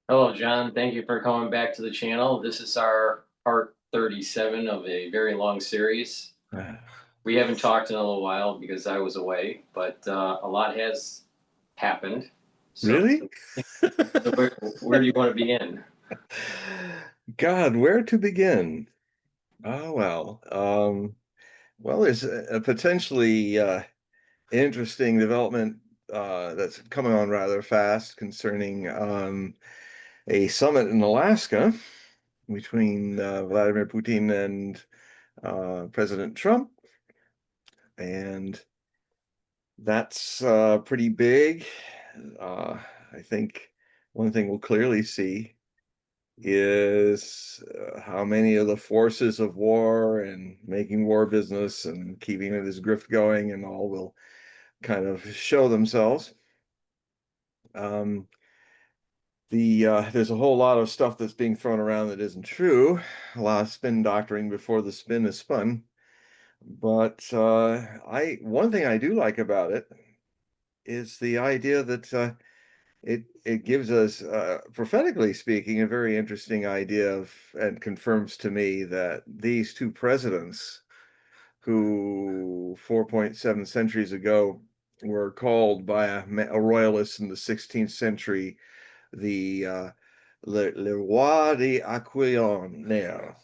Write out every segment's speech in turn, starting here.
Hello, John. Thank you for coming back to the channel. This is our part 37 of a very long series. We haven't talked in a little while because I was away, but a lot has happened. So, Really? so where do you want to begin? God, where to begin? Oh, well, there's a potentially interesting development that's coming on rather fast concerning a summit in Alaska between Vladimir Putin and President Trump. And that's pretty big. I think one thing we'll clearly see is how many of the forces of war and making war business and keeping this grift going and all will kind of show themselves. Um, there's a whole lot of stuff that's being thrown around that isn't true. A lot of spin doctoring before the spin is spun. But I one thing I do like about it is the idea that it gives us, prophetically speaking, a very interesting idea of, and confirms to me that these two presidents, who 4.7 centuries ago were called by a royalist in the 16th century, the Le Roi Aquilanaire,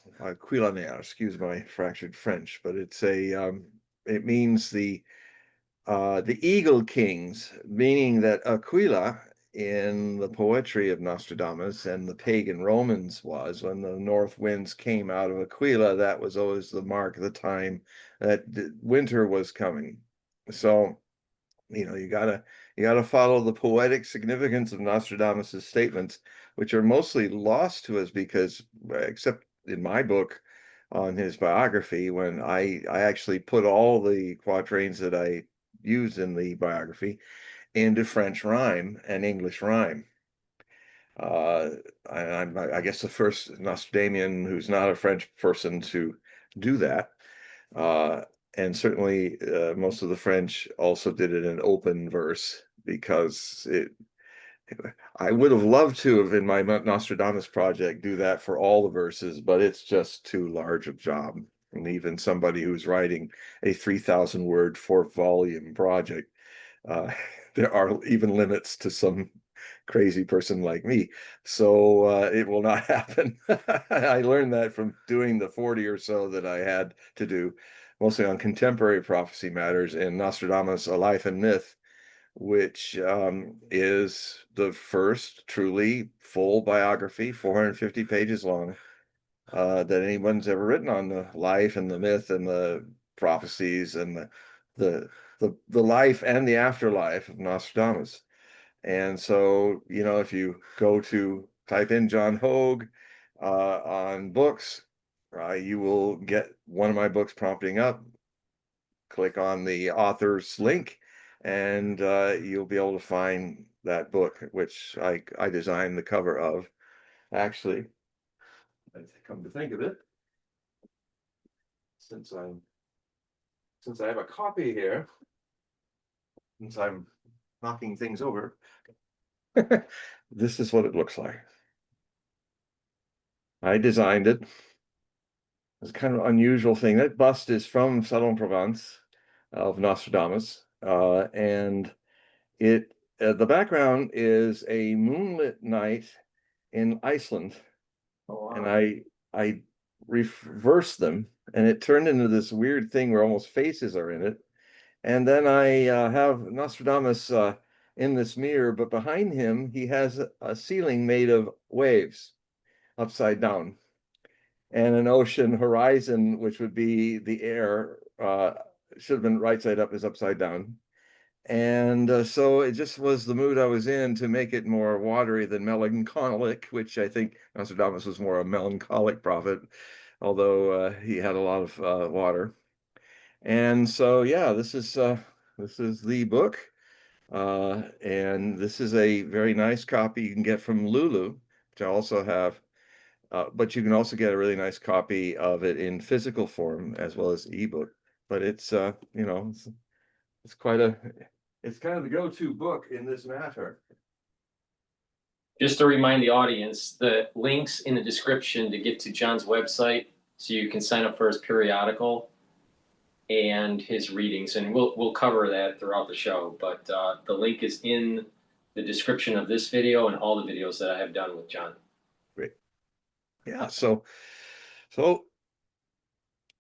excuse my fractured French, but it means the Eagle Kings, meaning that Aquila in the poetry of Nostradamus and the pagan Romans was when the north winds came out of Aquila, that was always the mark of the time that winter was coming. So, you gotta follow the poetic significance of Nostradamus's statements, which are mostly lost to us because, except in my book on his biography, when I actually put all the quatrains that I used in the biography into French rhyme and English rhyme. Uh, I guess the first Nostradamian who's not a French person to do that. Uh, and certainly most of the French also did it in open verse because I would have loved to have in my Nostradamus project do that for all the verses, but it's just too large a job. And even somebody who's writing a 3,000 word 4 volume project, uh, there are even limits to some crazy person like me. So it will not happen. I learned that from doing the 40 or so that I had to do, mostly on contemporary prophecy matters in Nostradamus, A Life and Myth, which is the first truly full biography, 450 pages long, that anyone's ever written on the life and the myth and the prophecies and the the life and the afterlife of Nostradamus. And so, if you go to type in John Hogue on books, you will get one of my books prompting up. Click on the author's link, and you'll be able to find that book, which I designed the cover of. Actually, come to think of it, since I'm since I have a copy here, since I'm knocking things over, this is what it looks like. I designed it. It's kind of an unusual thing. That bust is from Salon-Provence of Nostradamus, and it the background is a moonlit night in Iceland, Oh, and wow. I reversed them, and it turned into this weird thing where almost faces are in it. And then I have Nostradamus in this mirror, but behind him he has a ceiling made of waves upside down, and an ocean horizon, which would be the air, should have been right side up, is upside down. And so it just was the mood I was in to make it more watery than melancholic, which I think Nostradamus was more a melancholic prophet, although he had a lot of water. And so, yeah, this is the book, and this is a very nice copy you can get from Lulu, which I also have. But you can also get a really nice copy of it in physical form as well as ebook. But it's quite a it's kind of the go-to book in this matter. Just to remind the audience, the links in the description to get to John's website so you can sign up for his periodical and his readings, and we'll cover that throughout the show. But the link is in the description of this video and all the videos that I have done with John. Great. Yeah. So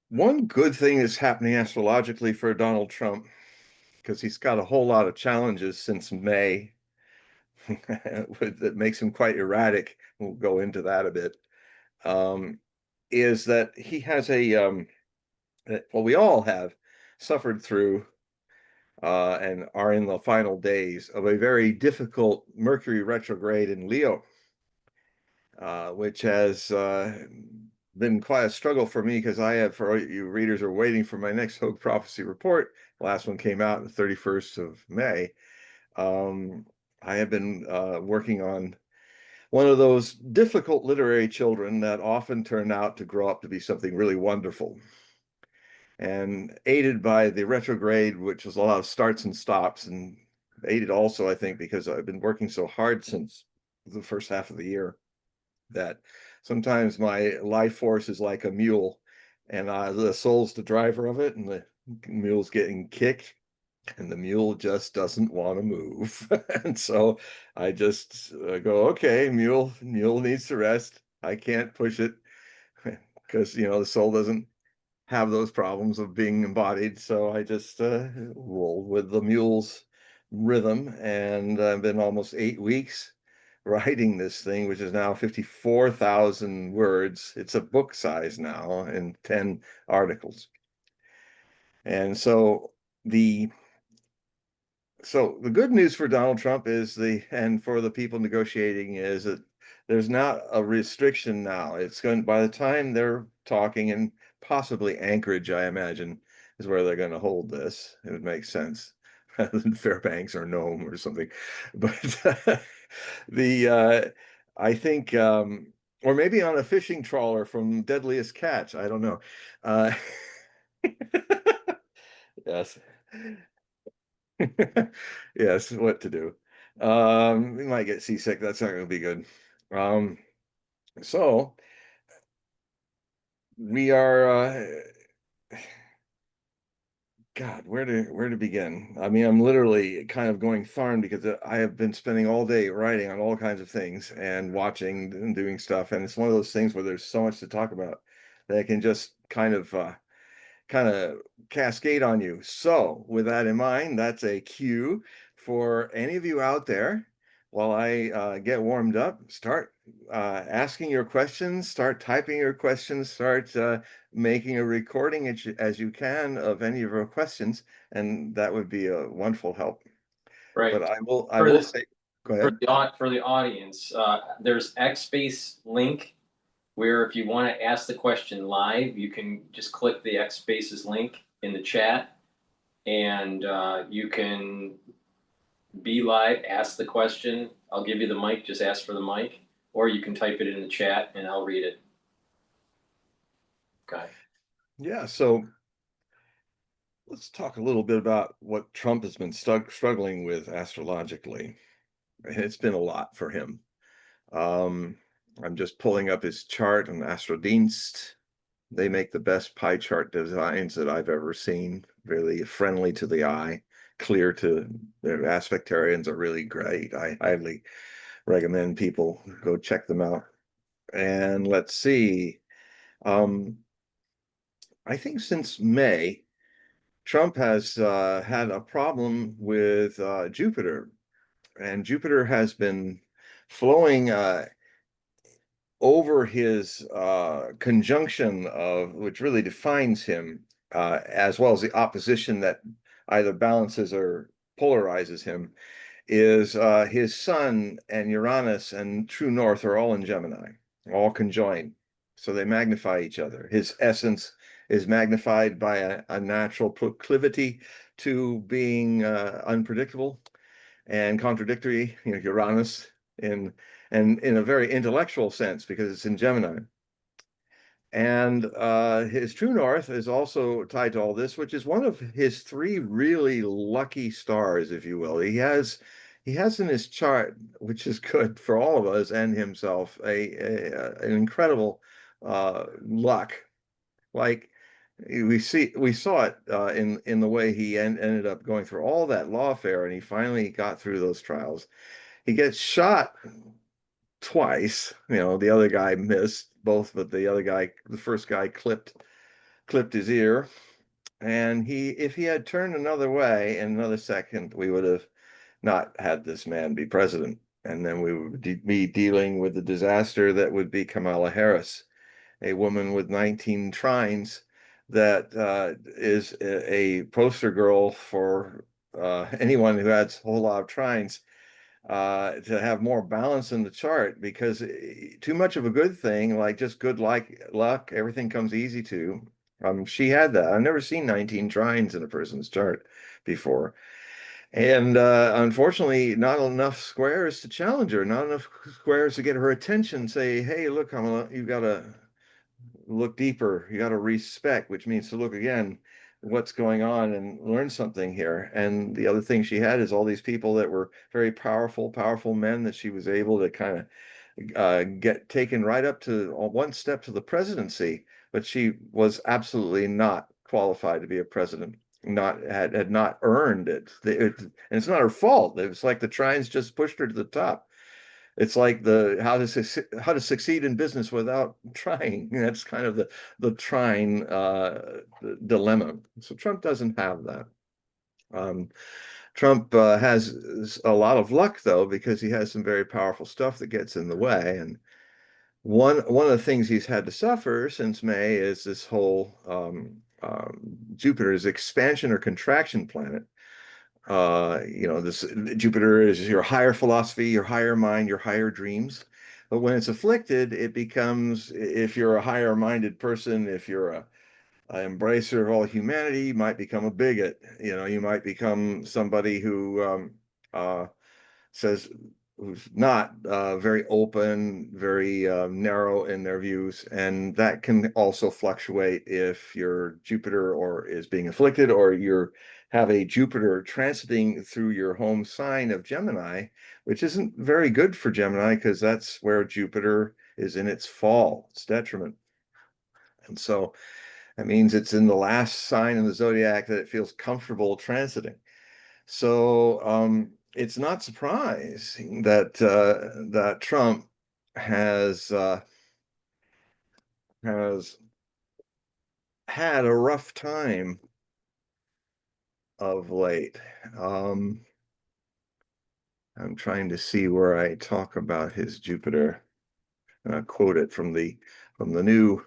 one good thing is happening astrologically for Donald Trump, because he's got a whole lot of challenges since May that makes him quite erratic. We'll go into that a bit. Is that he has well, we all have suffered through and are in the final days of a very difficult Mercury retrograde in Leo, which has been quite a struggle for me, because I have, for you readers are waiting for my next Hogue prophecy report. The last one came out on the 31st of May. I have been working on one of those difficult literary children that often turn out to grow up to be something really wonderful. And aided by the retrograde, which was a lot of starts and stops, and aided also, I think, because I've been working so hard since the first half of the year, that sometimes my life force is like a mule, and the soul's the driver of it, and the mule's getting kicked, and the mule just doesn't want to move. And so I just go, okay, mule needs to rest. I can't push it, because the soul doesn't have those problems of being embodied. So I just roll with the mule's rhythm, and I've been almost 8 weeks writing this thing, which is now 54,000 words. It's a book size now, and 10 articles. And so the good news for Donald Trump is and for the people negotiating, is that there's not a restriction now. It's going, by the time they're talking, and possibly Anchorage, I imagine, is where they're going to hold this. It would make sense, rather than Fairbanks or Nome or something. But I think, or maybe on a fishing trawler from Deadliest Catch. I don't know. Yes. Yes, what to do. We might get seasick. That's not going to be good. So we are, God, where to begin? I mean, I'm literally kind of going thorn, because I have been spending all day writing on all kinds of things and watching and doing stuff. And it's one of those things where there's so much to talk about that I can just kind of cascade on you. So with that in mind, that's a cue for any of you out there. While I get warmed up, start asking your questions, start typing your questions, start making a recording as you can of any of your questions, and that would be a wonderful help. Right. But I will say, go ahead. For the audience, there's XSpace link where if you want to ask the question live, you can just click the XSpaces link in the chat, and you can be live, ask the question. I'll give you the mic, just ask for the mic, or you can type it in the chat and I'll read it. Okay. Yeah, so let's talk a little bit about what Trump has been struggling with astrologically. It's been a lot for him. I'm just pulling up his chart on Astrodienst. They make the best pie chart designs that I've ever seen. Really friendly to the eye, clear to their aspectarians are really great. I highly recommend people go check them out. And let's see. I think since May, Trump has had a problem with Jupiter, and Jupiter has been flowing over his conjunction of, which really defines him, as well as the opposition that either balances or polarizes him, is his Sun and Uranus and True North are all in Gemini, all conjoined. So they magnify each other. His essence is magnified by a natural proclivity to being unpredictable and contradictory, Uranus, in and in a very intellectual sense, because it's in Gemini. And his true north is also tied to all this, which is one of his three really lucky stars, if you will. He has he has in his chart, which is good for all of us and himself, an incredible luck. Like we saw it in the way he ended up going through all that lawfare, and he finally got through those trials. He gets shot twice. The other guy missed both, but the first guy clipped his ear. And if he had turned another way in another second, we would have not had this man be president. And then we would be dealing with the disaster that would be Kamala Harris, a woman with 19 trines that is a poster girl for anyone who has a whole lot of trines, to have more balance in the chart, because too much of a good thing, like just good luck, everything comes easy to. She had that. I've never seen 19 trines in a person's chart before. And unfortunately, not enough squares to challenge her, not enough squares to get her attention, say, hey, look, you've got to look deeper. You got to respect, which means to look again what's going on and learn something here. And the other thing she had is all these people that were very powerful men that she was able to kind of get taken right up to one step to the presidency, but she was absolutely not qualified to be a president. Not had not earned it. And it's not her fault. It was like the trines just pushed her to the top. It's like the how to succeed in business without trying. That's kind of the trying dilemma. So Trump doesn't have that. Um, Trump has a lot of luck though, because he has some very powerful stuff that gets in the way. And one of the things he's had to suffer since May is this whole Jupiter's expansion or contraction planet. This Jupiter is your higher philosophy, your higher mind, your higher dreams. But when it's afflicted, it becomes, if you're a higher minded person, if you're an embracer of all humanity, you might become a bigot. You might become somebody who says, who's not very open, very narrow in their views, and that can also fluctuate if your Jupiter or is being afflicted, or you have a Jupiter transiting through your home sign of Gemini, which isn't very good for Gemini because that's where Jupiter is in its fall, its detriment. And so that means it's in the last sign in the zodiac that it feels comfortable transiting. So it's not surprising that Trump has had a rough time of late. I'm trying to see where I talk about his Jupiter. Quote it from the new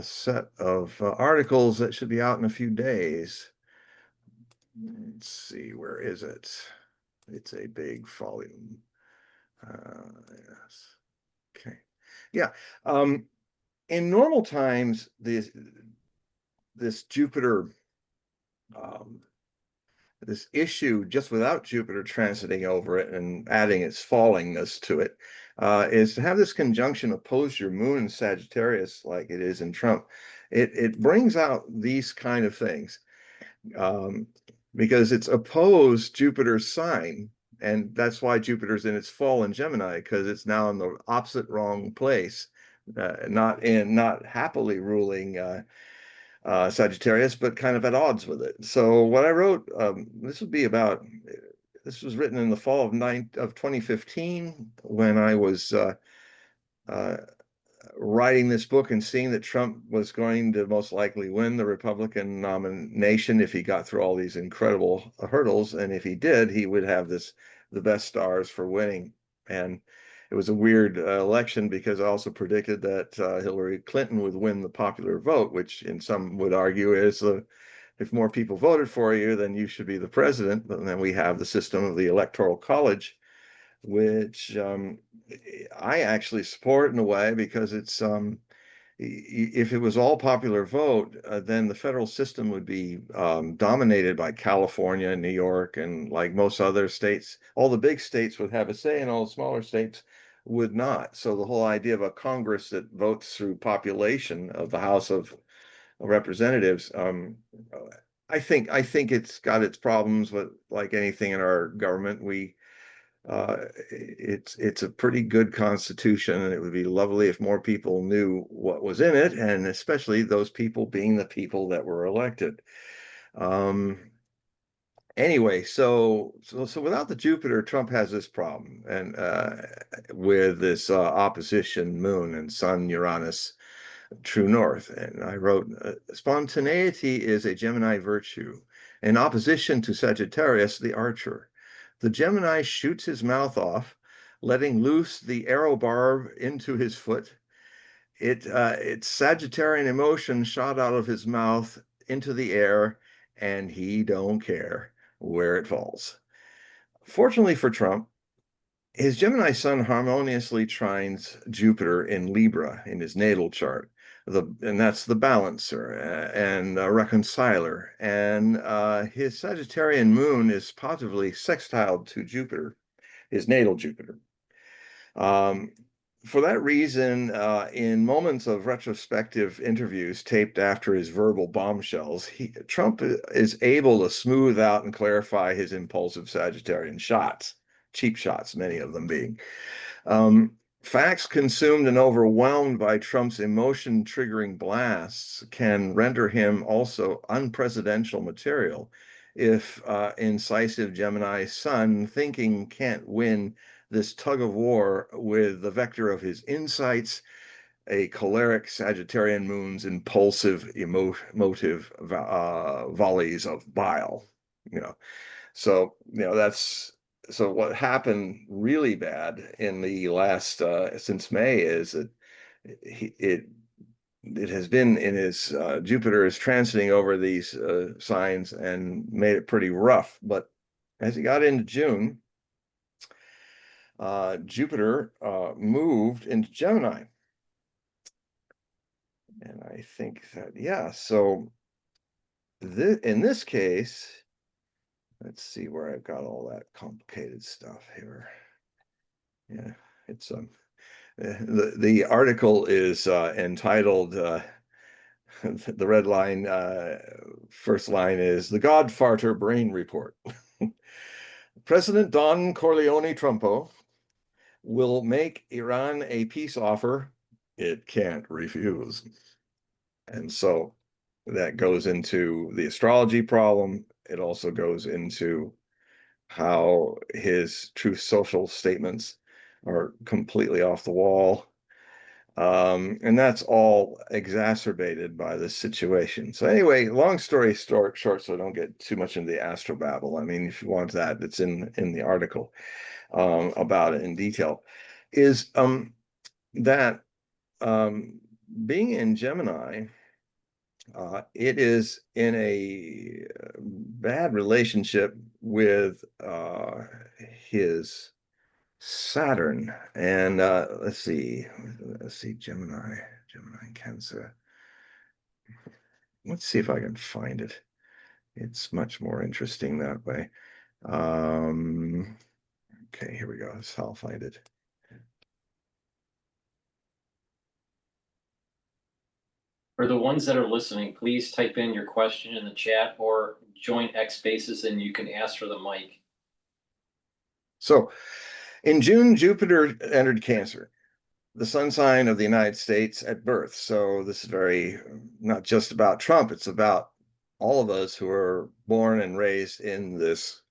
set of articles that should be out in a few days. Let's see, where is it? It's a big volume. Yes. Okay. Yeah. In normal times, this Jupiter, this issue, just without Jupiter transiting over it and adding its fallingness to it, is to have this conjunction oppose your moon in Sagittarius, like it is in Trump. It brings out these kind of things, because it's opposed Jupiter's sign. And that's why Jupiter's in its fall in Gemini, because it's now in the opposite wrong place, not happily ruling Sagittarius, but kind of at odds with it. So what I wrote, this was written in the fall of 2015, when I was uh, writing this book and seeing that Trump was going to most likely win the Republican nomination if he got through all these incredible hurdles. And if he did, he would have the best stars for winning. And it was a weird election, because I also predicted that Hillary Clinton would win the popular vote, which in some would argue is if more people voted for you, then you should be the president. But then we have the system of the Electoral College, which I actually support in a way, because it's if it was all popular vote, then the federal system would be dominated by California and New York, and like most other states, all the big states would have a say, and all the smaller states would not. So the whole idea of a Congress that votes through population of the House of Representatives I think it's got its problems, but like anything in our government, it's a pretty good constitution, and it would be lovely if more people knew what was in it, and especially those people being the people that were elected. Um, anyway, so without the Jupiter, Trump has this problem, and with this opposition moon and Sun Uranus true north. And I wrote, spontaneity is a Gemini virtue. In opposition to Sagittarius, the archer. The Gemini shoots his mouth off, letting loose the arrow barb into his foot. It's Sagittarian emotion shot out of his mouth into the air, and he don't care where it falls. Fortunately for Trump, his Gemini sun harmoniously trines Jupiter in Libra in his natal chart. And that's the balancer and reconciler. And his Sagittarian moon is positively sextiled to Jupiter, his natal Jupiter. Um, for that reason, in moments of retrospective interviews taped after his verbal bombshells, Trump is able to smooth out and clarify his impulsive Sagittarian shots, cheap shots, many of them being. Um, Facts consumed and overwhelmed by Trump's emotion-triggering blasts can render him also unpresidential material if incisive Gemini sun thinking can't win this tug of war with the vector of his insights, a choleric Sagittarian moon's impulsive, emotive volleys of bile. You know, that's so what happened really bad in the last since May is that it has been in his Jupiter is transiting over these signs and made it pretty rough. But as he got into June, Jupiter moved into Gemini. And I think that, yeah, so in this case, let's see where I've got all that complicated stuff here. Yeah, it's the article is entitled the red line first line is the Godfarter Brain Report. President Don Corleone Trumpo will make Iran a peace offer it can't refuse. And so that goes into the astrology problem. It also goes into how his truth social statements are completely off the wall. And that's all exacerbated by this situation. So anyway, long story short, so I don't get too much into the astrobabble. I mean, if you want that, it's in the article about it in detail. Is that being in Gemini, it is in a bad relationship with his Saturn. And let's see, Gemini, Cancer. Let's see if I can find it. It's much more interesting that way. Okay, here we go. So I'll find it. For the ones that are listening, please type in your question in the chat or join X Spaces and you can ask for the mic. So in June, Jupiter entered Cancer, the sun sign of the United States at birth. So this is very not just about Trump, it's about all of us who are born and raised in this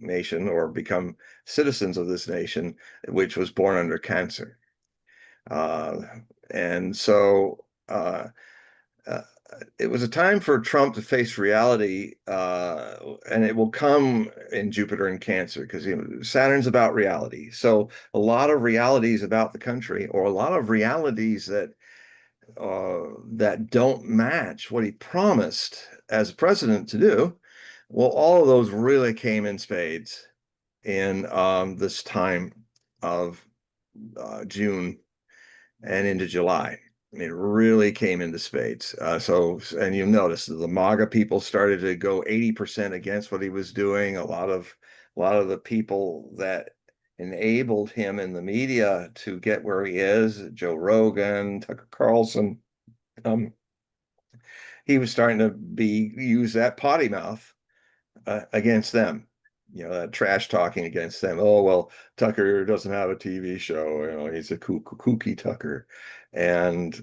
nation or become citizens of this nation, which was born under Cancer. And so it was a time for Trump to face reality, and it will come in Jupiter and Cancer because Saturn's about reality. So a lot of realities about the country, or a lot of realities that don't match what he promised as president to do. Well, all of those really came in spades in this time of June and into July. It really came into spades. And you notice the MAGA people started to go 80% against what he was doing. A lot of the people that enabled him in the media to get where he is, Joe Rogan, Tucker Carlson, he was starting to use that potty mouth against them. That trash talking against them. Oh, well, Tucker doesn't have a TV show. He's a kooky Tucker. And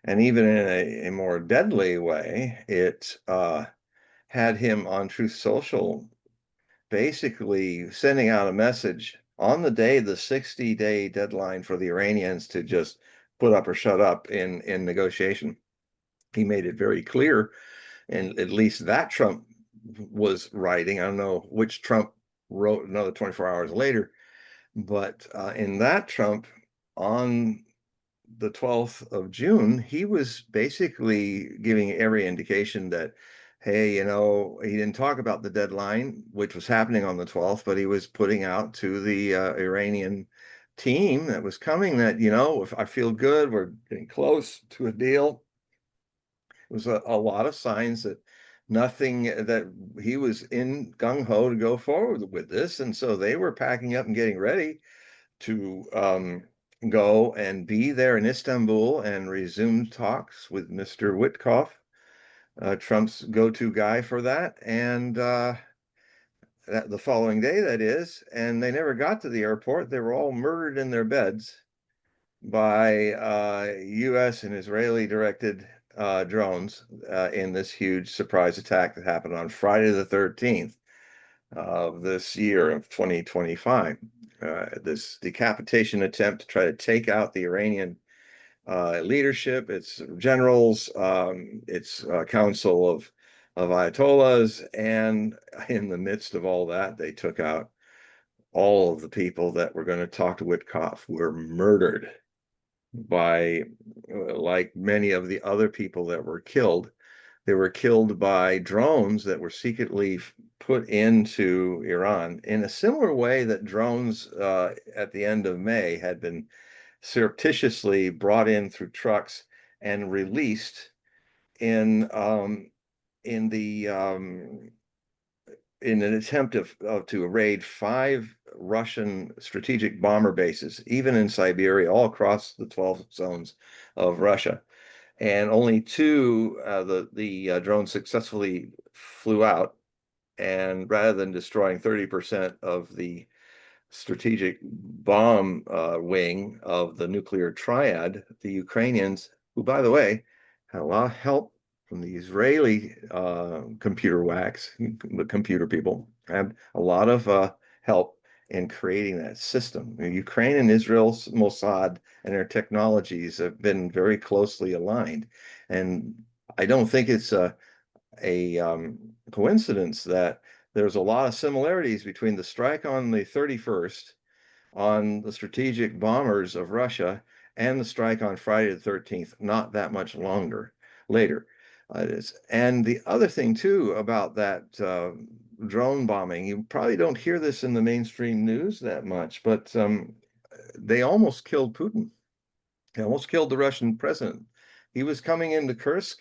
even in a more deadly way, it had him on Truth Social basically sending out a message on the day, the 60-day deadline for the Iranians to just put up or shut up in negotiation. He made it very clear, and at least that Trump was writing. I don't know which Trump wrote another 24 hours later, but in that Trump, on the 12th of June, he was basically giving every indication that, hey, he didn't talk about the deadline, which was happening on the 12th, but he was putting out to the Iranian team that was coming that, if I feel good, we're getting close to a deal. It was a lot of signs that nothing, that he was in gung-ho to go forward with this. And so they were packing up and getting ready to go and be there in Istanbul and resume talks with Mr. Witkoff, Trump's go-to guy for that. And the following day, that is, and they never got to the airport. They were all murdered in their beds by U.S. and Israeli directed drones in this huge surprise attack that happened on Friday the 13th of this year of 2025. This decapitation attempt to try to take out the Iranian leadership, its generals, its council of Ayatollahs, and in the midst of all that, they took out all of the people that were going to talk to Witkoff were murdered by, like many of the other people that were killed. They were killed by drones that were secretly put into Iran in a similar way that drones at the end of May had been surreptitiously brought in through trucks and released in the in an attempt to raid 5 Russian strategic bomber bases, even in Siberia, all across the 12 zones of Russia. And only 2, the drones successfully flew out. And rather than destroying 30% of the strategic bomb wing of the nuclear triad, the Ukrainians, who, by the way, had a lot of help from the Israeli computer whacks, the computer people, had a lot of help in creating that system. Ukraine and Israel's Mossad and their technologies have been very closely aligned. And I don't think it's a coincidence that there's a lot of similarities between the strike on the 31st on the strategic bombers of Russia and the strike on Friday the 13th, not that much longer later. And the other thing too about that drone bombing, you probably don't hear this in the mainstream news that much, but they almost killed Putin. They almost killed the Russian president. He was coming into Kursk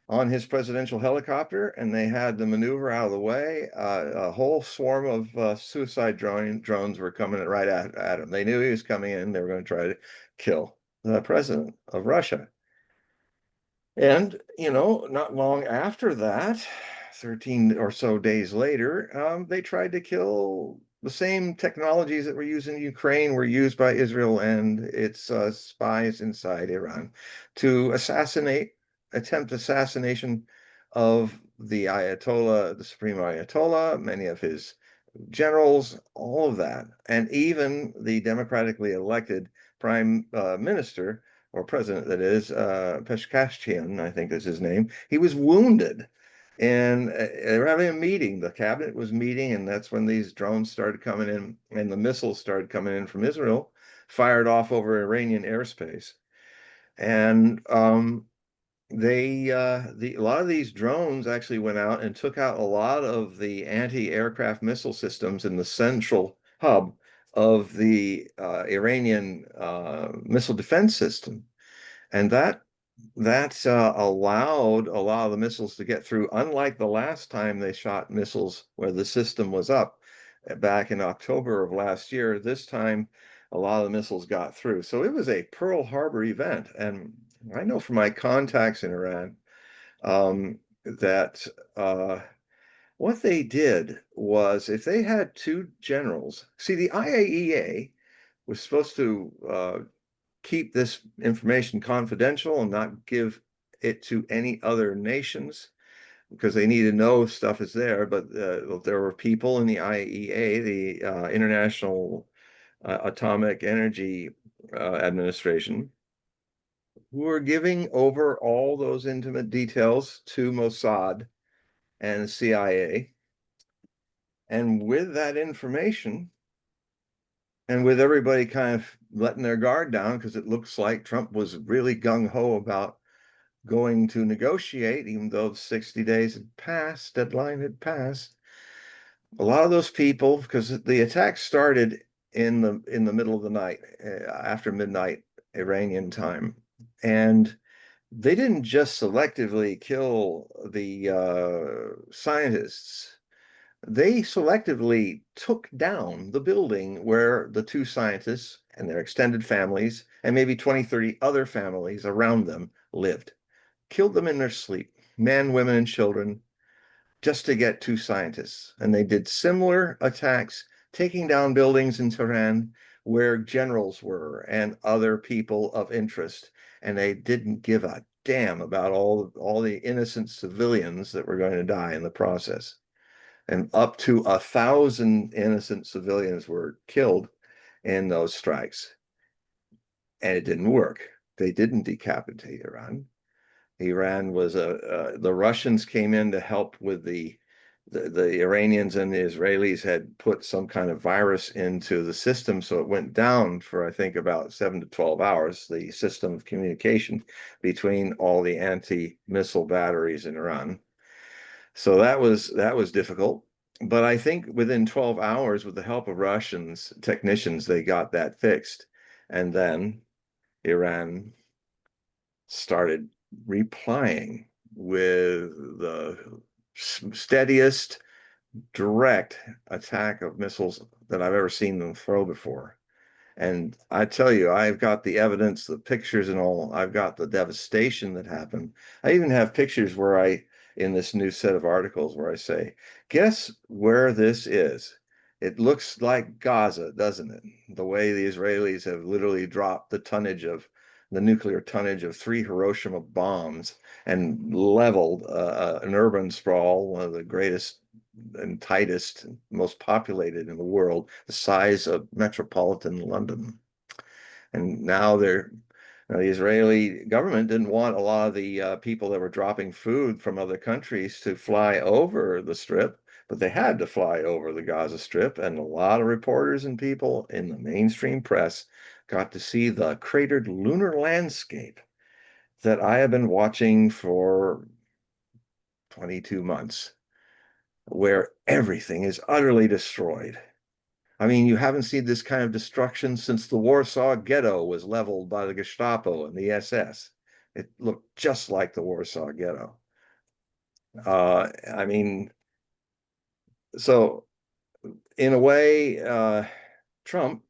on his presidential helicopter, and they had the maneuver out of the way. A whole swarm of suicide drones were coming right at him. They knew he was coming in. They were going to try to kill the president of Russia. And, not long after that, 13 or so days later, they tried to kill the same technologies that were used in Ukraine were used by Israel and its spies inside Iran to attempt assassination of the Ayatollah, the Supreme Ayatollah, many of his generals, all of that, and even the democratically elected prime minister or president, that is, Peshkashchian, I think is his name. He was wounded. And they were having a meeting. The cabinet was meeting, and that's when these drones started coming in, and the missiles started coming in from Israel, fired off over Iranian airspace. And a lot of these drones actually went out and took out a lot of the anti-aircraft missile systems in the central hub of the Iranian missile defense system, and that allowed a lot of the missiles to get through. Unlike the last time they shot missiles where the system was up back in October of last year, this time a lot of the missiles got through. So it was a Pearl Harbor event, and I know from my contacts in Iran that what they did was if they had two generals, see, the IAEA was supposed to keep this information confidential and not give it to any other nations because they need to know stuff is there. But there were people in the IAEA, the International Atomic Energy Administration, who were giving over all those intimate details to Mossad and CIA. And with that information, and with everybody kind of letting their guard down, because it looks like Trump was really gung-ho about going to negotiate, even though the 60 days had passed, deadline had passed. A lot of those people, because the attack started in the middle of the night, after midnight Iranian time, and they didn't just selectively kill the scientists. They selectively took down the building where the two scientists and their extended families and maybe 20, 30 other families around them lived. Killed them in their sleep, men, women, and children, just to get two scientists. And they did similar attacks, taking down buildings in Tehran where generals were and other people of interest. And they didn't give a damn about all the innocent civilians that were going to die in the process. And up to 1,000 innocent civilians were killed in those strikes. And it didn't work. They didn't decapitate Iran. Iran was the Russians came in to help with the Iranians, and the Israelis had put some kind of virus into the system, so it went down for I think about 7 to 12 hours, the system of communication between all the anti-missile batteries in Iran. So that was difficult. But I think within 12 hours, with the help of Russians technicians, they got that fixed. And then Iran started replying with the steadiest direct attack of missiles that I've ever seen them throw before. And I tell you, I've got the evidence, the pictures and all. I've got the devastation that happened. I even have pictures where in this new set of articles where I say, guess where this is? It looks like Gaza, doesn't it? The way the Israelis have literally dropped the nuclear tonnage of 3 Hiroshima bombs and leveled an urban sprawl, one of the greatest and tightest, most populated in the world, the size of metropolitan London. And now the Israeli government didn't want a lot of the people that were dropping food from other countries to fly over the strip, but they had to fly over the Gaza Strip. And a lot of reporters and people in the mainstream press got to see the cratered lunar landscape that I have been watching for 22 months, where everything is utterly destroyed. I mean, you haven't seen this kind of destruction since the Warsaw Ghetto was leveled by the Gestapo and the SS. It looked just like the Warsaw Ghetto. I mean, so in a way, Trump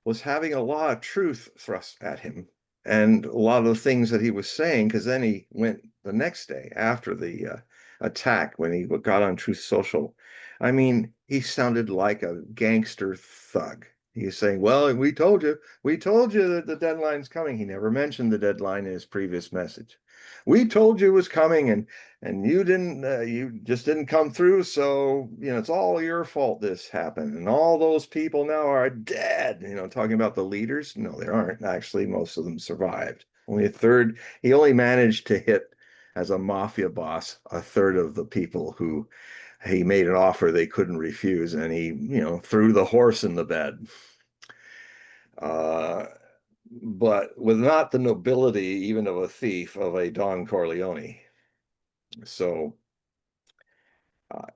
was having a lot of truth thrust at him and a lot of the things that he was saying, because then he went the next day after the attack when he got on Truth Social. I mean, he sounded like a gangster thug. He's saying, well, we told you that the deadline's coming. He never mentioned the deadline in his previous message. We told you it was coming, and you just didn't come through. So, it's all your fault this happened. And all those people now are dead, talking about the leaders. No, they aren't. Actually, most of them survived. Only a third. He only managed to hit, as a mafia boss, a third of the people who he made an offer they couldn't refuse, and he, threw the horse in the bed. Uh, but with not the nobility even of a thief, of a Don Corleone. So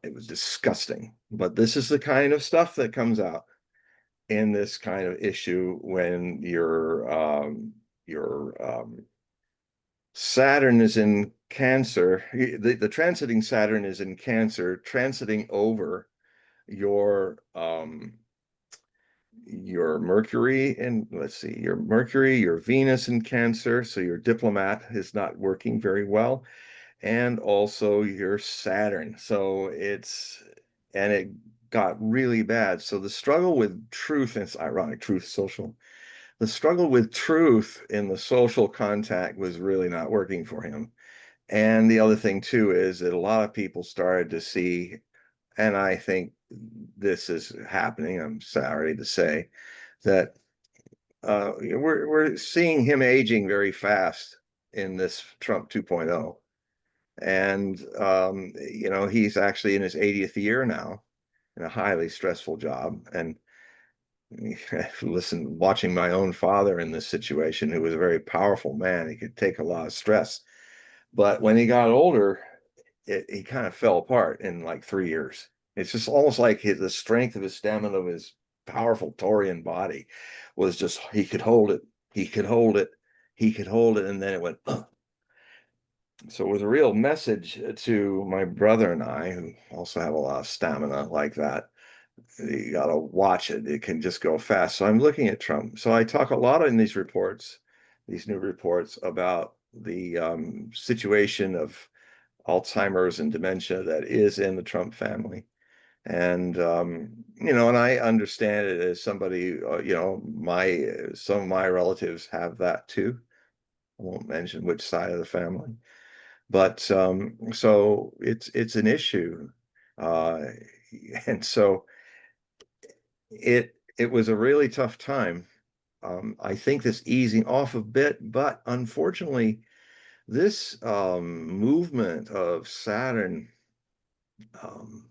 it was disgusting. But this is the kind of stuff that comes out in this kind of issue when your Saturn is in Cancer. The transiting Saturn is in Cancer, transiting over your your Mercury and let's see, your Mercury, your Venus in Cancer, so your diplomat is not working very well, and also your Saturn. So and it got really bad. So the struggle with truth, and it's ironic, truth social, the struggle with truth in the social contact was really not working for him. And the other thing too is that a lot of people started to see, and I think this is happening, I'm sorry to say, that we're seeing him aging very fast in this Trump 2.0. And he's actually in his 80th year now in a highly stressful job. And listen, watching my own father in this situation, who was a very powerful man, he could take a lot of stress. But when he got older, he kind of fell apart in like 3 years. It's just almost like the strength of his stamina, of his powerful Taurian body, was just, he could hold it, he could hold it, he could hold it, and then it went. So it was a real message to my brother and I, who also have a lot of stamina like that. You got to watch it. It can just go fast. So I'm looking at Trump. So I talk a lot in these reports, these new reports, about the situation of Alzheimer's and dementia that is in the Trump family. And and I understand it as somebody, my some of my relatives have that too. I won't mention which side of the family, but so it's an issue, uh, and so it was a really tough time. I think this easing off a bit, but unfortunately, this movement of Saturn, um,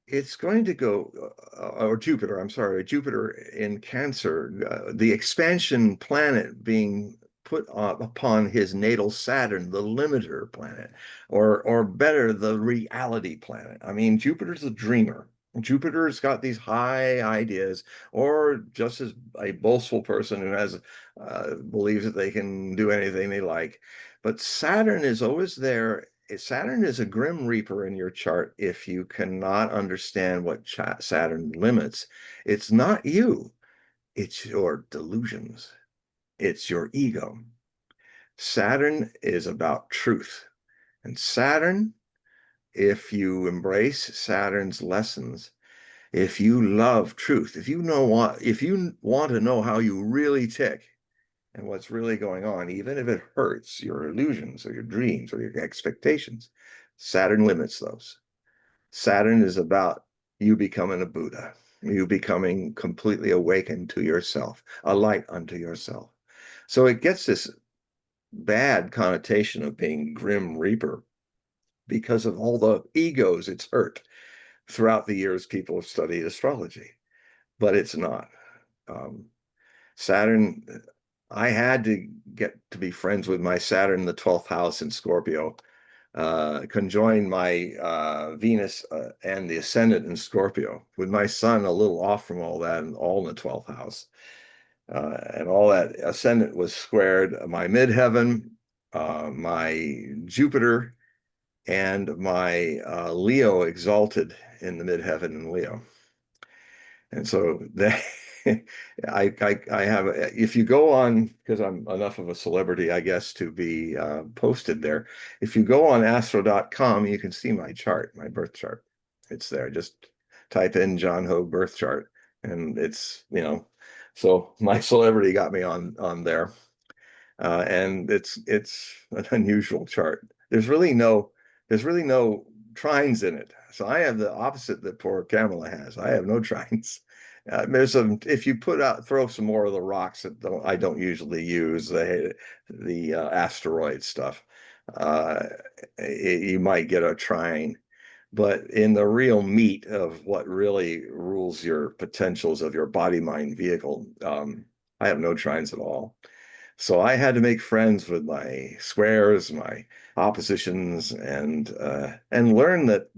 it's going to go, or Jupiter, I'm sorry, Jupiter in Cancer, the expansion planet being put upon his natal Saturn, the limiter planet, or better, the reality planet. I mean, Jupiter's a dreamer. Jupiter's got these high ideas, or just as a boastful person who has believes that they can do anything they like. But Saturn is always there. Saturn is a grim reaper in your chart if you cannot understand what Saturn limits. It's not you, it's your delusions, it's your ego. Saturn is about truth. And Saturn, if you embrace Saturn's lessons, if you love truth, if you want to know how you really tick and what's really going on, even if it hurts your illusions or your dreams or your expectations, Saturn limits those. Saturn is about you becoming a Buddha, you becoming completely awakened to yourself, a light unto yourself. So it gets this bad connotation of being Grim Reaper because of all the egos it's hurt throughout the years people have studied astrology. But it's not. Um, Saturn, I had to get to be friends with my Saturn in the 12th house in Scorpio, conjoined my Venus and the ascendant in Scorpio, with my sun a little off from all that and all in the 12th house. And all that ascendant was squared my midheaven, my Jupiter, and my Leo exalted in the midheaven in Leo. And so that I have, if you go on, because I'm enough of a celebrity, I guess, to be posted there. If you go on astro.com, you can see my chart, my birth chart. It's there. Just type in John Hogue birth chart, and it's, so my celebrity got me on there. And it's an unusual chart. There's really no trines in it. So I have the opposite that poor Kamala has. I have no trines. There's some, if you throw some more of the rocks that I don't usually use, the asteroid stuff, uh, you might get a trine. But in the real meat of what really rules your potentials of your body mind vehicle, I have no trines at all. So I had to make friends with my squares, my oppositions, and learn that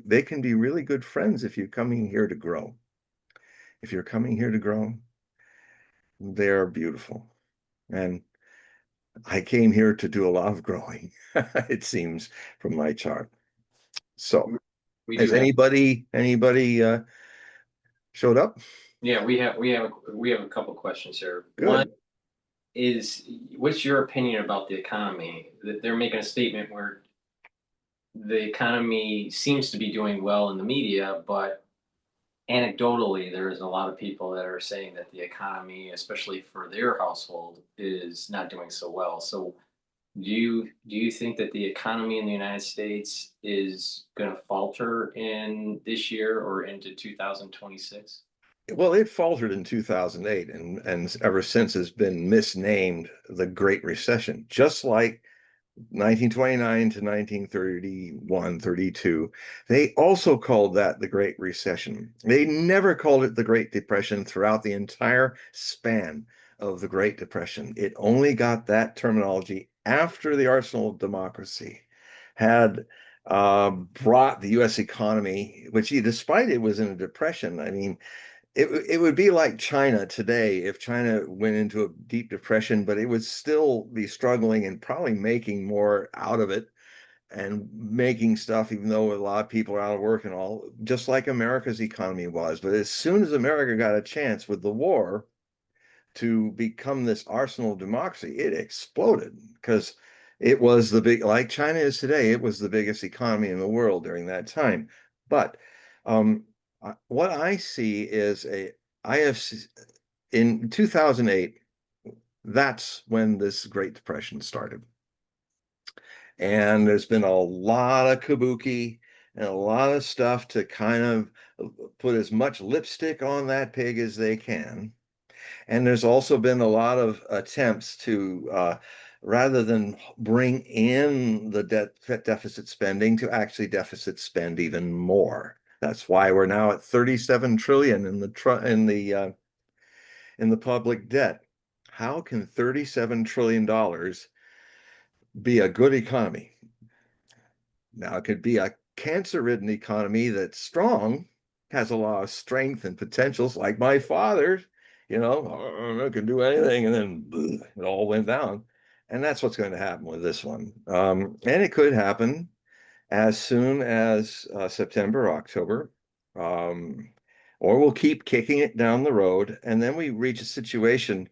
they can be really good friends if you're coming here to grow. If you're coming here to grow, they're beautiful. And I came here to do a lot of growing, it seems, from my chart. So We do has have. anybody showed up? Yeah, we have a couple questions here. One Good. is, what's your opinion about the economy? That they're making a statement where the economy seems to be doing well in the media, but anecdotally, there's a lot of people that are saying that the economy, especially for their household, is not doing so well. So, do you think that the economy in the United States is going to falter in this year or into 2026? Well, it faltered in 2008 and ever since has been misnamed the Great Recession, just like 1929 to 1931, 32. They also called that the Great Recession. They never called it the Great Depression throughout the entire span of the Great Depression. It only got that terminology after the arsenal of democracy had brought the US economy, which despite it was in a depression, I mean, it would be like China today if China went into a deep depression, but it would still be struggling and probably making more out of it and making stuff, even though a lot of people are out of work and all, just like America's economy was. But as soon as America got a chance with the war to become this arsenal of democracy, it exploded because it was the big, like China is today, it was the biggest economy in the world during that time. But um, what I see is I have in 2008, that's when this Great Depression started. And there's been a lot of kabuki and a lot of stuff to kind of put as much lipstick on that pig as they can. And there's also been a lot of attempts to, rather than bring in the deficit spending, to actually deficit spend even more. That's why we're now at 37 trillion in the public debt. How can $37 trillion be a good economy? Now, it could be a cancer-ridden economy that's strong, has a lot of strength and potentials, like my father, I can do anything, and then it all went down. And that's what's going to happen with this one. And it could happen as soon as September, October, um, or we'll keep kicking it down the road, and then we reach a situation.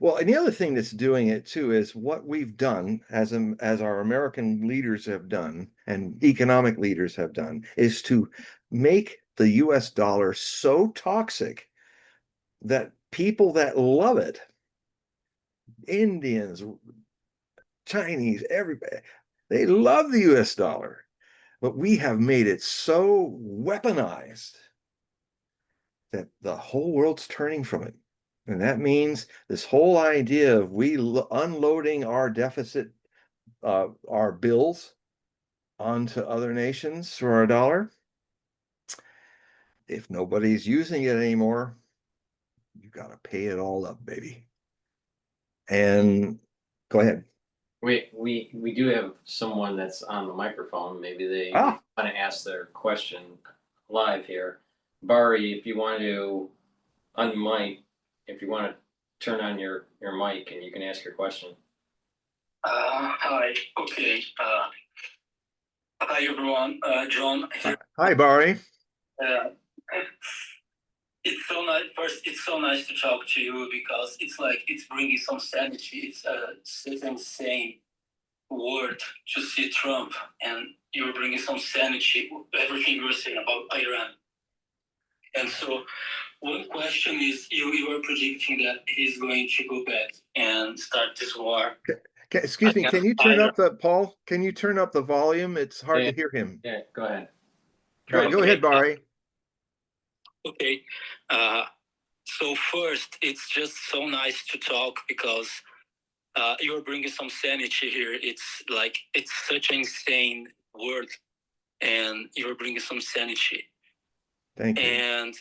Well, and the other thing that's doing it too is what we've done as our American leaders have done and economic leaders have done is to make the US dollar so toxic that people that love it, Indians, Chinese, everybody, they love the US dollar. But we have made it so weaponized that the whole world's turning from it. And that means this whole idea of we unloading our deficit, our bills onto other nations for our dollar, if nobody's using it anymore, you got to pay it all up, baby. And go ahead. We do have someone that's on the microphone. Maybe they Ah, want to ask their question live here. Bari, if you want to unmic, if you want to turn on your mic and you can ask your question. Hi. Okay. Hi everyone. John here. hi, Barry. Uh, it's so nice. First, it's so nice to talk to you because it's like it's bringing some sanity. It's such an insane word to see Trump, and you're bringing some sanity. Everything you were saying about Iran. And so, one question is, you are predicting that he's going to go back and start this war. Excuse me, can you turn up Paul? Can you turn up the volume? It's hard to hear him. Yeah, go ahead. Go ahead, Barry. Okay. So first, it's just so nice to talk because you're bringing some sanity here. It's like it's such an insane word, and you're bringing some sanity. Thank you. And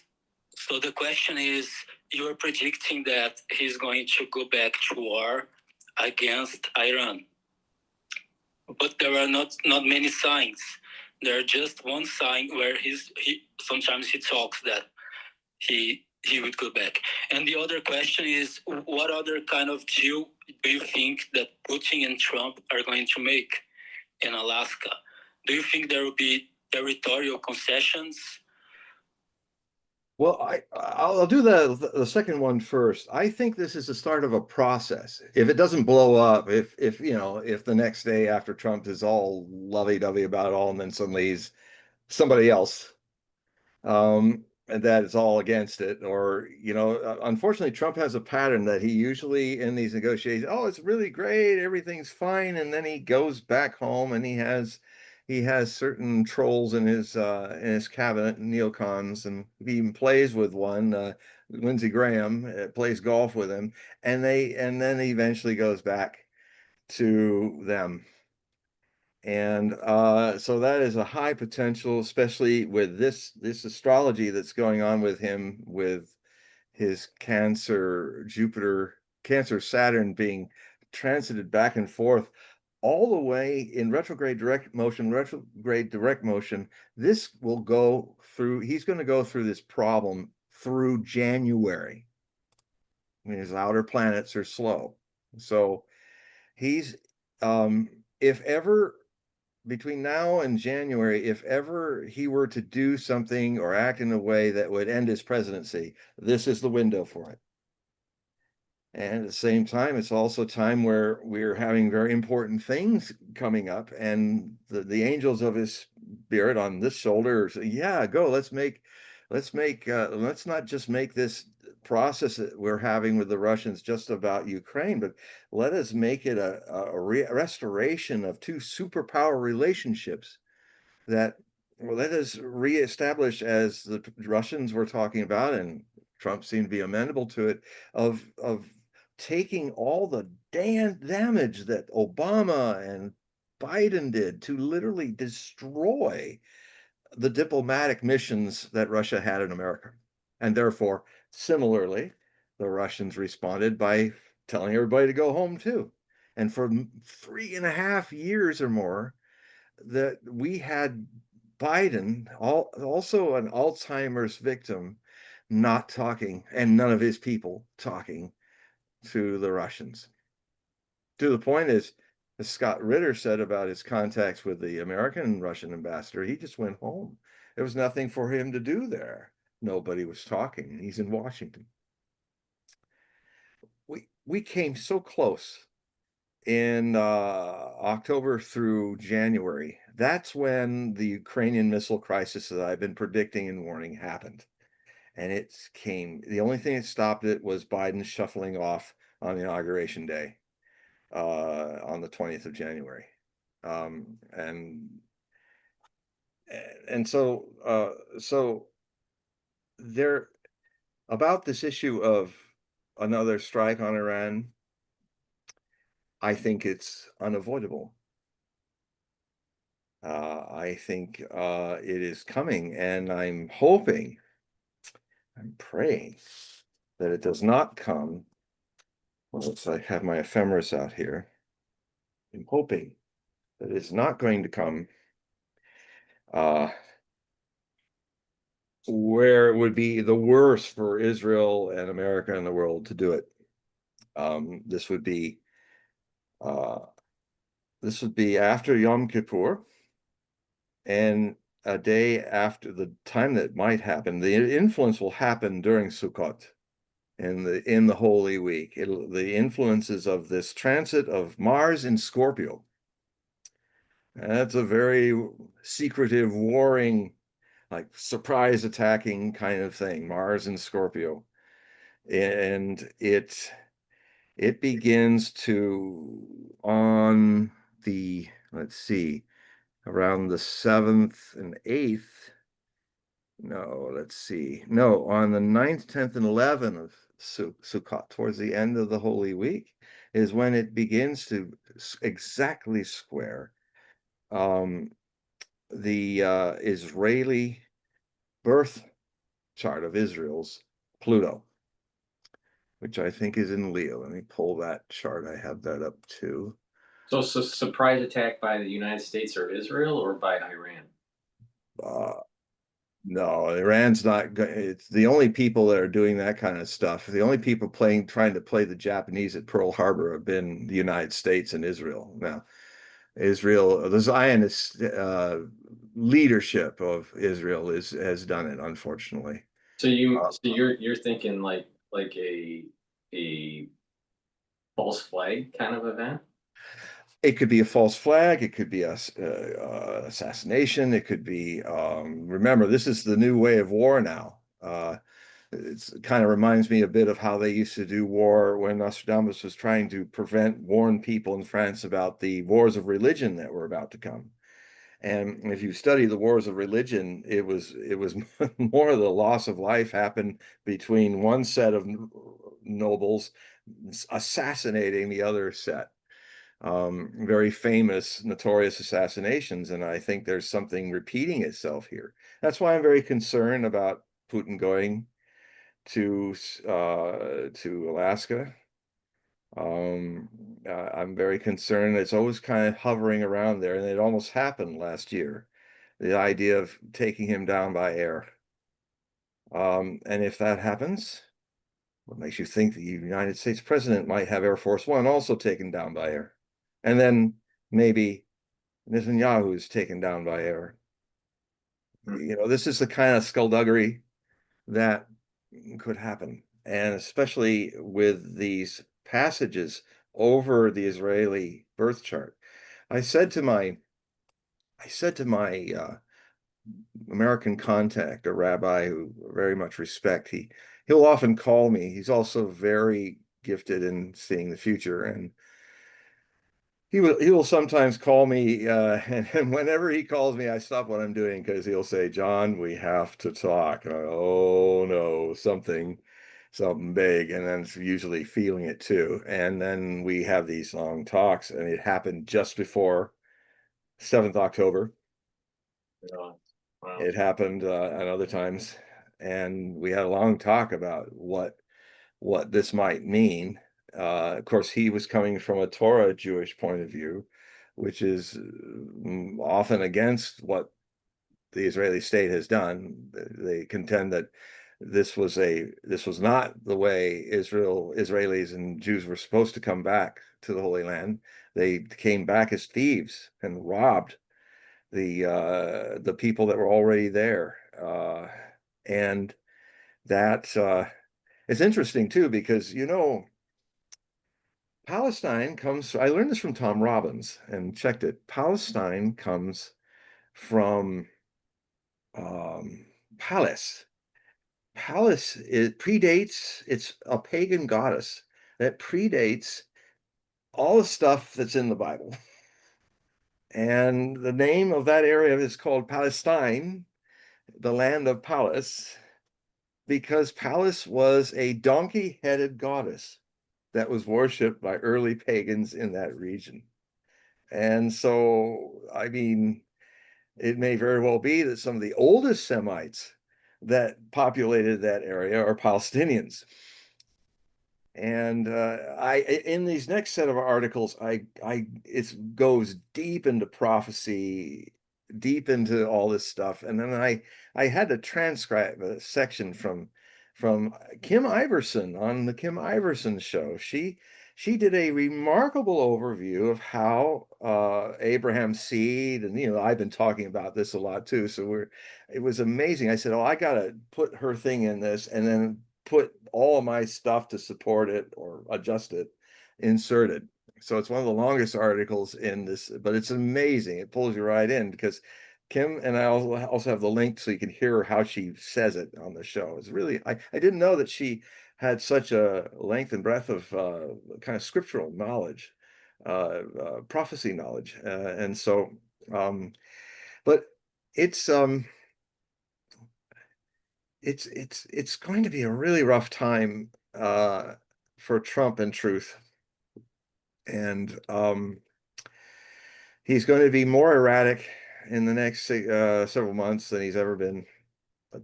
so the question is, you're predicting that he's going to go back to war against Iran, but there are not many signs. There are just one sign where he sometimes he talks that he would go back. And the other question is, what other kind of deal do you think that Putin and Trump are going to make in Alaska? Do you think there will be territorial concessions? Well, I'll do the second one first. I think this is the start of a process. If it doesn't blow up, if you know, if the next day after Trump is all lovey-dovey about it all, and then suddenly he's somebody else, and that is all against it, or you know, unfortunately, Trump has a pattern that he usually in these negotiations, oh, it's really great, everything's fine, and then he goes back home and he has certain trolls in his cabinet, neocons, and he even plays with one, Lindsey Graham, plays golf with him, and then he eventually goes back to them. And so that is a high potential, especially with this astrology that's going on with him, with his Cancer Saturn being transited back and forth all the way in retrograde direct motion. This will go through, he's going to go through this problem through January. I mean, his outer planets are slow. So he's, if ever between now and January, if ever he were to do something or act in a way that would end his presidency, this is the window for it. And at the same time, it's also time where we're having very important things coming up, and the angels of his spirit on this shoulder say, yeah, go, let's not just make this process that we're having with the Russians just about Ukraine, but let us make it a restoration of two superpower relationships that, well, let us reestablish, as the Russians were talking about, and Trump seemed to be amenable to it, of taking all the damage that Obama and Biden did to literally destroy the diplomatic missions that Russia had in America. And therefore, similarly, the Russians responded by telling everybody to go home too. And for 3.5 years or more, that we had Biden, also an Alzheimer's victim, not talking, and none of his people talking to the Russians. To the point is, as Scott Ritter said about his contacts with the American Russian ambassador, he just went home. There was nothing for him to do there. Nobody was talking, and he's in Washington. We came so close in October through January. That's when the Ukrainian missile crisis that I've been predicting and warning happened. And the only thing that stopped it was Biden shuffling off on Inauguration Day, on the 20th of January. So there, about this issue of another strike on Iran, I think it's unavoidable. I think it is coming, and I'm praying that it does not come. Well, I have my ephemeris out here. I'm hoping that it's not going to come where it would be the worst for Israel and America and the world to do it. This would be after Yom Kippur, and a day after the time that might happen. The influence will happen during Sukkot, in the Holy Week. The influences of this transit of Mars in Scorpio. That's a very secretive, warring, like surprise attacking kind of thing. Mars in Scorpio, and it begins to, on the, let's see, around the 7th and 8th. No, let's see. No, on the 9th, 10th, and 11th of Sukkot, towards the end of the Holy Week, is when it begins to exactly square the Israeli birth chart of Israel's Pluto, which I think is in Leo. Let me pull that chart. I have that up too. So, surprise attack by the United States or Israel or by Iran? No, Iran's not. It's the only people that are doing that kind of stuff. The only people trying to play the Japanese at Pearl Harbor have been the United States and Israel. Now, Israel, the Zionist leadership of Israel has done it, unfortunately. So you're thinking like a false flag kind of event? It could be a false flag. It could be a assassination. It could be. Remember, this is the new way of war now. It kind of reminds me a bit of how they used to do war when Nostradamus was trying to warn people in France about the wars of religion that were about to come. And if you study the wars of religion, it was more of the loss of life happened between one set of nobles assassinating the other set. Very famous, notorious assassinations, and I think there's something repeating itself here. That's why I'm very concerned about Putin going to Alaska. I'm very concerned. It's always kind of hovering around there, and it almost happened last year. The idea of taking him down by air. And if that happens, what makes you think the United States president might have Air Force One also taken down by air? And then maybe Netanyahu is taken down by air. You know, this is the kind of skullduggery that could happen. And especially with these passages over the Israeli birth chart. I said to my American contact, a rabbi who I very much respect, he'll often call me. He's also very gifted in seeing the future, and he will sometimes call me, and whenever he calls me, I stop what I'm doing because he'll say, "John, we have to talk." And I go, "Oh no, something big," and then it's usually feeling it too. And then we have these long talks, and it happened just before 7th October. Yeah. Wow. It happened at other times, and we had a long talk about what this might mean. Of course, he was coming from a Torah Jewish point of view, which is often against what the Israeli state has done. They contend that this was not the way Israelis and Jews were supposed to come back to the Holy Land. They came back as thieves and robbed the people that were already there, and that is interesting too, because Palestine comes. I learned this from Tom Robbins and checked it. Palestine comes from Pallas. Pallas, it predates. It's a pagan goddess that predates all the stuff that's in the Bible. And the name of that area is called Palestine, the land of Pallas, because Pallas was a donkey-headed goddess that was worshipped by early pagans in that region. And so, I mean, it may very well be that some of the oldest Semites that populated that area are Palestinians. And in these next set of articles, it goes deep into prophecy, deep into all this stuff, and then I had to transcribe a section from Kim Iverson on the Kim Iverson show. She did a remarkable overview of how Abraham's seed, and I've been talking about this a lot too. So it was amazing. I said, "Oh, I got to put her thing in this, and then put all of my stuff to support it or adjust it, inserted." So it's one of the longest articles in this, but it's amazing. It pulls you right in because Kim, and I also have the link so you can hear how she says it on the show. It's really, I didn't know that she had such a length and breadth of kind of scriptural knowledge, prophecy knowledge. And so, but it's going to be a really rough time for Trump, in truth. And he's going to be more erratic in the next several months than he's ever been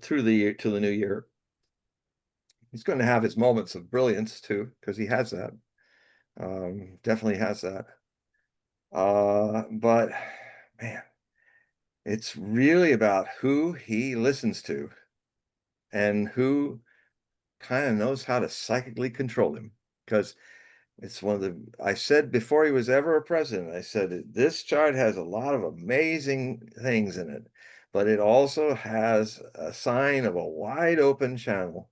through to the new year. He's going to have his moments of brilliance too, because he has that. Definitely has that. But man, it's really about who he listens to and who kind of knows how to psychically control him. Because it's I said before he was ever a president, I said, this chart has a lot of amazing things in it, but it also has a sign of a wide open channel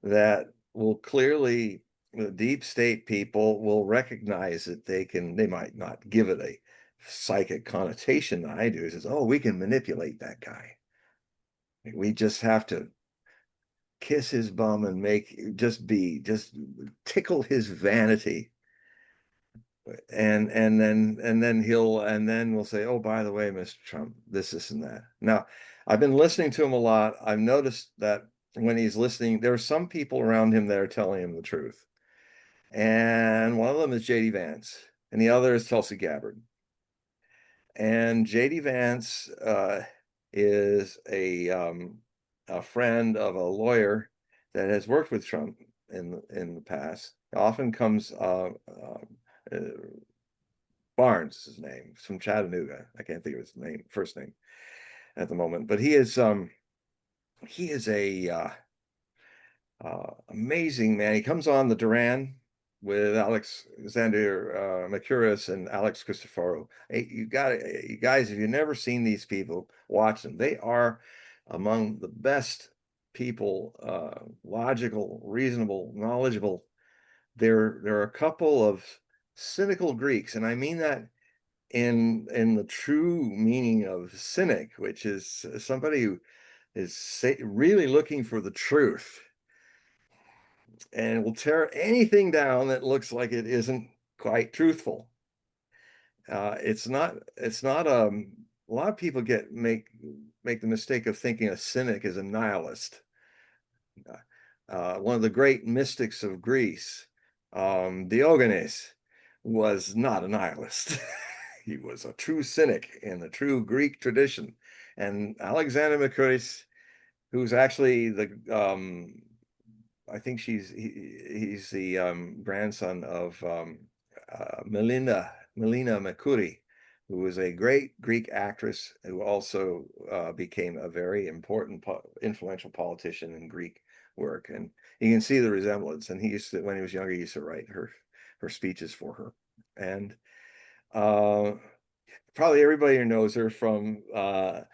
that will clearly, the deep state people will recognize that they might not give it a psychic connotation that I do. It says, oh, we can manipulate that guy. We just have to kiss his bum and just tickle his vanity. And then we'll say, oh, by the way, Mr. Trump, this and that. Now, I've been listening to him a lot. I've noticed that when he's listening, there are some people around him that are telling him the truth. And one of them is J.D. Vance, and the other is Tulsi Gabbard. And J.D. Vance is a friend of a lawyer that has worked with Trump in the past. Often comes Barnes is his name, from Chattanooga. I can't think of his first name at the moment, but he is a amazing man. He comes on the Duran with Alexander Mercouris and Alex Christoforou. Hey, you guys, if you've never seen these people, watch them. They are among the best people, logical, reasonable, knowledgeable. There are a couple of cynical Greeks, and I mean that in the true meaning of cynic, which is somebody who is really looking for the truth and will tear anything down that looks like it isn't quite truthful. It's not a lot of people make the mistake of thinking a cynic is a nihilist. One of the great mystics of Greece, Diogenes, was not a nihilist. He was a true cynic in the true Greek tradition. And Alexander Mercouris, who's actually I think he's the grandson of Melina Mercouri, who was a great Greek actress who also became a very important, influential politician in Greek work. And you can see the resemblance. And he used to, when he was younger, he used to write her speeches for her. And probably everybody knows her from the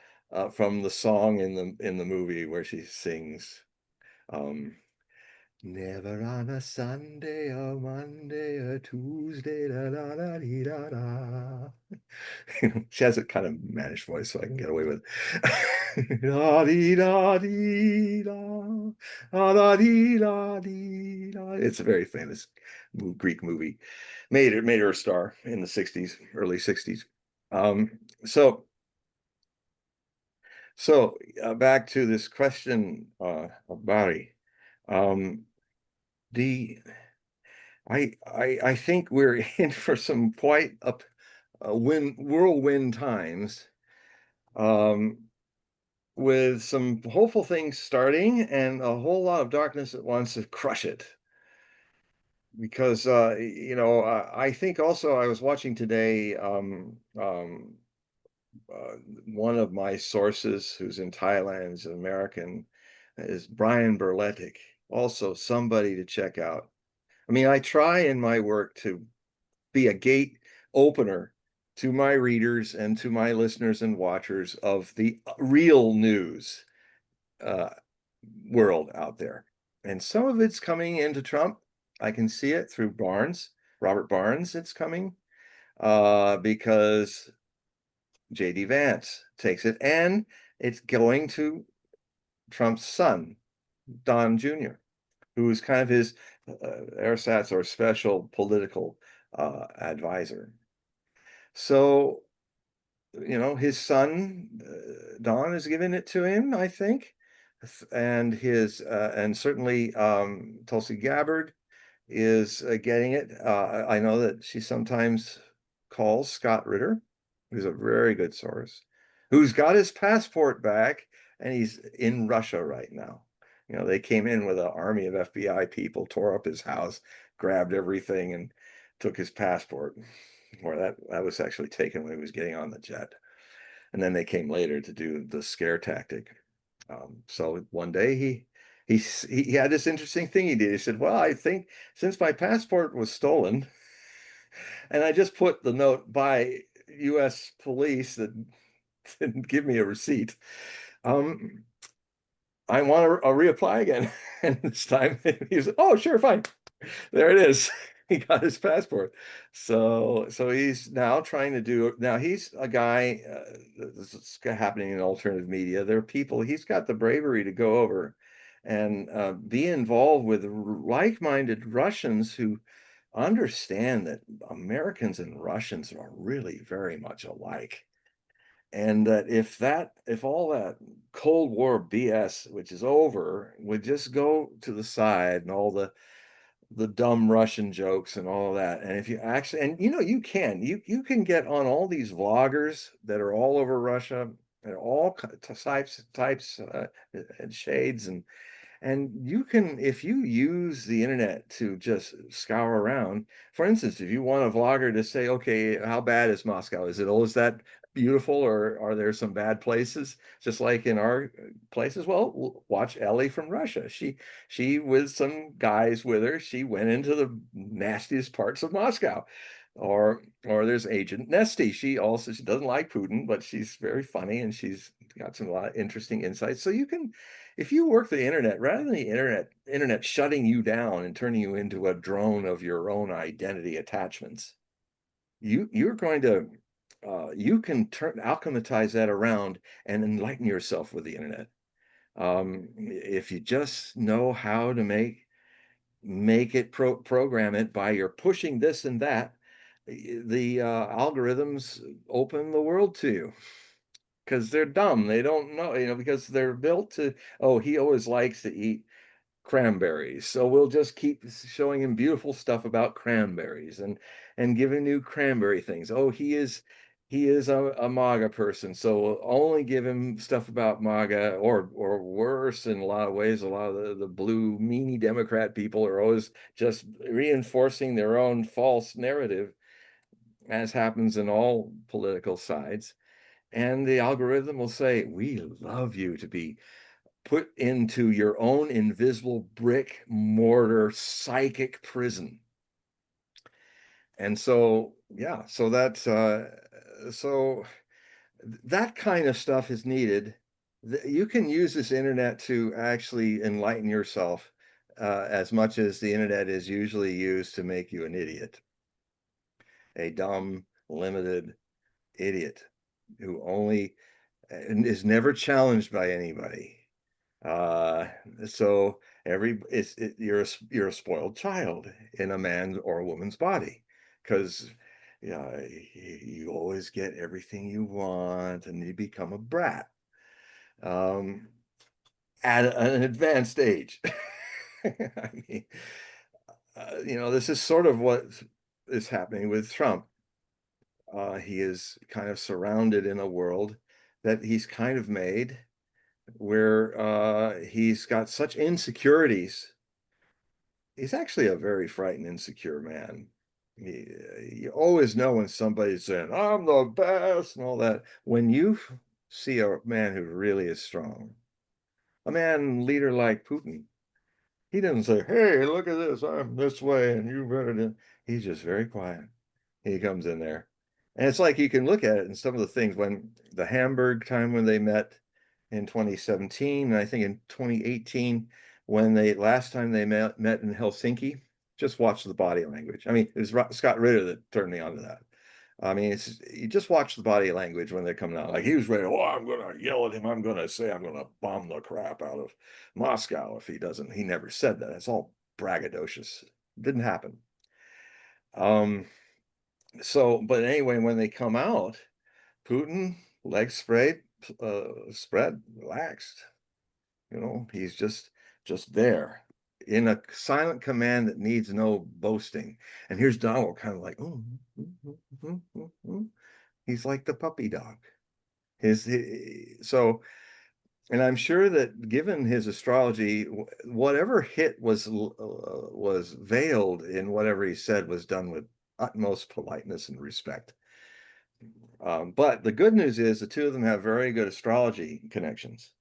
song in the movie where she sings, never on a Sunday or Monday or Tuesday, da da da dee, da da. She has a kind of mannish voice, so I can get away with it. Da dee da dee da, da dee da dee da. It's a very famous Greek movie. Made her a star in the 60s, early 60s. So back to this question of Barry. I think we're in for some quite whirlwind times, with some hopeful things starting and a whole lot of darkness that wants to crush it. Because I think also I was watching today, one of my sources who's in Thailand, is an American, is Brian Berletic, also somebody to check out. I mean, I try in my work to be a gate opener to my readers and to my listeners and watchers of the real news world out there. And some of it's coming into Trump. I can see it through Robert Barnes, it's coming, because J.D. Vance takes it, and it's going to Trump's son, Don Jr., who is kind of his ersatz or special political advisor. So, his son, Don, is giving it to him, I think. And and certainly Tulsi Gabbard is getting it. I know that she sometimes calls Scott Ritter, who's a very good source, who's got his passport back, and he's in Russia right now. They came in with an army of FBI people, tore up his house, grabbed everything, and took his passport. Or that was actually taken when he was getting on the jet. And then they came later to do the scare tactic. So one day he had this interesting thing he did. He said, well, I think since my passport was stolen, and I just put the note by U.S. police that didn't give me a receipt. I want to reapply again. And this time he was, oh, sure, fine. There it is. He got his passport. So he's now trying to do, now he's a guy, this is happening in alternative media. There are people, he's got the bravery to go over and be involved with like-minded Russians who understand that Americans and Russians are really very much alike. And that if all that Cold War BS, which is over, would just go to the side, and all the dumb Russian jokes and all of that. And if you actually, and you can get on all these vloggers that are all over Russia, and all types and shades, and you can, if you use the internet to just scour around, for instance, if you want a vlogger to say, okay, how bad is Moscow? Is that beautiful, or are there some bad places? Just like in our places, well, watch Ellie from Russia. She with some guys with her, she went into the nastiest parts of Moscow. Or there's Agent Nesty. She doesn't like Putin, but she's very funny, and she's got a lot of interesting insights. So you can, if you work the internet, rather than the internet shutting you down and turning you into a drone of your own identity attachments, you're going to you can alchemize that around and enlighten yourself with the internet. If you just know how to make it program it by your pushing this and that, the algorithms open the world to you, because they're dumb. They don't know, because they're built to, oh, he always likes to eat cranberries, so we'll just keep showing him beautiful stuff about cranberries, and giving new cranberry things. Oh, he is a MAGA person, so we'll only give him stuff about MAGA, or worse, in a lot of ways. A lot of the blue meanie Democrat people are always just reinforcing their own false narrative, as happens in all political sides. And the algorithm will say, we love you to be put into your own invisible brick mortar psychic prison. And so, yeah, so that's so that kind of stuff is needed. You can use this internet to actually enlighten yourself, as much as the internet is usually used to make you an idiot, a dumb, limited idiot who only is never challenged by anybody. So you're a spoiled child in a man or a woman's body, because you always get everything you want, and you become a brat at an advanced age. I mean, this is sort of what is happening with Trump. He is kind of surrounded in a world that he's kind of made, where he's got such insecurities. He's actually a very frightened, insecure man. You always know when somebody's saying, I'm the best and all that. When you see a man who really is strong, a leader like Putin, he doesn't say, hey, look at this, I'm this way, and you better do. He's just very quiet. He comes in there. And it's like, you can look at it in some of the things, when the Hamburg time when they met in 2017, and I think in 2018, when last time they met in Helsinki, just watch the body language. I mean, it was Scott Ritter that turned me on to that. I mean, you just watch the body language when they're coming out. Like, he was ready, oh, I'm going to yell at him. I'm going to say I'm going to bomb the crap out of Moscow if he doesn't. He never said that. It's all braggadocious. It didn't happen. But anyway, when they come out, Putin, legs spread, relaxed. He's just there in a silent command that needs no boasting. And here's Donald, kind of like, oh, he's like the puppy dog. And I'm sure that, given his astrology, whatever hit was veiled in whatever he said was done with utmost politeness and respect. But the good news is the two of them have very good astrology connections.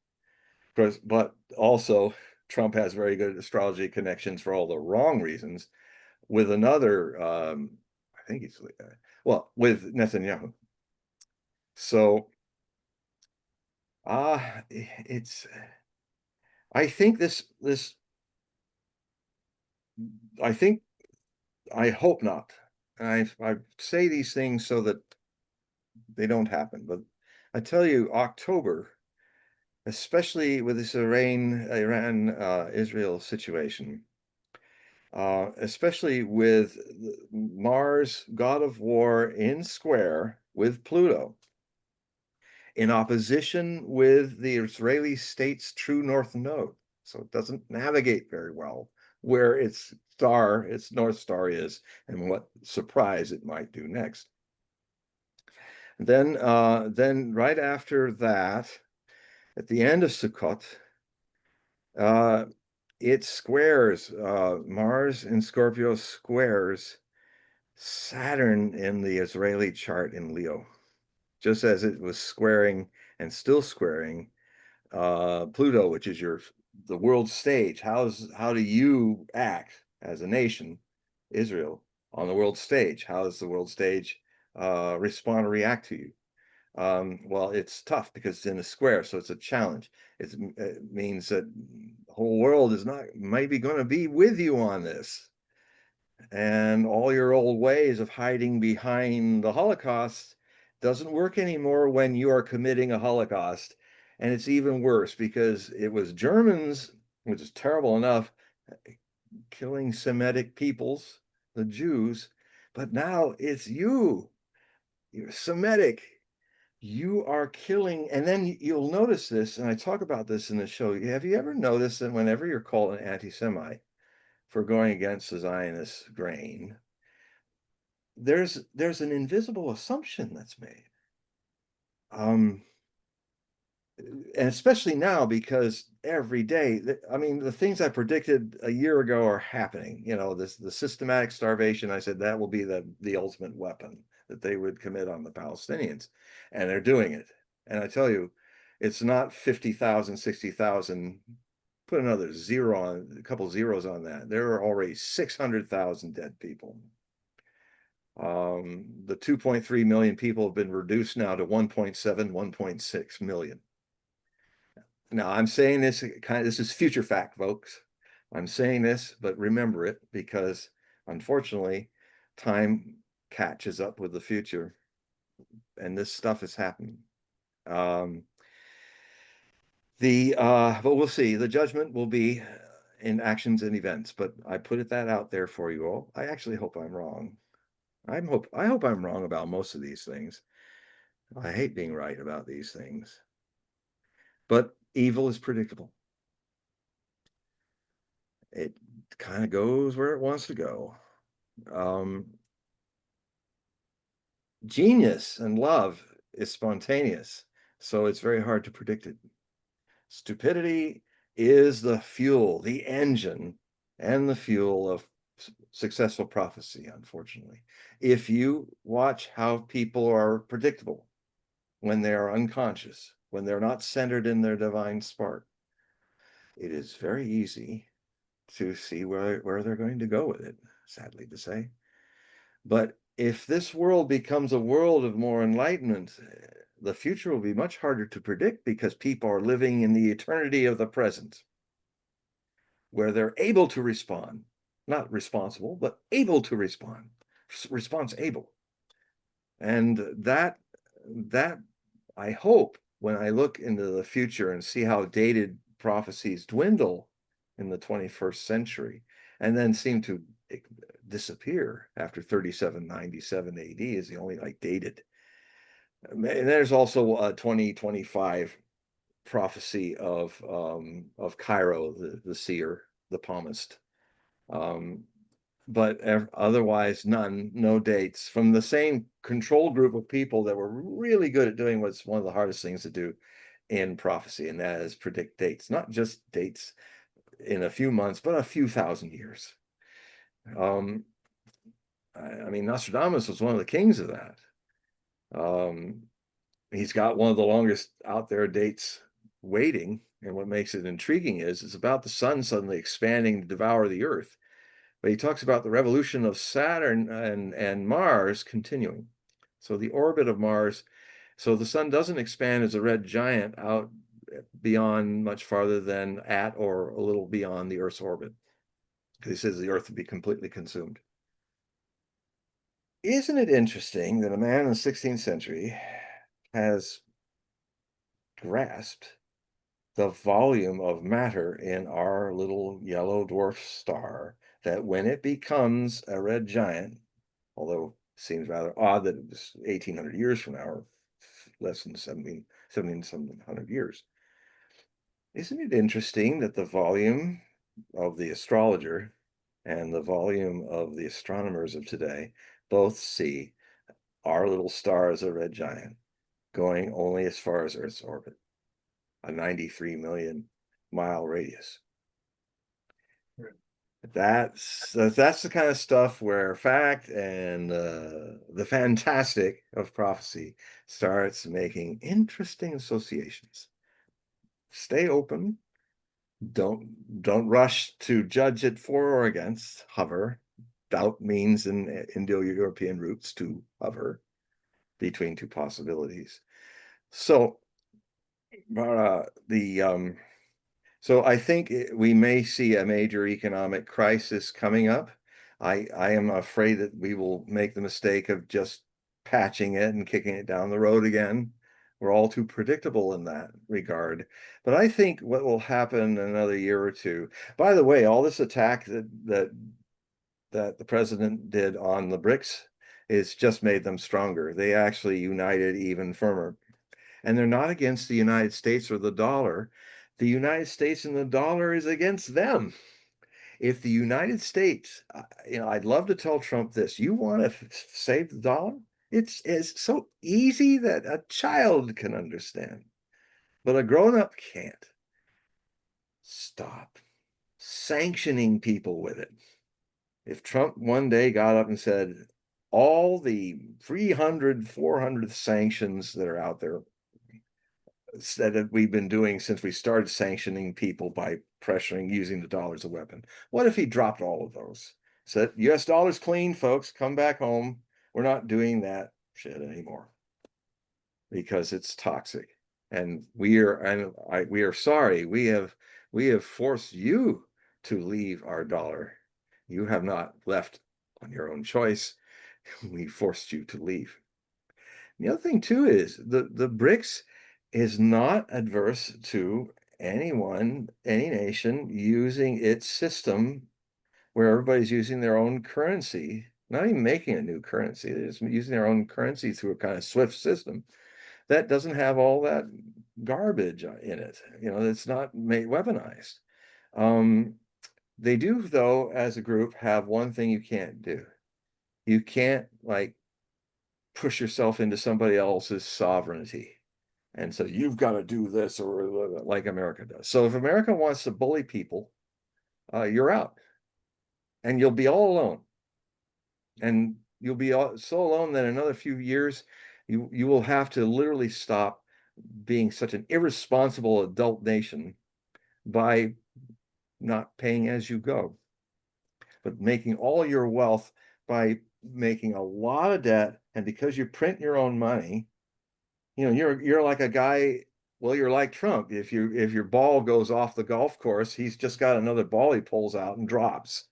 But also, Trump has very good astrology connections for all the wrong reasons with another, I think he's, with Netanyahu. So It's, I think I think, I hope not. I say these things so that they don't happen, but I tell you, October, especially with this Iran Israel situation, especially with Mars, god of war, in square with Pluto, in opposition with the Israeli state's true north node. So it doesn't navigate very well where its North Star is, and what surprise it might do next. Then right after that, at the end of Sukkot, it squares, Mars in Scorpio squares Saturn in the Israeli chart in Leo, just as it was squaring and still squaring Pluto, which is the world stage. How do you act as a nation, Israel, on the world stage? How does the world stage respond or react to you? Well, it's tough because it's in a square, so it's a challenge. It means that the whole world is not maybe going to be with you on this. And all your old ways of hiding behind the Holocaust doesn't work anymore when you are committing a Holocaust. And it's even worse because it was Germans, which is terrible enough, killing Semitic peoples, the Jews, but now it's you're Semitic. You are killing, and then you'll notice this, and I talk about this in the show. Have you ever noticed that whenever you're called an anti-Semite for going against the Zionist grain, there's an invisible assumption that's made. And especially now, because every day, I mean, the things I predicted a year ago are happening. You know, the systematic starvation, I said that will be the ultimate weapon that they would commit on the Palestinians, and they're doing it. And I tell you, it's not 50,000, 60,000. Put another zero on, a couple zeros on that. There are already 600,000 dead people. The 2.3 million people have been reduced now to 1.7, 1.6 million. Now, I'm saying this this is future fact, folks. I'm saying this, but remember it, because unfortunately, time catches up with the future, and this stuff is happening. But we'll see. The judgment will be in actions and events, but I put that out there for you all. I actually hope I'm wrong. I hope I'm wrong about most of these things. I hate being right about these things. But evil is predictable. It kind of goes where it wants to go. Genius and love is spontaneous, so it's very hard to predict it. Stupidity is the fuel, the engine, and the fuel of successful prophecy, unfortunately. If you watch how people are predictable when they are unconscious, when they're not centered in their divine spark, it is very easy to see where they're going to go with it, sadly to say. But if this world becomes a world of more enlightenment, the future will be much harder to predict, because people are living in the eternity of the present, where they're able to respond, not responsible, but able to respond, response able. And that I hope, when I look into the future and see how dated prophecies dwindle in the 21st century and then seem to disappear after 3797 AD is the only dated. And there's also a 2025 prophecy of Cairo, the seer, the palmist. But otherwise no dates from the same control group of people that were really good at doing what's one of the hardest things to do in prophecy, and that is predict dates, not just dates in a few months, but a few thousand years. I mean, Nostradamus was one of the kings of that. He's got one of the longest out there dates waiting, and what makes it intriguing is it's about the sun suddenly expanding to devour the earth. But he talks about the revolution of Saturn and Mars continuing. So the orbit of Mars So the sun doesn't expand as a red giant out beyond much farther than at or a little beyond the Earth's orbit, because he says the Earth would be completely consumed. Isn't it interesting that a man in the 16th century has grasped the volume of matter in our little yellow dwarf star, that when it becomes a red giant, although it seems rather odd that it was 1800 years from now, or less than 1700 years. Isn't it interesting that the volume of the astrologer and the volume of the astronomers of today both see our little star as a red giant going only as far as Earth's orbit, a 93 million mile radius? That's the kind of stuff where fact and the fantastic of prophecy starts making interesting associations. Stay open. Don't rush to judge it for or against. Hover. Doubt means in Indo-European roots to hover between two possibilities. So so I think we may see a major economic crisis coming up. I am afraid that we will make the mistake of just patching it and kicking it down the road again. We're all too predictable in that regard. But I think what will happen in another year or two, by the way, all this attack that the president did on the BRICS is just made them stronger. They actually united even firmer. And they're not against the United States or the dollar. The United States and the dollar is against them. If the United States, I'd love to tell Trump this: you want to save the dollar? It's so easy that a child can understand, but a grown-up can't. Stop sanctioning people with it. If Trump one day got up and said, all the 300, 400 sanctions that are out there that we've been doing since we started sanctioning people by pressuring, using the dollar as a weapon. What if he dropped all of those? Said, US dollar's clean, folks, come back home. We're not doing that shit anymore because it's toxic. And we are sorry. We have forced you to leave our dollar. You have not left on your own choice. We forced you to leave. The other thing too is the BRICS is not adverse to any nation using its system where everybody's using their own currency, not even making a new currency, they're just using their own currency through a kind of SWIFT system that doesn't have all that garbage in it. It's not weaponized. They do, though, as a group, have one thing you can't do. You can't push yourself into somebody else's sovereignty. And so you've got to do this, or like America does. So if America wants to bully people, you're out. And you'll be all alone. And you'll be so alone that in another few years, you will have to literally stop being such an irresponsible adult nation by not paying as you go, but making all your wealth by making a lot of debt. And because you print your own money, you're like a guy. Well, you're like Trump. If your ball goes off the golf course, he's just got another ball he pulls out and drops.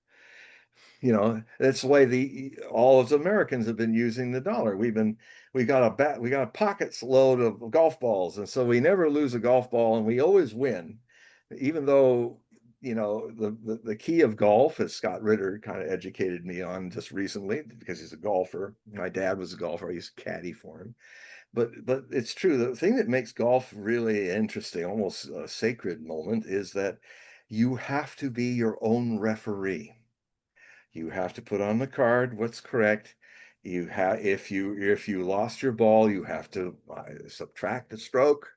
That's the way all of us Americans have been using the dollar. We got a pockets load of golf balls, and so we never lose a golf ball, and we always win, even though the key of golf, as Scott Ritter kind of educated me on just recently, because he's a golfer. My dad was a golfer. I used to caddy for him. But it's true. The thing that makes golf really interesting, almost a sacred moment, is that you have to be your own referee. You have to put on the card what's correct. If you lost your ball, you have to subtract a stroke,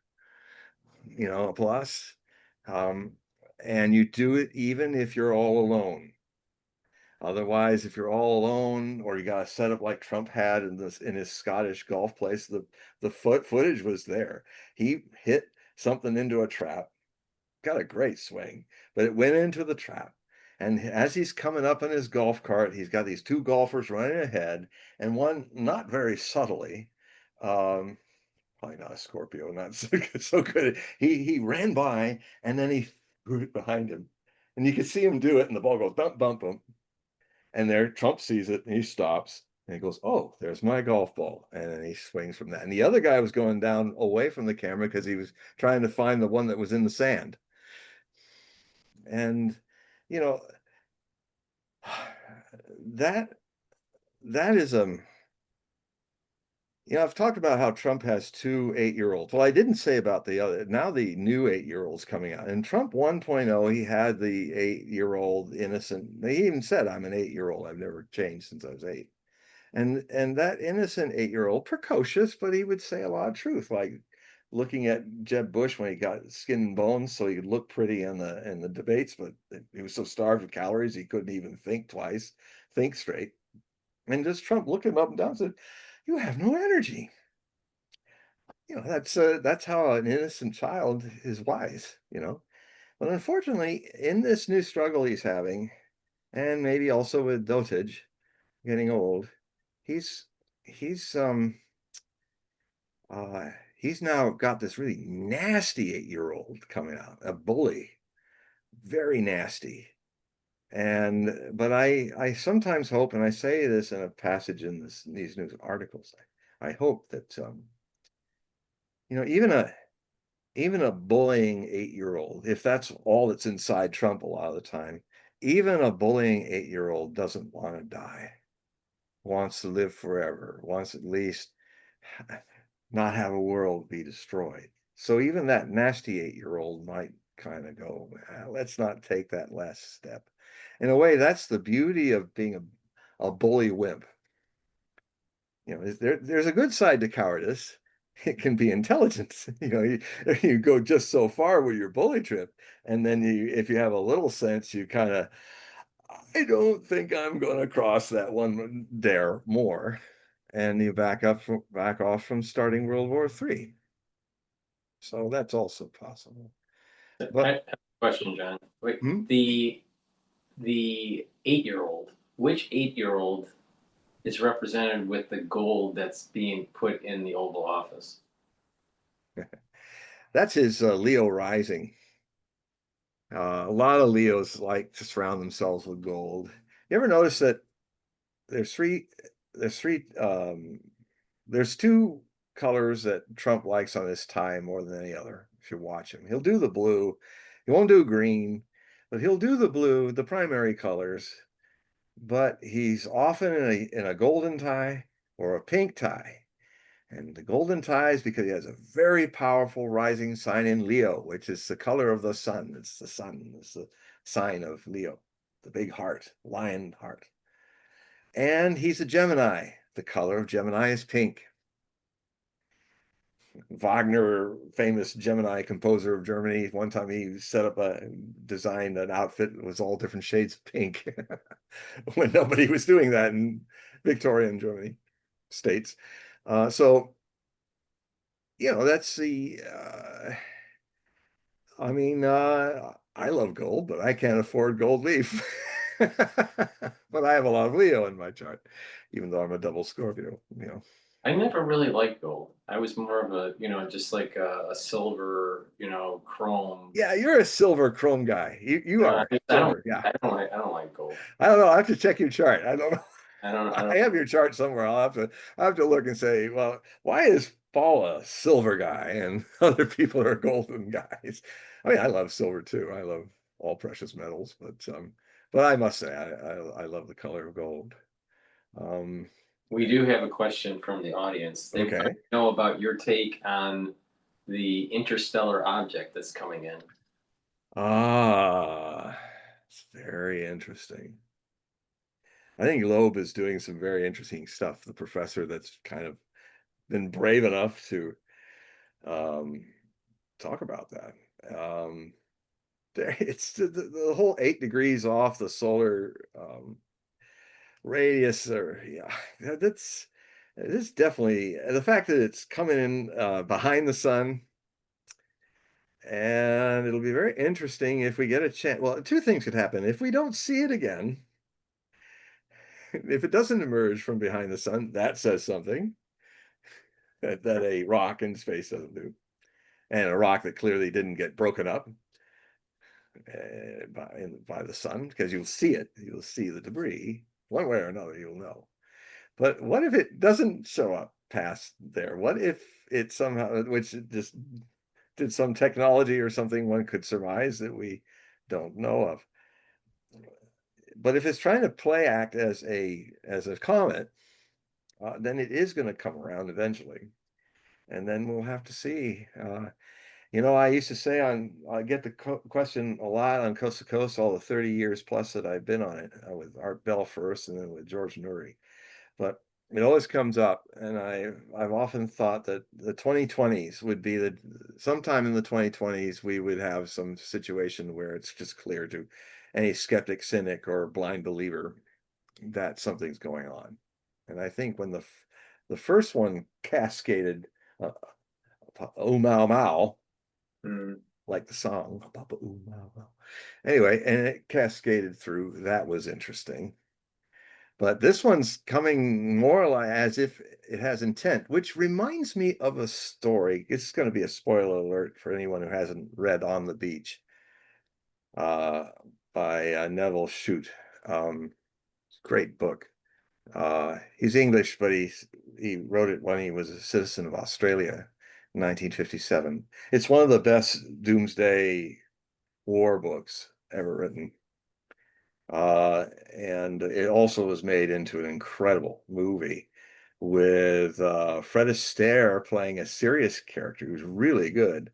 a plus. And you do it even if you're all alone. Otherwise, if you're all alone, or you got a setup like Trump had in his Scottish golf place, the footage was there. He hit something into a trap, got a great swing, but it went into the trap. And as he's coming up in his golf cart, he's got these two golfers running ahead, and one, not very subtly, probably not a Scorpio, not so good. He ran by and then he threw it behind him. And you could see him do it, and the ball goes bump, bump, bump. And there, Trump sees it and he stops and he goes, "Oh, there's my golf ball." And then he swings from that. And the other guy was going down away from the camera because he was trying to find the one that was in the sand. And, you know, that is I've talked about how Trump has two 8-year-olds. Well, I didn't say about the other. Now the new 8-year-olds coming out. And Trump 1.0, he had the 8-year-old innocent. He even said, "I'm an 8-year-old. I've never changed since I was 8." And that innocent 8-year-old, precocious, but he would say a lot of truth, like looking at Jeb Bush when he got skin and bones, so he could look pretty in the debates, but he was so starved of calories he couldn't even think twice, think straight. And just Trump looked him up and down and said, "You have no energy." That's how an innocent child is wise. But unfortunately, in this new struggle he's having, and maybe also with dotage getting old, he's he's um he's now got this really nasty 8-year-old coming out, a bully, very nasty. But I sometimes hope, and I say this in a passage in these news articles, I hope that even a bullying 8-year-old, if that's all that's inside Trump a lot of the time, even a bullying 8-year-old doesn't want to die, wants to live forever, wants at least not have a world be destroyed. So even that nasty 8-year-old might kind of go, let's not take that last step. In a way, that's the beauty of being a bully wimp. There's a good side to cowardice. It can be intelligence. You go just so far with your bully trip, and then if you have a little sense, you kind of, I don't think I'm going to cross that one dare more, and you back off from starting World War III. So that's also possible. I have a question, John. Wait, the 8-year-old, which 8-year-old is represented with the gold that's being put in the Oval Office? That's his Leo rising. A lot of Leos like to surround themselves with gold. You ever notice that there's two colors that Trump likes on his tie more than any other? If you watch him, he'll do the blue. He won't do green, but he'll do the blue, the primary colors. But he's often in a golden tie or a pink tie. And the golden tie is because he has a very powerful rising sign in Leo, which is the color of the sun. It's the sun. It's the sign of Leo, the big heart, lion heart. And he's a Gemini. The color of Gemini is pink. Wagner, famous Gemini composer of Germany, one time he designed an outfit that was all different shades of pink when nobody was doing that in Victorian Germany states. So that's I love gold, but I can't afford gold leaf. But I have a lot of Leo in my chart, even though I'm a double Scorpio. I never really liked gold. I was more of a, just like a silver, chrome. Yeah, you're a silver chrome guy. You are silver. Yeah. I don't like gold. I don't know. I have to check your chart. I don't know. I don't. I have your chart somewhere. I have to look and say, well, why is Paul a silver guy and other people are golden guys? I mean, I love silver too. I love all precious metals, but I must say I love the color of gold. We do have a question from the audience. They want to know about your take on the interstellar object that's coming in. It's very interesting. I think Loeb is doing some very interesting stuff. The professor that's kind of been brave enough to talk about that. It's the whole 8 degrees off the solar radius, that's definitely the fact that it's coming in behind the sun. And it'll be very interesting if we get a chance. Well, two things could happen. If we don't see it again, if it doesn't emerge from behind the sun, that says something. that a rock in space doesn't do, and a rock that clearly didn't get broken up by the sun, because you'll see it. You'll see the debris one way or another. You'll know. But what if it doesn't show up past there? What if it somehow, which just did some technology or something one could surmise that we don't know of? But if it's trying to play act as a comet, then it is going to come around eventually, and then we'll have to see. I used to say I get the question a lot on Coast to Coast, all the 30 years plus that I've been on it, with Art Bell first and then with George Nuri. But it always comes up, and I've often thought that the 2020s would be sometime in the 2020s we would have some situation where it's just clear to any skeptic, cynic, or blind believer that something's going on. And I think when the first one cascaded, oh mau mau, like the song, Papa ooh mau mau. Anyway, and it cascaded through. That was interesting. But this one's coming more like as if it has intent, which reminds me of a story. It's going to be a spoiler alert for anyone who hasn't read On the Beach by Neville Shute. Great book. He's English, but he wrote it when he was a citizen of Australia in 1957. It's one of the best doomsday war books ever written. And it also was made into an incredible movie with Fred Astaire playing a serious character who's really good.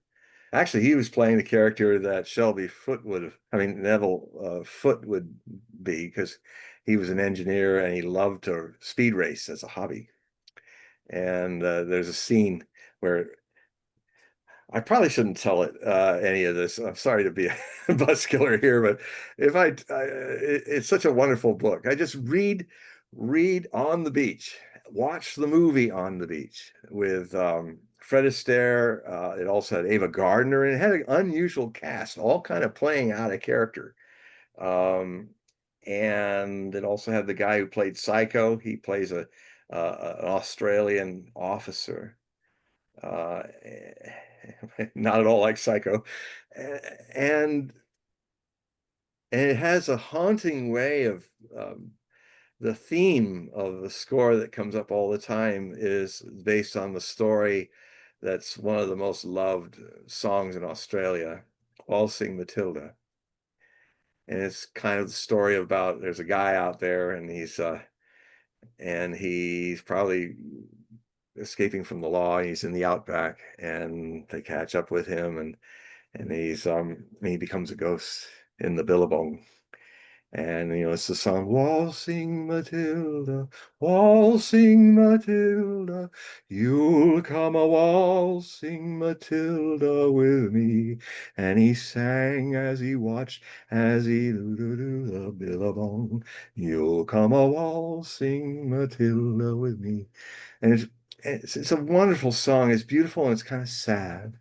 Actually, he was playing the character that Neville Foote would be, because he was an engineer and he loved to speed race as a hobby. And there's a scene where I probably shouldn't tell any of this. I'm sorry to be a buzzkiller here, but it's such a wonderful book. I just read On the Beach, watch the movie On the Beach with Fred Astaire. It also had Ava Gardner, and it had an unusual cast, all kind of playing out a character. And it also had the guy who played Psycho. He plays an Australian officer. Not at all like Psycho, and it has a haunting way of the theme of the score that comes up all the time is based on the story that's one of the most loved songs in Australia, Waltzing Matilda. And it's kind of the story about there's a guy out there, and he's probably escaping from the law. He's in the outback, and they catch up with him, and he becomes a ghost in the billabong. And it's the song, Waltzing Matilda, Waltzing Matilda, you'll come a waltzing Matilda with me. And he sang as he watched, as he do the billabong, you'll come a waltzing Matilda with me. And it's a wonderful song. It's beautiful and it's kind of sad.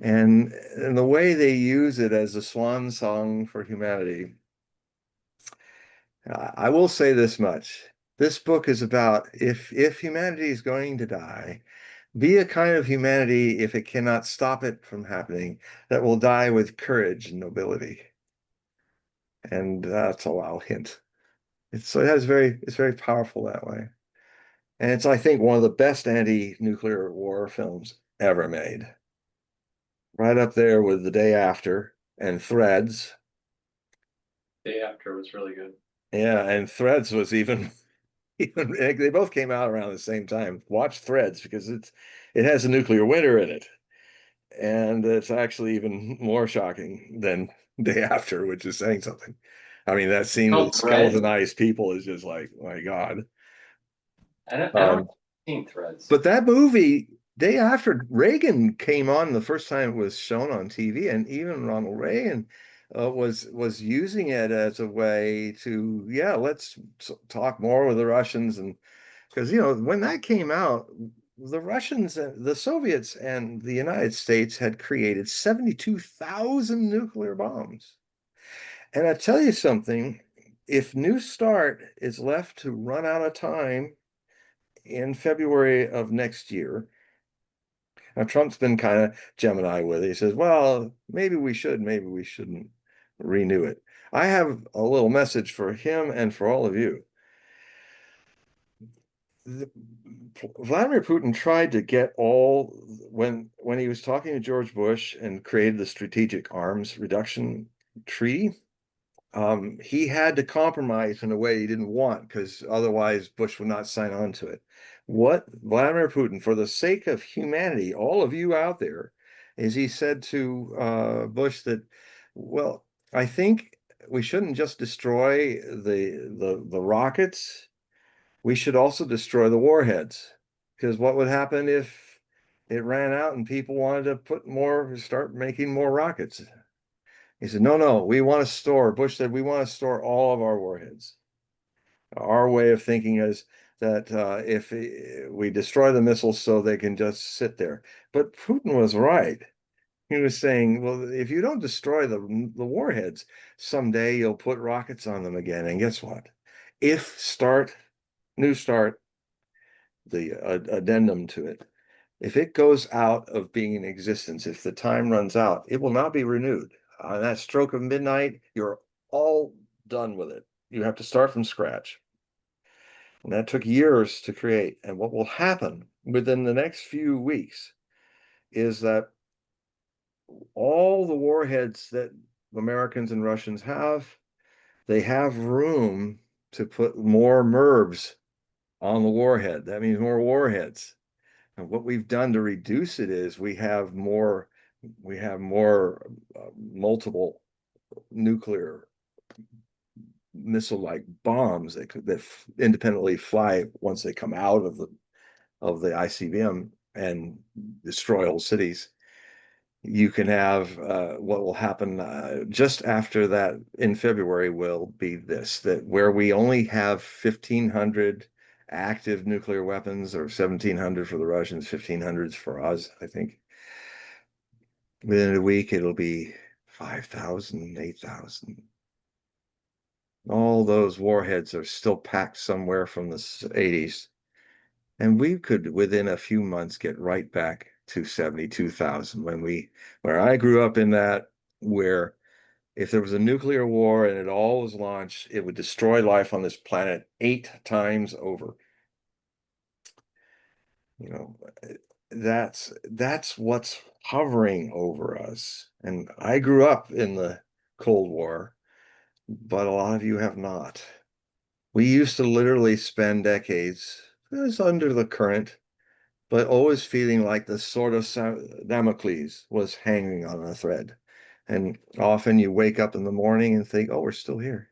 And the way they use it as a swan song for humanity, I will say this much. This book is about if humanity is going to die, be a kind of humanity, if it cannot stop it from happening, that will die with courage and nobility. And that's all I'll hint. It's very powerful that way. And it's, I think, one of the best anti-nuclear war films ever made. Right up there with The Day After and Threads. Day After was really good. Yeah, and Threads was even they both came out around the same time. Watch Threads, because it has a nuclear winter in it. And it's actually even more shocking than Day After, which is saying something. I mean, that scene with skeletonized people is just like, my God. I don't think Threads. But that movie, Day After, Reagan came on the first time it was shown on TV, and even Ronald Reagan was using it as a way to, let's talk more with the Russians. And because, when that came out, the Russians, the Soviets, and the United States had created 72,000 nuclear bombs. And I tell you something, if New START is left to run out of time in February of next year, Now, Trump's been kind of Gemini with it. He says, well, maybe we should, maybe we shouldn't renew it. I have a little message for him and for all of you. Vladimir Putin tried to get all, when he was talking to George Bush and created the Strategic Arms Reduction Treaty, he had to compromise in a way he didn't want, because otherwise Bush would not sign on to it. What Vladimir Putin, for the sake of humanity, all of you out there, is he said to Bush that, well, I think we shouldn't just destroy the rockets. We should also destroy the warheads, because what would happen if it ran out and people wanted to start making more rockets? He said, no, we want to store, Bush said, we want to store all of our warheads. Our way of thinking is that if we destroy the missiles so they can just sit there. But Putin was right. He was saying, well, if you don't destroy the warheads, someday you'll put rockets on them again. And guess what? New START, the addendum to it, if it goes out of being in existence, if the time runs out, it will not be renewed. On that stroke of midnight, you're all done with it. You have to start from scratch. And that took years to create. And what will happen within the next few weeks is that all the warheads that Americans and Russians have, they have room to put more MIRVs on the warhead. That means more warheads. And what we've done to reduce it is we have more multiple nuclear missile-like bombs that independently fly once they come out of the ICBM and destroy whole cities. You can have what will happen just after that in February will be that where we only have 1,500 active nuclear weapons, or 1,700 for the Russians, 1,500 for us, I think. Within a week, it'll be 5,000, 8,000. All those warheads are still packed somewhere from the 80s. And we could, within a few months, get right back to 72,000 where I grew up in that, where if there was a nuclear war and it all was launched, it would destroy life on this planet 8 times over. You know, that's what's hovering over us. And I grew up in the Cold War, but a lot of you have not. We used to literally spend decades, it was under the current, but always feeling like the sword of Damocles was hanging on a thread. And often you wake up in the morning and think, oh, we're still here.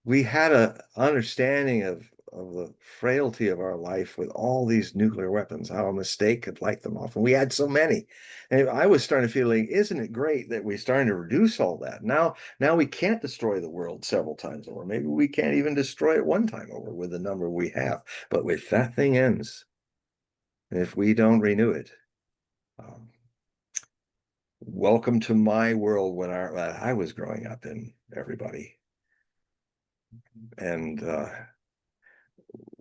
We had an understanding of the frailty of our life with all these nuclear weapons, how a mistake could light them off. And we had so many. And I was starting to feel like, isn't it great that we're starting to reduce all that? Now we can't destroy the world several times over. Maybe we can't even destroy it one time over with the number we have. But if that thing ends, if we don't renew it, welcome to my world when I was growing up in, everybody. And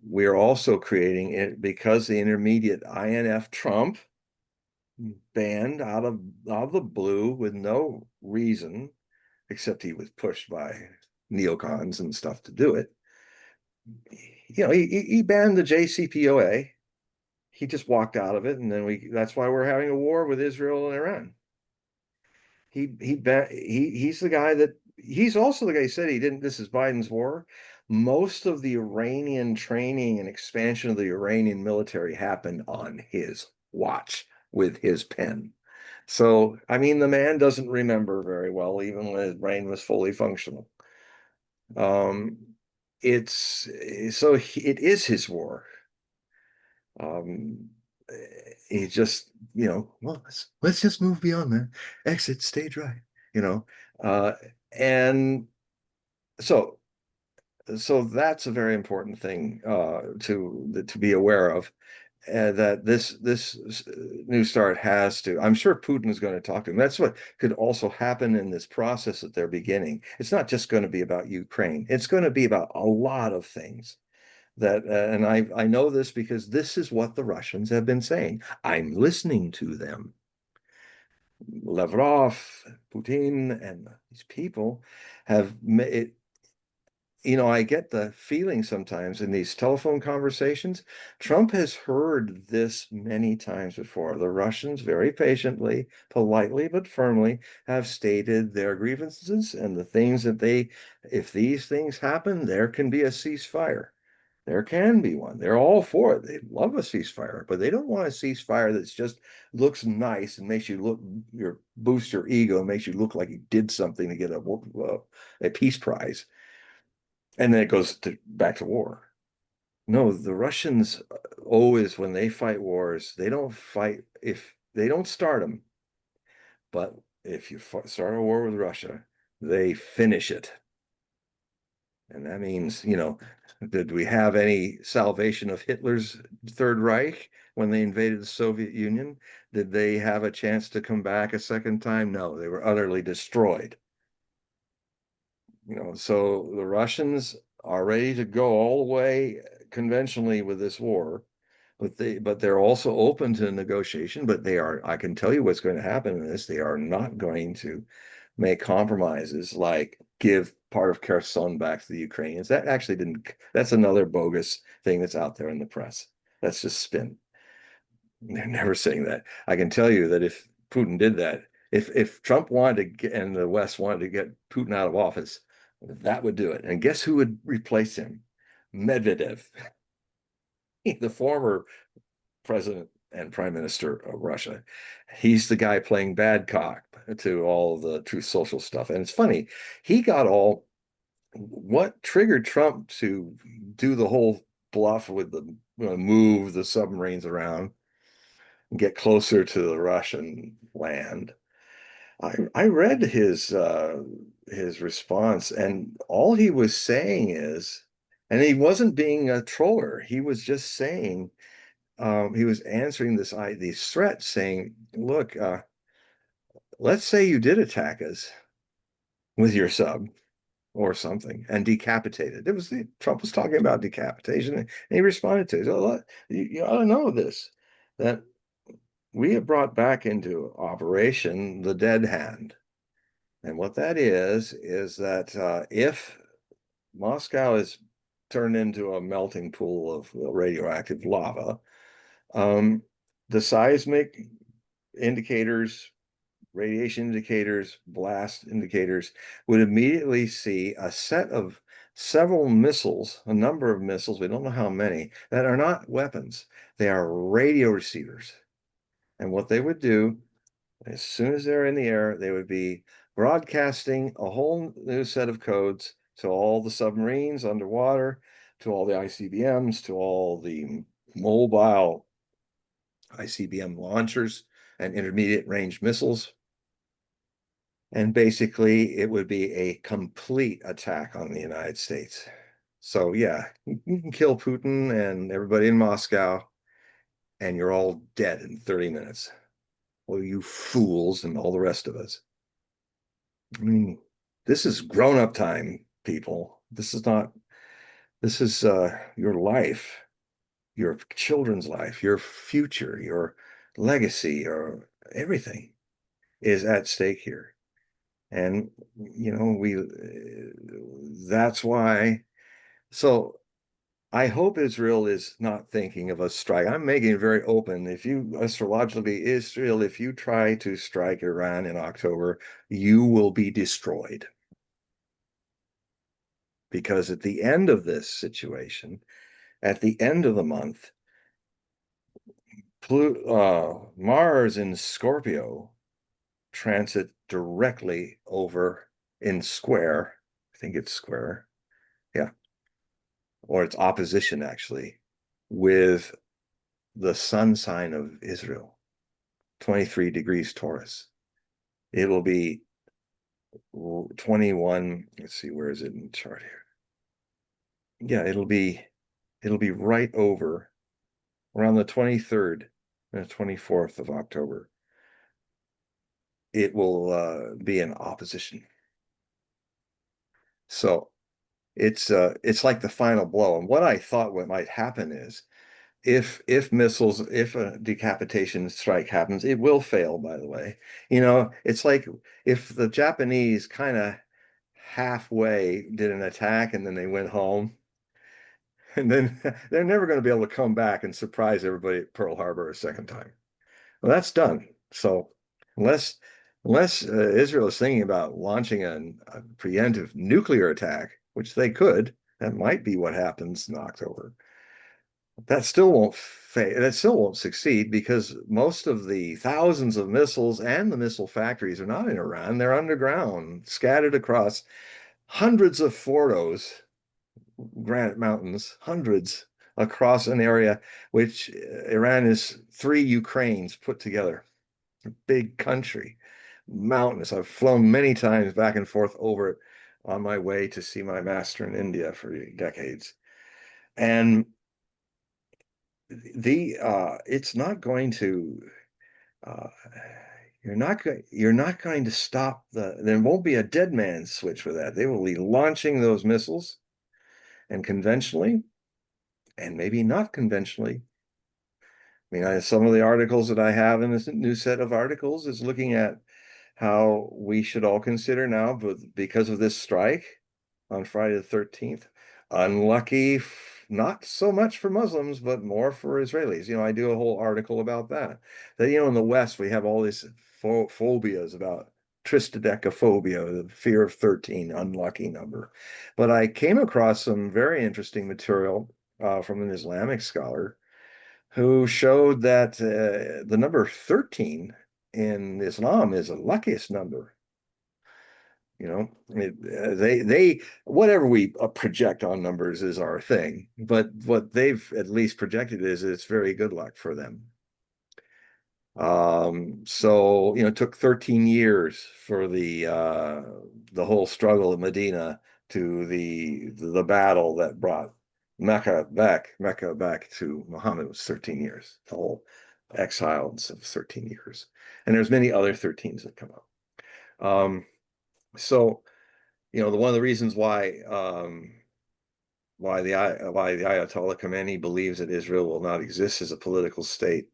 we're also creating it because the intermediate INF Trump banned out of the blue with no reason, except he was pushed by neocons and stuff to do it. You know, he banned the JCPOA. He just walked out of it, and then that's why we're having a war with Israel and Iran. He's the guy that he's also the guy who said he didn't, this is Biden's war. Most of the Iranian training and expansion of the Iranian military happened on his watch with his pen. So, I mean, the man doesn't remember very well, even when his brain was fully functional. It is his war. He just, well, let's just move beyond that. Exit stage right, and so that's a very important thing to be aware of, that this new start has to. I'm sure Putin is going to talk to him. That's what could also happen in this process that they're beginning. It's not just going to be about Ukraine. It's going to be about a lot of things. that, and I know this because this is what the Russians have been saying. I'm listening to them. Lavrov, Putin, and these people have made, I get the feeling sometimes in these telephone conversations, Trump has heard this many times before. The Russians very patiently, politely, but firmly have stated their grievances and the things that if these things happen, there can be a ceasefire. There can be one. They're all for it. They love a ceasefire, but they don't want a ceasefire that's just looks nice and makes you boost your ego and makes you look like you did something to get a peace prize. And then it goes back to war. No, the Russians always, when they fight wars, they don't fight if they don't start them. But if you start a war with Russia, they finish it. And that means, did we have any salvation of Hitler's Third Reich when they invaded the Soviet Union? Did they have a chance to come back a second time? No, they were utterly destroyed. So the Russians are ready to go all the way conventionally with this war, but they're also open to negotiation. But I can tell you what's going to happen in this. They are not going to make compromises like give part of Kherson back to the Ukrainians. That's another bogus thing that's out there in the press. That's just spin. They're never saying that. I can tell you that if Putin did that, if Trump wanted to get, and the West wanted to get Putin out of office, that would do it. And guess who would replace him? Medvedev, the former president and prime minister of Russia. He's the guy playing bad cop to all the Truth Social stuff. And it's funny, what triggered Trump to do the whole bluff with the move the submarines around and get closer to the Russian land. I read his response, and all he was saying is, and he wasn't being a troller. He was just saying, he was answering these threats, saying, "Look, let's say you did attack us with your sub or something and decapitated." Trump was talking about decapitation, and he responded to it. "Oh, you ought to know this, that we have brought back into operation the dead hand." And what that is that if Moscow is turned into a melting pool of radioactive lava, the seismic indicators, radiation indicators, blast indicators would immediately see a set of several missiles, a number of missiles, we don't know how many, that are not weapons. They are radio receivers. And what they would do, as soon as they're in the air, they would be broadcasting a whole new set of codes to all the submarines underwater, to all the ICBMs, to all the mobile ICBM launchers and intermediate range missiles. And basically, it would be a complete attack on the United States. So yeah, you can kill Putin and everybody in Moscow, and you're all dead in 30 minutes. Well, you fools and all the rest of us. I mean, this is grown-up time, people. This is your life, your children's life, your future, your legacy, or everything is at stake here. And, that's why. So I hope Israel is not thinking of a strike. I'm making it very open. Astrologically, Israel, if you try to strike Iran in October, you will be destroyed. Because at the end of this situation, at the end of the month, Mars in Scorpio transit directly over in square. I think it's square. Yeah. Or it's opposition, actually, with the sun sign of Israel, 23 degrees Taurus. It'll be 21. Let's see, where is it in the chart here? Yeah, it'll be right over around the 23rd and the 24th of October. It will be in opposition. So it's like the final blow. And what I thought what might happen is if missiles, if a decapitation strike happens, it will fail, by the way. It's like if the Japanese kind of halfway did an attack and then they went home, and then they're never going to be able to come back and surprise everybody at Pearl Harbor a second time. Well, that's done. So unless Israel is thinking about launching a preemptive nuclear attack, which they could, that might be what happens in October. That still won't fail. That still won't succeed because most of the thousands of missiles and the missile factories are not in Iran. They're underground, scattered across hundreds of fordos, granite mountains, hundreds across an area which Iran is 3 Ukraines put together. A big country, mountainous. I've flown many times back and forth over it on my way to see my master in India for decades. And it's not going to uh, you're not going to stop there won't be a dead man's switch for that. They will be launching those missiles, and conventionally and maybe not conventionally. I mean, some of the articles that I have in this new set of articles is looking at how we should all consider now, but because of this strike on Friday the 13th, unlucky, not so much for Muslims, but more for Israelis. I do a whole article about that. That, in the West, we have all these phobias about triskaidekaphobia, the fear of 13, unlucky number. But I came across some very interesting material from an Islamic scholar who showed that the number 13 in Islam is the luckiest number. They whatever we project on numbers is our thing, but what they've at least projected is it's very good luck for them. So it took 13 years for the whole struggle of Medina to the battle that brought Mecca back to Muhammad was 13 years. The whole exile of 13 years, and there's many other 13s that come up. So one of the reasons why the Ayatollah Khomeini believes that Israel will not exist as a political state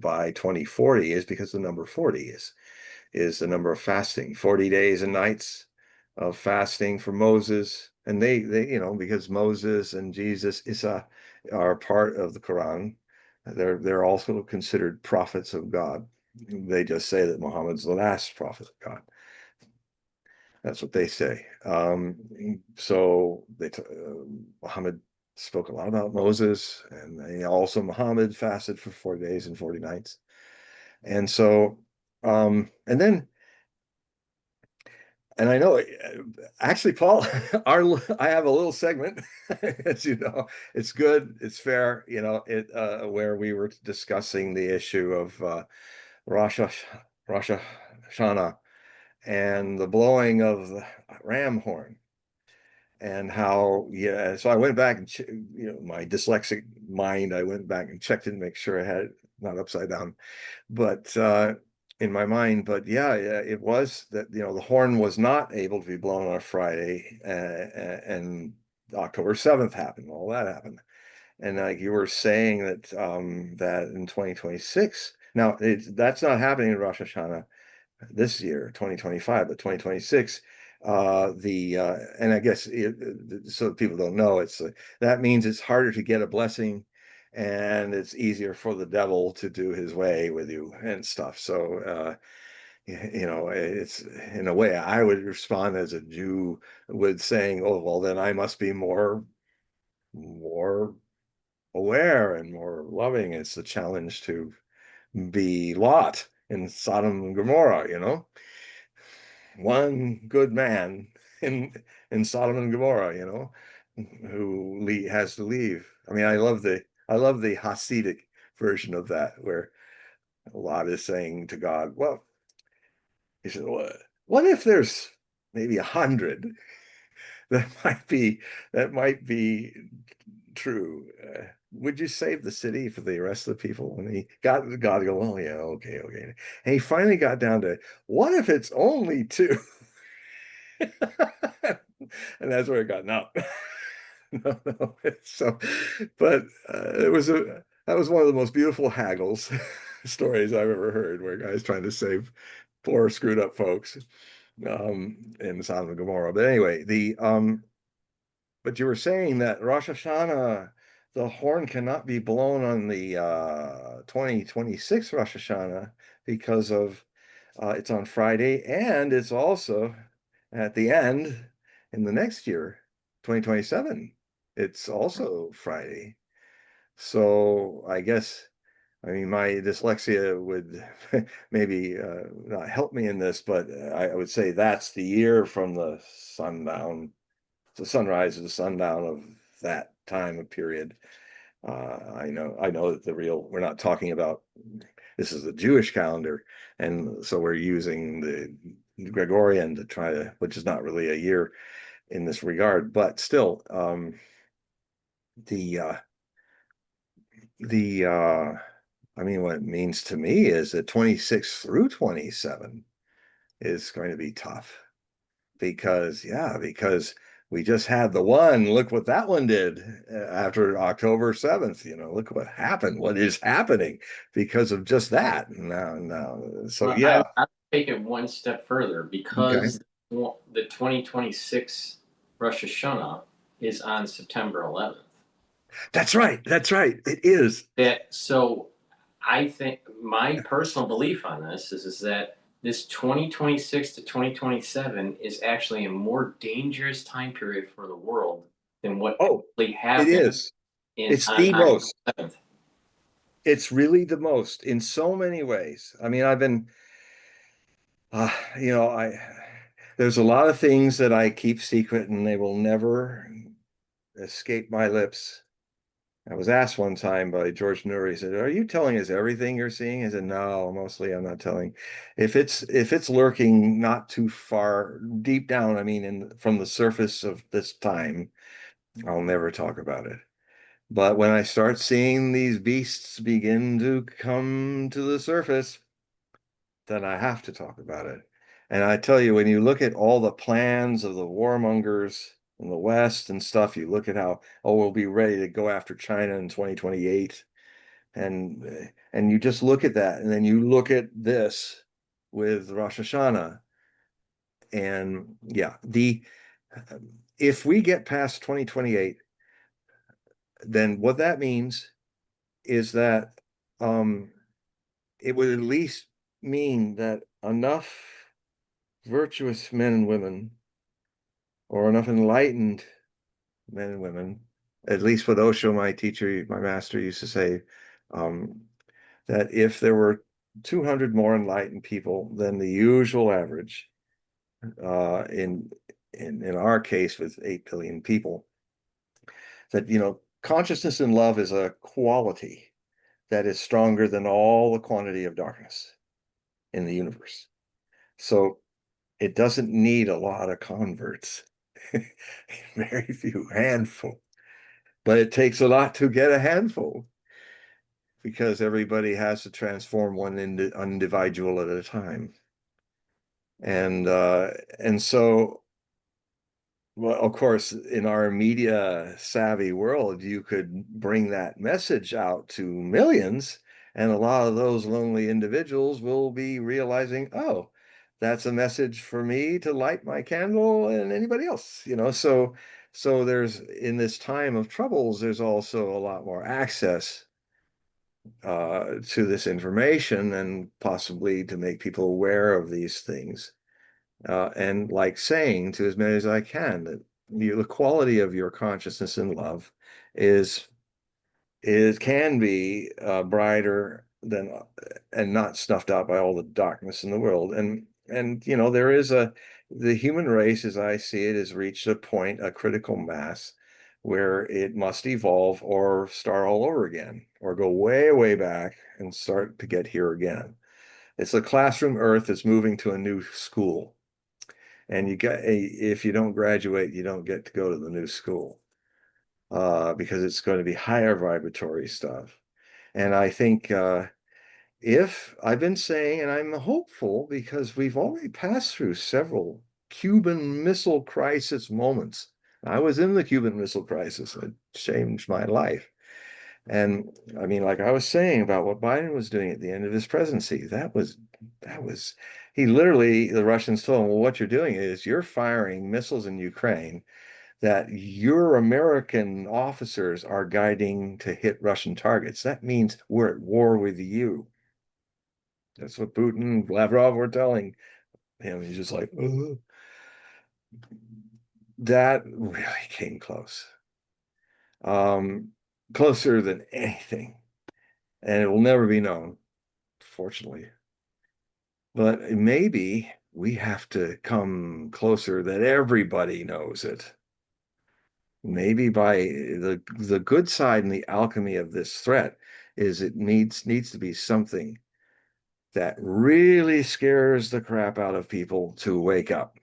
by 2040 is because the number 40 is the number of fasting, 40 days and nights of fasting for Moses, and they because Moses and Jesus are part of the Quran. They're also considered prophets of God. They just say that Muhammad's the last prophet of God. That's what they say. So Muhammad spoke a lot about Moses, and also Muhammad fasted for 40 days and 40 nights. And so, and I know, actually, Paul, I have a little segment, as you know, it's good, it's fair, where we were discussing the issue of Rosh Hashanah and the blowing of the ram horn, and how, so I went back and my dyslexic mind, I went back and checked it to make sure I had it not upside down, but in my mind. But yeah, it was that the horn was not able to be blown on a Friday, and October 7th happened, all that happened. And like you were saying that that in 2026, now that's not happening in Rosh Hashanah this year, 2025, but 2026, and I guess so people don't know, that means it's harder to get a blessing, and it's easier for the devil to do his way with you and stuff. So it's, in a way, I would respond as a Jew with saying, oh, well, then I must be more aware and more loving. It's the challenge to be Lot in Sodom and Gomorrah, one good man in Sodom and Gomorrah, who has to leave. I mean, I love the Hasidic version of that, where Lot is saying to God, well, he said, what if there's maybe 100 that might be true? Would you save the city for the rest of the people? And he got God to go, well, yeah, okay. And he finally got down to, what if it's only 2? And that's where it got no. No. So, but that was one of the most beautiful haggles stories I've ever heard, where guys trying to save poor screwed up folks in Sodom and Gomorrah. But anyway, but you were saying that Rosh Hashanah, the horn cannot be blown on the 2026 Rosh Hashanah because of it's on Friday, and it's also at the end in the next year, 2027. It's also Friday. So I guess, I mean, my dyslexia would maybe not help me in this, but I would say that's the year from the sundown, the sunrise to the sundown of that time of period. I know that we're not talking about, this is the Jewish calendar, and so we're using the Gregorian to try to, which is not really a year in this regard, but still, the I mean, what it means to me is that 26 through 27 is going to be tough because we just had the one. Look what that one did after October 7th. Look what happened. What is happening because of just that. Now. So yeah. I'll take it one step further Okay. because the 2026 Rosh Hashanah is on September 11th. That's right. It is. So I think my personal belief on this is that this 2026 to 2027 is actually a more dangerous time period for the world than what actually It happened. is. It's the most. It's really the most in so many ways. I mean, I've been, there's a lot of things that I keep secret and they will never escape my lips. I was asked one time by George Noory, he said, "Are you telling us everything you're seeing?" I said, "No, mostly I'm not telling. If it's lurking not too far deep down, I mean, from the surface of this time, I'll never talk about it. But when I start seeing these beasts begin to come to the surface, then I have to talk about it. And I tell you, when you look at all the plans of the warmongers in the West and stuff, you look at how, we'll be ready to go after China in 2028. And you just look at that, and then you look at this with Rosh Hashanah. And yeah, if we get past 2028, then what that means is that it would at least mean that enough virtuous men and women, or enough enlightened men and women, at least with Osho, my teacher, my master, used to say that if there were 200 more enlightened people than the usual average, in our case with 8 billion people, that consciousness and love is a quality that is stronger than all the quantity of darkness in the universe. So it doesn't need a lot of converts, very few, handful, but it takes a lot to get a handful because everybody has to transform one individual at a time. And so, well, of course, in our media savvy world, you could bring that message out to millions, and a lot of those lonely individuals will be realizing, oh, that's a message for me to light my candle and anybody else, so there's, in this time of troubles, there's also a lot more access to this information, and possibly to make people aware of these things. And like saying to as many as I can that the quality of your consciousness and love can be brighter than, and not snuffed out by all the darkness in the world. And there is the human race, as I see it, has reached a point, a critical mass, where it must evolve or start all over again, or go way, way back and start to get here again. It's the classroom Earth is moving to a new school. And if you don't graduate, you don't get to go to the new school, because it's going to be higher vibratory stuff. And I think if I've been saying, and I'm hopeful, because we've already passed through several Cuban Missile Crisis moments I was in the Cuban Missile Crisis. It changed my life. And I mean, like I was saying about what Biden was doing at the end of his presidency, he literally, the Russians told him, well, what you're doing is you're firing missiles in Ukraine that your American officers are guiding to hit Russian targets. That means we're at war with you. That's what Putin and Lavrov were telling him. He's just like, ugh. That really came close. Closer than anything. And it will never be known, fortunately. But maybe we have to come closer that everybody knows it. Maybe by the good side and the alchemy of this threat is it needs to be something that really scares the crap out of people to wake up.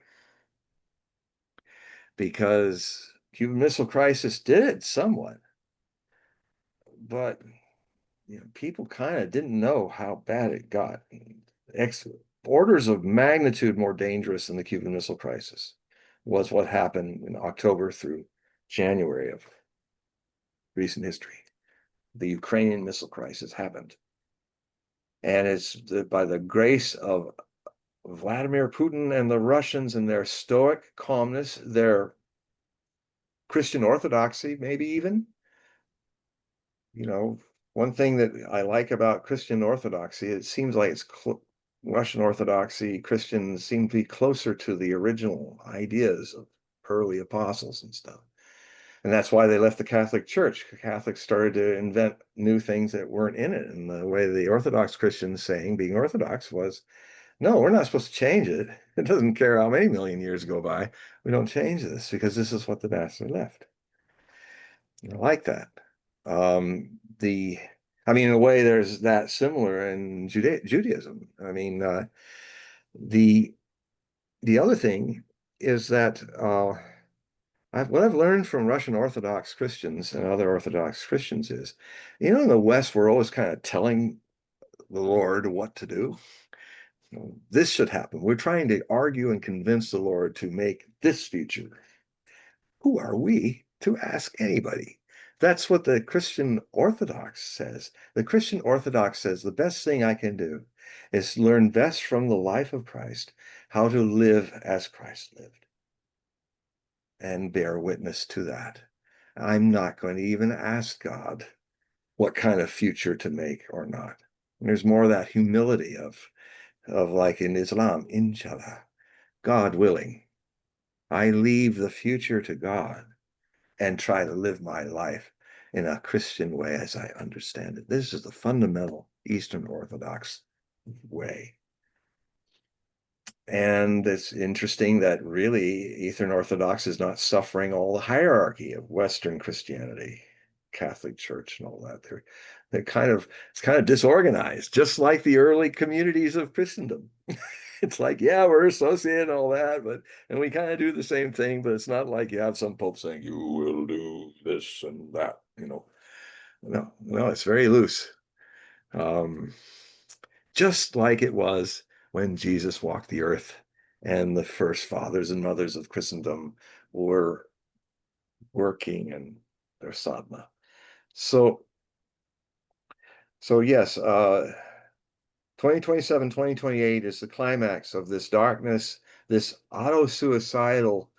Because Cuban Missile Crisis did it somewhat. But people kind of didn't know how bad it got. Orders of magnitude more dangerous than the Cuban Missile Crisis was what happened in October through January of recent history. The Ukrainian missile crisis happened. And it's by the grace of Vladimir Putin and the Russians and their stoic calmness, their Christian orthodoxy, maybe even. One thing that I like about Christian orthodoxy, it seems like Russian Orthodoxy, Christians seem to be closer to the original ideas of early apostles and stuff. And that's why they left the Catholic Church. Catholics started to invent new things that weren't in it. And the way the Orthodox Christians saying, being Orthodox, was, no, we're not supposed to change it. It doesn't care how many million years go by. We don't change this because this is what the master left. I like that. In a way, there's that similar in Judaism. The other thing is that what I've learned from Russian Orthodox Christians and other Orthodox Christians is, in the West, we're always kind of telling the Lord what to do. This should happen. We're trying to argue and convince the Lord to make this future. Who are we to ask anybody? That's what the Christian Orthodox says. The Christian Orthodox says the best thing I can do is learn best from the life of Christ how to live as Christ lived and bear witness to that. I'm not going to even ask God what kind of future to make or not. And there's more of that humility of like in Islam, inshallah, God willing. I leave the future to God and try to live my life in a Christian way as I understand it. This is the fundamental Eastern Orthodox way. And it's interesting that really Eastern Orthodox is not suffering all the hierarchy of Western Christianity, Catholic Church and all that. It's kind of disorganized, just like the early communities of Christendom. It's like, yeah, we're associated and all that, and we kind of do the same thing, but it's not like you have some pope saying, you will do this and that, No, it's very loose. Just like it was when Jesus walked the earth and the first fathers and mothers of Christendom were working in their sadhana. So yes, 2027, 2028 is the climax of this darkness, this auto-suicidal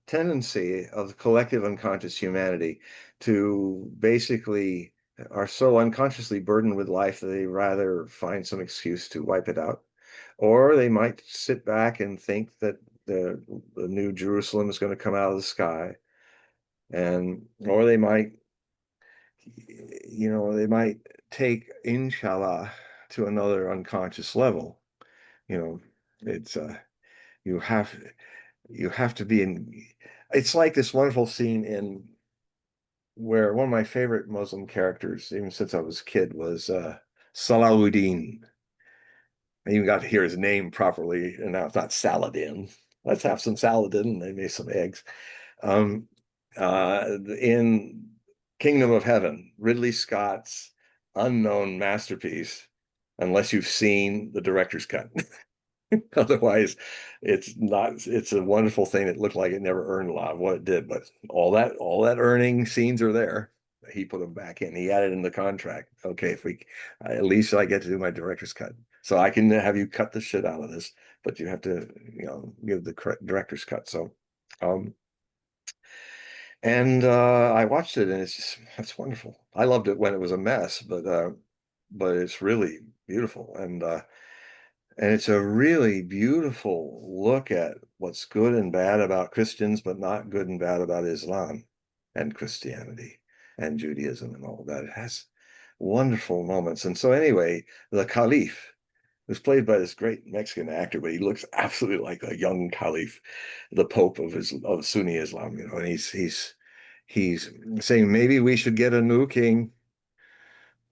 tendency of the collective unconscious humanity to basically are so unconsciously burdened with life that they rather find some excuse to wipe it out. Or they might sit back and think that the new Jerusalem is going to come out of the sky. Or they might, take inshallah to another unconscious level. It's you have to be in. It's like this wonderful scene in where one of my favorite Muslim characters, even since I was a kid, was Salahuddin. I even got to hear his name properly, and now it's not Saladin. Let's have some Saladin, and they made some eggs. In Kingdom of Heaven, Ridley Scott's unknown masterpiece, unless you've seen the director's cut. Otherwise, it's not, it's a wonderful thing. It looked like it never earned a lot of what it did, but all that earning scenes are there. He put them back in. He added in the contract. Okay, if we, at least I get to do my director's cut. So I can have you cut the shit out of this, but you have to, give the correct director's cut. So, um, and I watched it and it's wonderful. I loved it when it was a mess, but it's really beautiful. And it's a really beautiful look at what's good and bad about Christians, but not good and bad about Islam and Christianity and Judaism and all that. It has wonderful moments. And so anyway, the Caliph was played by this great Mexican actor, but he looks absolutely like a young Caliph, the Pope of Sunni Islam, and he's saying maybe we should get a new king,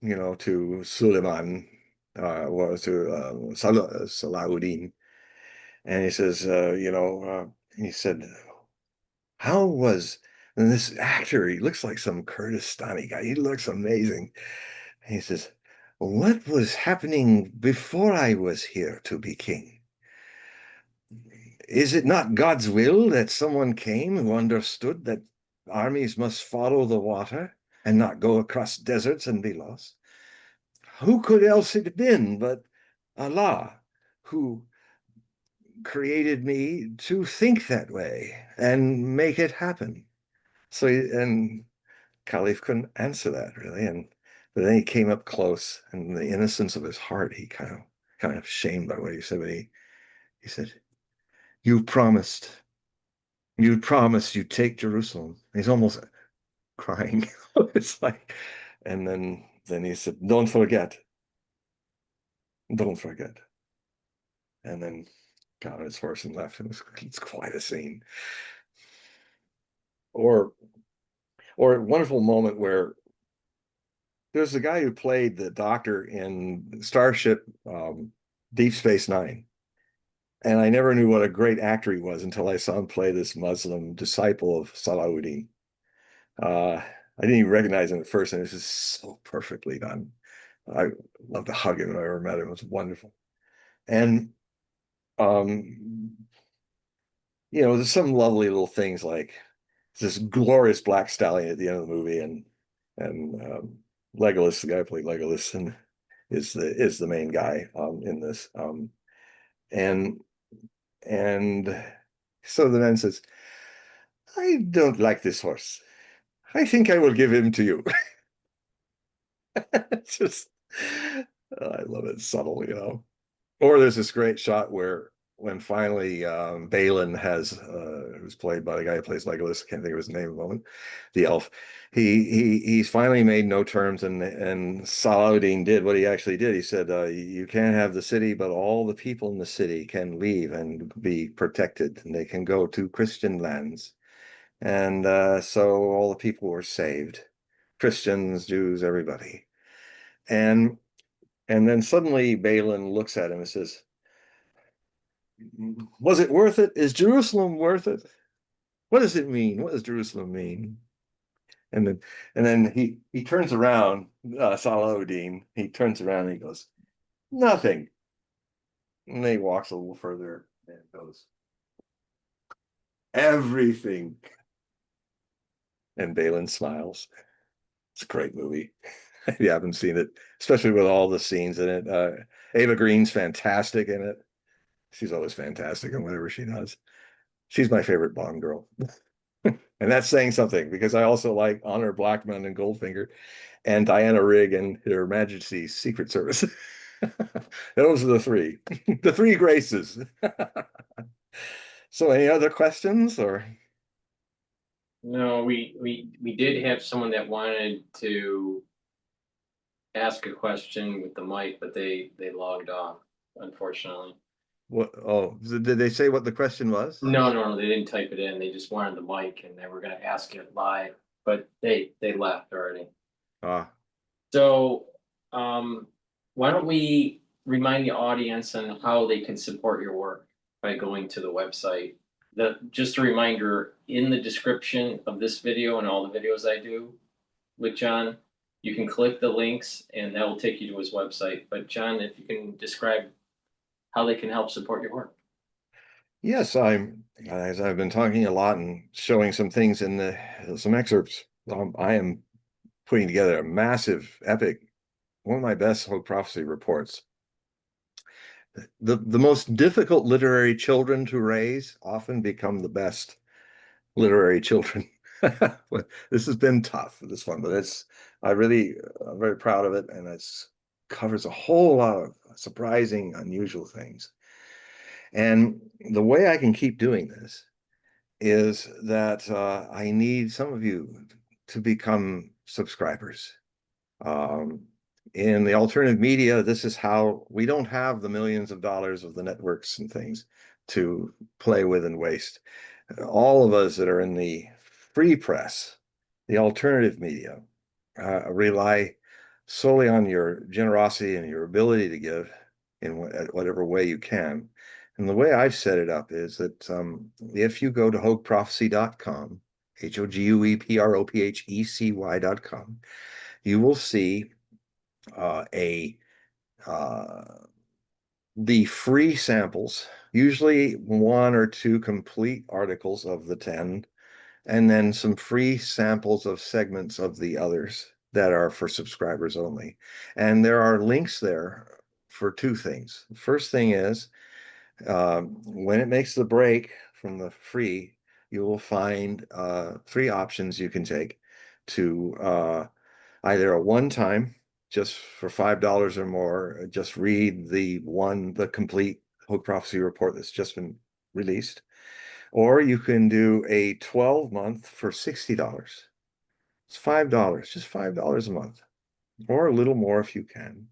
to Suleiman, or to Salahuddin. And he says, he said, how was, and this actor, he looks like some Kurdistani guy. He looks amazing. And he says, what was happening before I was here to be king? Is it not God's will that someone came who understood that armies must follow the water and not go across deserts and be lost? Who could else it have been but Allah, who created me to think that way and make it happen? So, and Caliph couldn't answer that really. But then he came up close, and the innocence of his heart, he kind of shamed by what he said, but he said, you promised you'd take Jerusalem. He's almost crying. It's like, and then he said, don't forget. And then got on his horse and left. It's quite a scene. Or a wonderful moment where there's a guy who played the doctor in Starship Deep Space Nine. And I never knew what a great actor he was until I saw him play this Muslim disciple of Salahuddin. I didn't even recognize him at first, and it was just so perfectly done. I love to hug him when I ever met him. It was wonderful. And there's some lovely little things like this glorious black stallion at the end of the movie, and Legolas, the guy who played Legolas, and is the main guy in this. And so the man says, I don't like this horse. I think I will give him to you. It's just, I love it. Subtle. Or there's this great shot where when finally Balin who's played by the guy who plays Legolas, I can't think of his name at the moment, the elf, he's finally made no terms, and Salahuddin did what he actually did. He said, you can't have the city, but all the people in the city can leave and be protected, and they can go to Christian lands. And so all the people were saved, Christians, Jews, everybody. And then suddenly Balin looks at him and says, was it worth it? Is Jerusalem worth it? What does it mean? What does Jerusalem mean? And then he turns around, Salahuddin, he turns around and he goes, nothing. And then he walks a little further and goes, everything. And Balin smiles. It's a great movie. If you haven't seen it, especially with all the scenes in it. Ava Green's fantastic in it. She's always fantastic in whatever she does. She's my favorite Bond girl. And that's saying something, because I also like Honor Blackman and Goldfinger and Diana Rigg and Her Majesty's Secret Service. Those are the three. The three graces. So any other questions or? No, we did have someone that wanted to ask a question with the mic, but they logged off, unfortunately. What? Oh, did they say what the question was? No, they didn't type it in. They just wanted the mic, and they were going to ask it live, but they left already. Ah. So, why don't we remind the audience on how they can support your work by going to the website? Just a reminder, in the description of this video and all the videos I do with John, you can click the links and that will take you to his website. But John, if you can describe how they can help support your work. Yes, as I've been talking a lot and showing some things in some excerpts, I am putting together a massive, epic, one of my best Hogue prophecy reports. The most difficult literary children to raise often become the best literary children. This has been tough, this one, but I'm very proud of it, and it covers a whole lot of surprising, unusual things. And the way I can keep doing this is that I need some of you to become subscribers. In the alternative media, this is how we don't have the millions of dollars of the networks and things to play with and waste. All of us that are in the free press, the alternative media, rely solely on your generosity and your ability to give in whatever way you can. And the way I've set it up is that if you go to hogueprophecy.com, HOGUEPROPHECY.com, you will see the free samples, usually 1 or 2 complete articles of the 10, and then some free samples of segments of the others that are for subscribers only. And there are links there for 2 things. The first thing is when it makes the break from the free, you will find 3 options you can take to either a one-time, just for $5 or more, just read the complete Hogue Prophecy report that's just been released. Or you can do a 12-month for $60. It's $5, just $5 a month, or a little more if you can.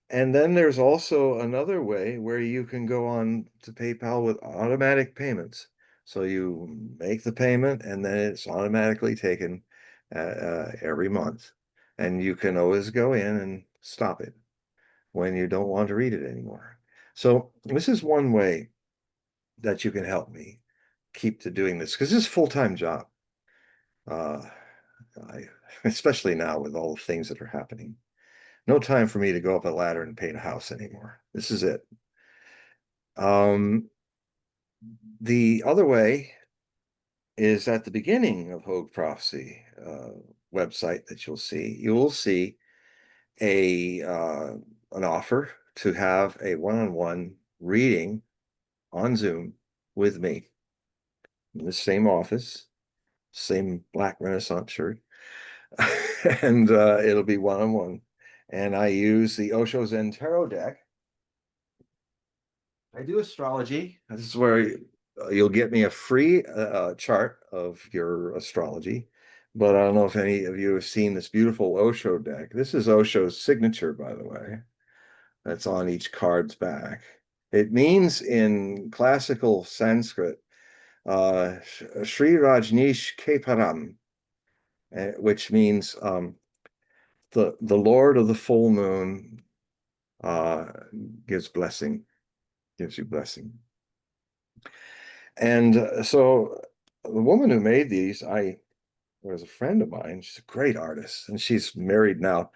And then there's also another way where you can go on to PayPal with automatic payments. So you make the payment and then it's automatically taken every month. And you can always go in and stop it when you don't want to read it anymore. So this is one way that you can help me keep to doing this, because this is a full-time job. Especially now with all the things that are happening. No time for me to go up a ladder and paint a house anymore. This is it. The other way is at the beginning of Hogue Prophecy website that you'll see an offer to have a one-on-one reading on Zoom with me in the same office, same black Renaissance shirt, and it'll be one-on-one. And I use the Osho Zen Tarot deck. I do astrology. This is where you'll get me a free chart of your astrology. But I don't know if any of you have seen this beautiful Osho deck. This is Osho's signature, by the way. That's on each card's back. It means in classical Sanskrit, Sri Rajneesh Keparam, which means the Lord of the full moon gives you blessing. And so the woman who made these, was a friend of mine. She's a great artist, and she's married now.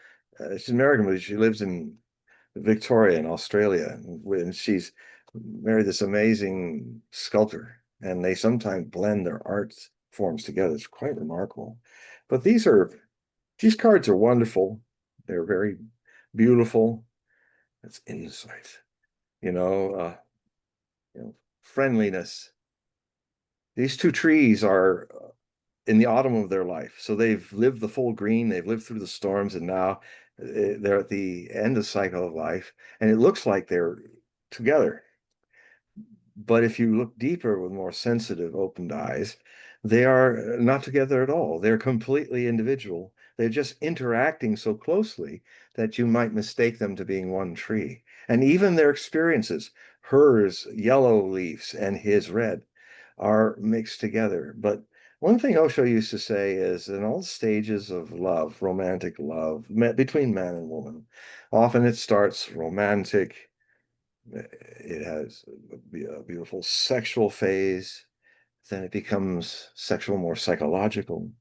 She's American, but she lives in Victoria in Australia, and she's married this amazing sculptor, and they sometimes blend their art forms together. It's quite remarkable. But these cards are wonderful. They're very beautiful. It's insight, friendliness. These 2 trees are in the autumn of their life. So they've lived the full green, they've lived through the storms, and now they're at the end of cycle of life, and it looks like they're together. But if you look deeper with more sensitive, opened eyes, they are not together at all. They're completely individual. They're just interacting so closely that you might mistake them to being one tree. And even their experiences, hers yellow leaves and his red, are mixed together. But one thing Osho used to say is in all stages of love, romantic love, between man and woman, often it starts romantic. It has a beautiful sexual phase. Then it becomes sexual, more psychological.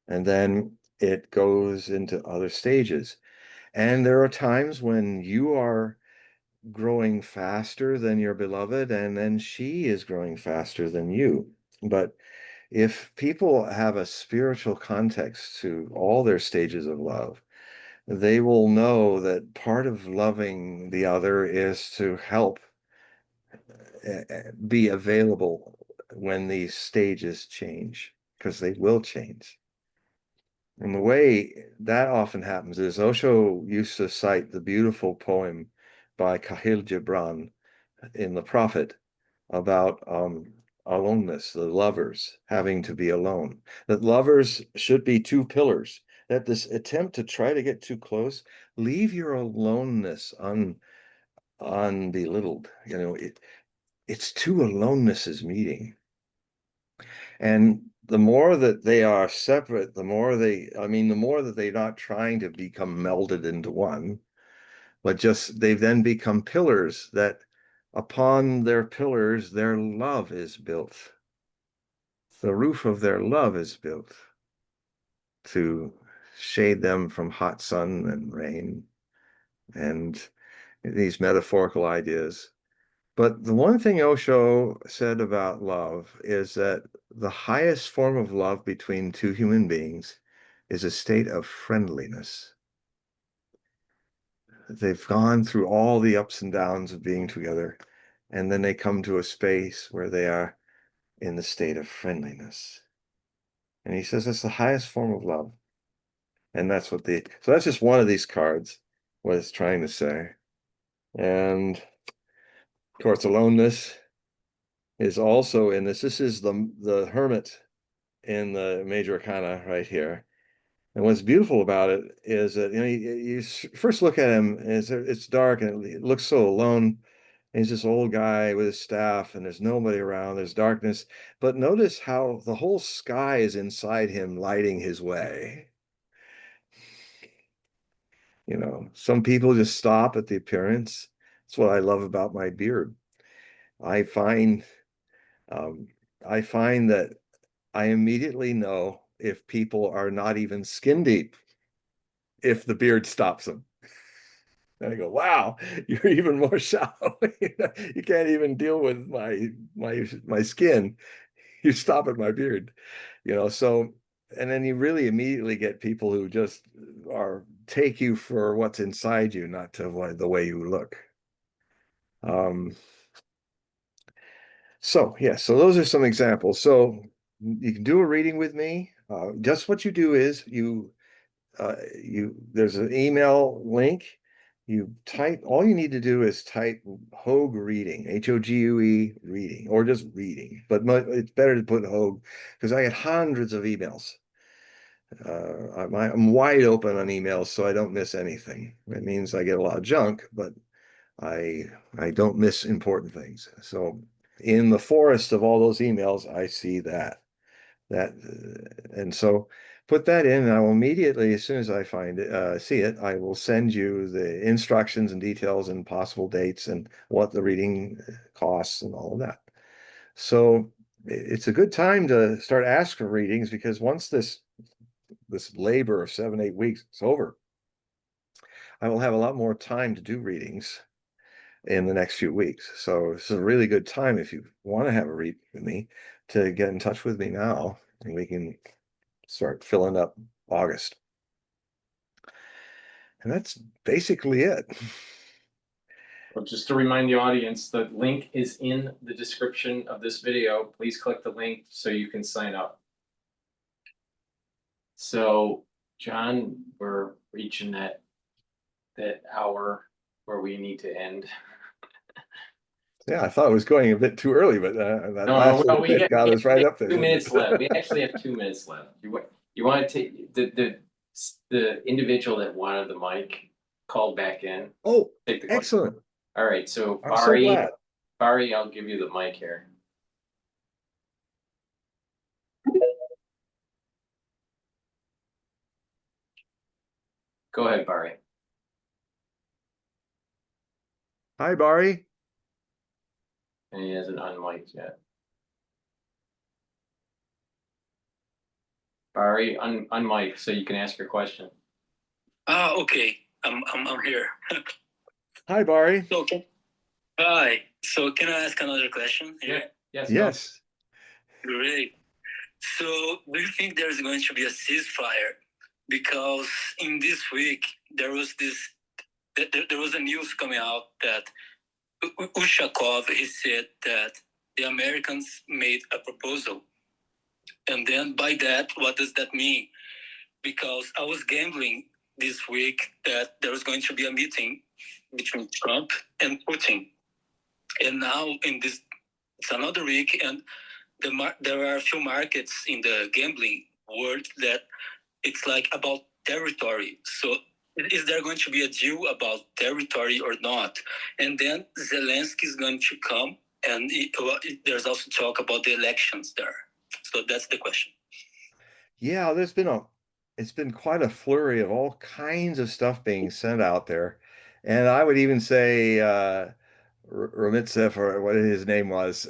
And then it goes into other stages. And there are times when you are growing faster than your beloved, and then she is growing faster than you. But if people have a spiritual context to all their stages of love, they will know that part of loving the other is to help be available when these stages change, because they will change. And the way that often happens is Osho used to cite the beautiful poem by Khalil Gibran in The Prophet about aloneness, the lovers having to be alone, that lovers should be two pillars, that this attempt to try to get too close, leave your aloneness unbelittled. You know, it's two alonenesses meeting. And the more that they are separate, the more the more that they're not trying to become melded into one, but just they've then become pillars that upon their pillars, their love is built. The roof of their love is built to shade them from hot sun and rain and these metaphorical ideas. But the one thing Osho said about love is that the highest form of love between two human beings is a state of friendliness. They've gone through all the ups and downs of being together, and then they come to a space where they are in the state of friendliness. And he says that's the highest form of love. And that's so that's just one of these cards, what it's trying to say. And of course, aloneness is also in this. This is the hermit in the major arcana right here. And what's beautiful about it is that, you know, you first look at him and it's dark and it looks so alone. And he's this old guy with his staff and there's nobody around, there's darkness. But notice how the whole sky is inside him lighting his way. You know, some people just stop at the appearance. That's what I love about my beard. I find um, I find that I immediately know if people are not even skin deep if the beard stops them. And I go, wow, you're even more shallow. You can't even deal with my skin. You stop at my beard, you know. So, and then you really immediately get people who just take you for what's inside you, not to the way you look. So yeah, so those are some examples. So you can do a reading with me. Just what you do is there's an email link. All you need to do is type Hogue reading, Hogue reading, or just reading. But it's better to put Hogue because I get hundreds of emails. I'm wide open on emails, so I don't miss anything. It means I get a lot of junk, but I don't miss important things. So in the forest of all those emails, I see that and so put that in, and I will immediately, as soon as I see it, I will send you the instructions and details and possible dates and what the reading costs and all of that. So it's a good time to start asking for readings because once this labor of 7-8 weeks is over, I will have a lot more time to do readings in the next few weeks. So this is a really good time if you want to have a read with me to get in touch with me now, and we can start filling up August. And that's basically it. Well, just to remind the audience, the link is in the description of this video. Please click the link so you can sign up. So, John, we're reaching that hour where we need to end. Yeah, I thought it was going a bit too early, but that last little bit got us right up there. 2 minutes left. We actually have 2 minutes left. You want to take the individual that wanted the mic called back in? Oh, take the excellent. All right, so I'm so glad. Bari, I'll give you the mic here. Go ahead, Bari. Hi, Bari. And he hasn't unmiked yet. Bari, unmic so you can ask your question. Okay. I'm here. Hi, Bari. Okay. Hi. So can I ask another question? Yeah. Yes. Yes. Great. So do you think there's going to be a ceasefire? Because in this week there was there was a news coming out that Ushakov, he said that the Americans made a proposal. And then by that, what does that mean? Because I was gambling this week that there was going to be a meeting between Trump and Putin. And now in this, it's another week, and there are a few markets in the gambling world that it's like about territory. So is there going to be a deal about territory or not? And then Zelensky is going to come, and there's also talk about the elections there. So that's the question. Yeah, it's been quite a flurry of all kinds of stuff being sent out there. And I would even say Ramitsev, or what his name was,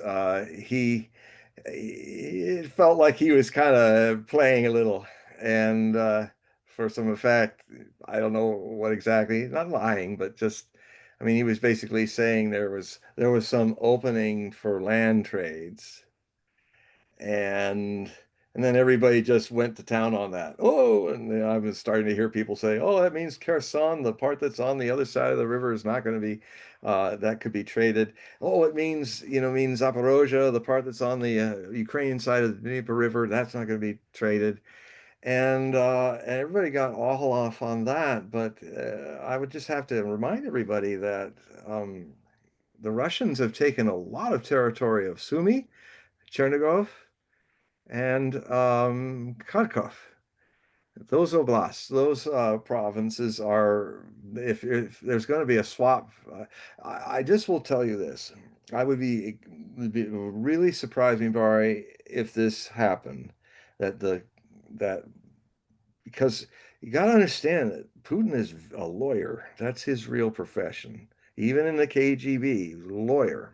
it felt like he was kind of playing a little. And for some effect, I don't know what exactly, not lying, but just, I mean, he was basically saying there was some opening for land trades, and then everybody just went to town on that. Oh, and I was starting to hear people say, "Oh, that means Kherson, the part that's on the other side of the river, is not going to be that could be traded. Oh, it means Zaporozhye, the part that's on the Ukrainian side of the Dnieper River, that's not going to be traded." And everybody got all off on that. But I would just have to remind everybody that the Russians have taken a lot of territory of Sumy, Chernigov, and Kharkov. Those oblasts, those provinces are, if there's going to be a swap, I just will tell you this. I would be really surprised me, Barry, if this happened, that that because you got to understand that Putin is a lawyer. That's his real profession. Even in the KGB, he's a lawyer.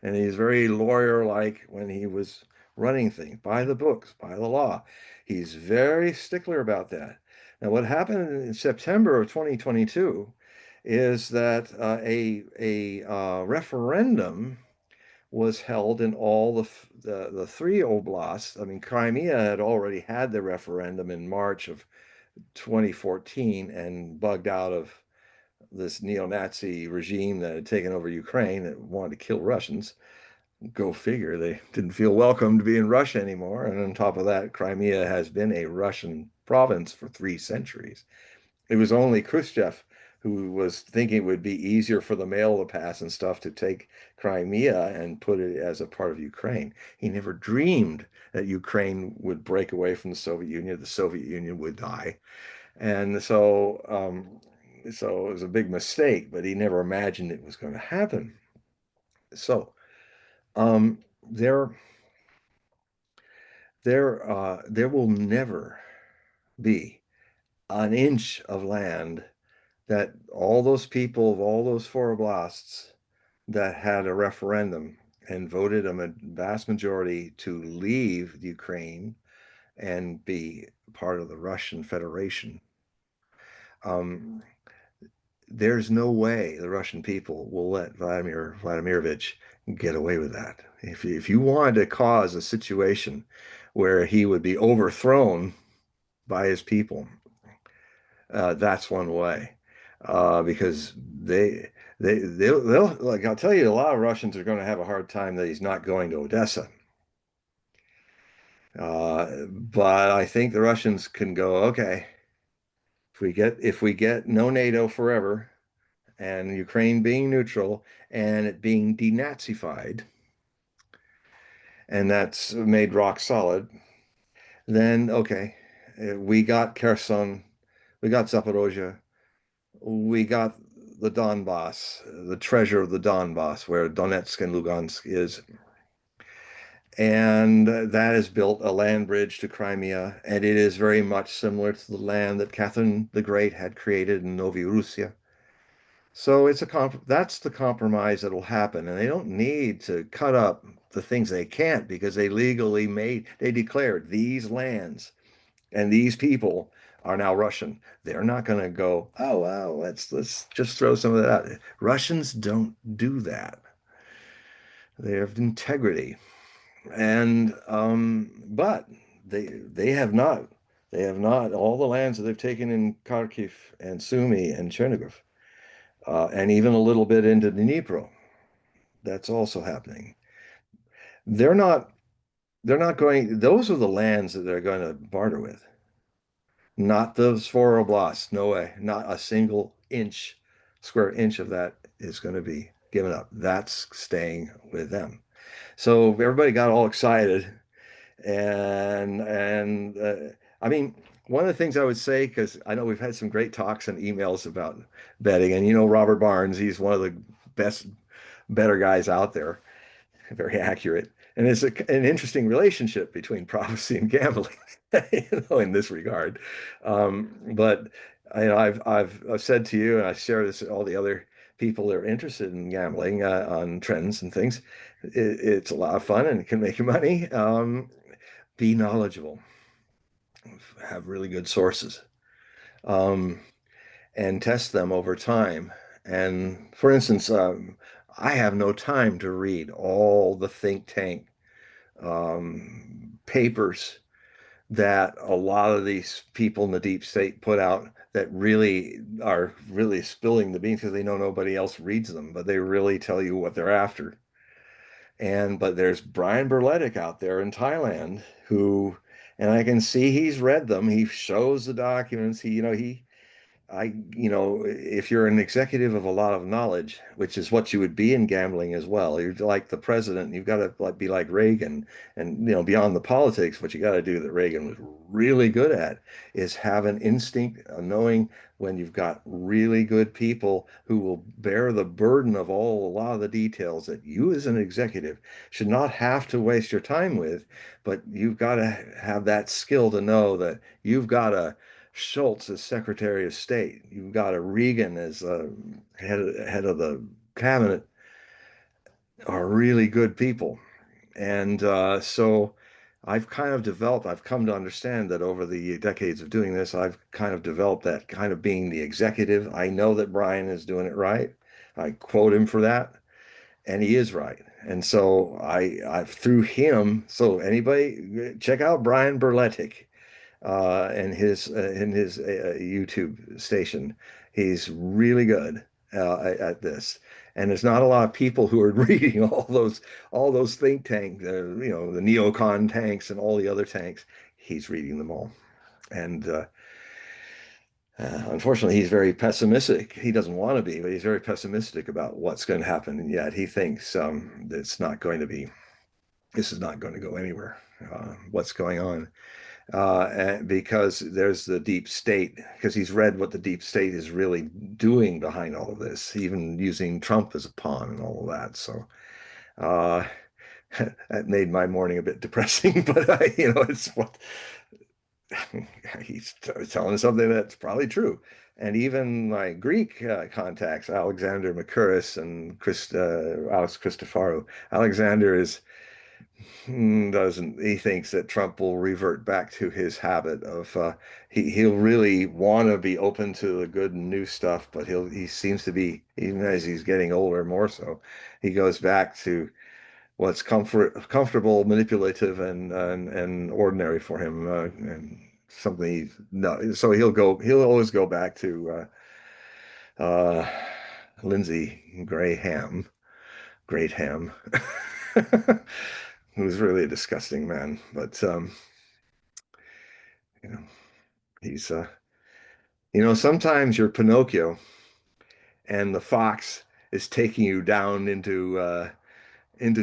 And he's very lawyer-like when he was running things by the books, by the law. He's very stickler about that. Now, what happened in September of 2022 is that a referendum was held in all the three oblasts. I mean, Crimea had already had the referendum in March of 2014 and bugged out of this neo-Nazi regime that had taken over Ukraine that wanted to kill Russians. Go figure. They didn't feel welcome to be in Russia anymore. And on top of that, Crimea has been a Russian province for 3 centuries. It was only Khrushchev who was thinking it would be easier for the mail to pass and stuff to take Crimea and put it as a part of Ukraine. He never dreamed that Ukraine would break away from the Soviet Union would die. And so it was a big mistake, but he never imagined it was going to happen. So um, there there will never be an inch of land that all those people of all those four oblasts that had a referendum and voted a vast majority to leave Ukraine and be part of the Russian Federation. There's no way the Russian people will let Vladimir Vladimirovich get away with that. If you wanted to cause a situation where he would be overthrown by his people, that's one way. Because they'll like I'll tell you, a lot of Russians are going to have a hard time that he's not going to Odessa. But I think the Russians can go, okay, if we get no NATO forever and Ukraine being neutral and it being denazified, and that's made rock solid, then okay, we got Kherson, we got Zaporozhye, we got the Donbass, the treasure of the Donbass, where Donetsk and Lugansk is. And that has built a land bridge to Crimea, and it is very much similar to the land that Catherine the Great had created in Novi Russia. So that's the compromise that will happen, and they don't need to cut up the things they can't because they declared these lands and these people are now Russian. They're not going to go, oh well, let's just throw some of that out. Russians don't do that. They have integrity, and but they have not all the lands that they've taken in Kharkiv and Sumy and Chernihiv, and even a little bit into Dnipro. That's also happening. They're not they're not going. Those are the lands that they're going to barter with, not those four oblasts. No way. Not a single square inch of that is going to be given up. That's staying with them. So everybody got all excited, and I mean, one of the things I would say, because I know we've had some great talks and emails about betting, and Robert Barnes, he's one of the best better guys out there, very accurate. And it's an interesting relationship between prophecy and gambling, in this regard. But I've said to you, and I share this with all the other people that are interested in gambling on trends and things. It's a lot of fun and it can make you money. Be knowledgeable, have really good sources, um, and test them over time. And for instance, I have no time to read all the think tank papers that a lot of these people in the deep state put out that really are really spilling the beans because they know nobody else reads them, but they really tell you what they're after. But there's Brian Berletic out there in Thailand and I can see he's read them. He shows the documents. If you're an executive of a lot of knowledge, which is what you would be in gambling as well, you're like the president. You've got to be like Reagan, and beyond the politics, what you got to do that Reagan was really good at is have an instinct, knowing when you've got really good people who will bear the burden of a lot of the details that you as an executive should not have to waste your time with, but you've got to have that skill to know that you've got a Schultz as Secretary of State. You've got a Reagan as head of the cabinet, are really good people. And so I've come to understand that over the decades of doing this, I've kind of developed that kind of being the executive. I know that Brian is doing it right. I quote him for that, and he is right. And so I through him, so anybody check out Brian Berletic in his YouTube station. He's really good at this, and there's not a lot of people who are reading all those think tank, the neocon tanks and all the other tanks. He's reading them all, and unfortunately, he's very pessimistic. He doesn't want to be, but he's very pessimistic about what's going to happen, and yet he thinks it's not going to be. This is not going to go anywhere. What's going on? And because there's the deep state, because he's read what the deep state is really doing behind all of this, even using Trump as a pawn and all of that. So uh, that made my morning a bit depressing, but it's what he's telling something that's probably true. And even my Greek contacts, Alexander Makuris and Alex Christoforou. Alexander doesn't he thinks that Trump will revert back to his habit of he'll really want to be open to the good and new stuff, but he seems to be, even as he's getting older, more so he goes back to what's comfortable, manipulative, and ordinary for him, and something no. So he'll always go back to Lindsey Graham, Great Ham. Who was really a disgusting man, but you know, he's sometimes you're Pinocchio and the fox is taking you down into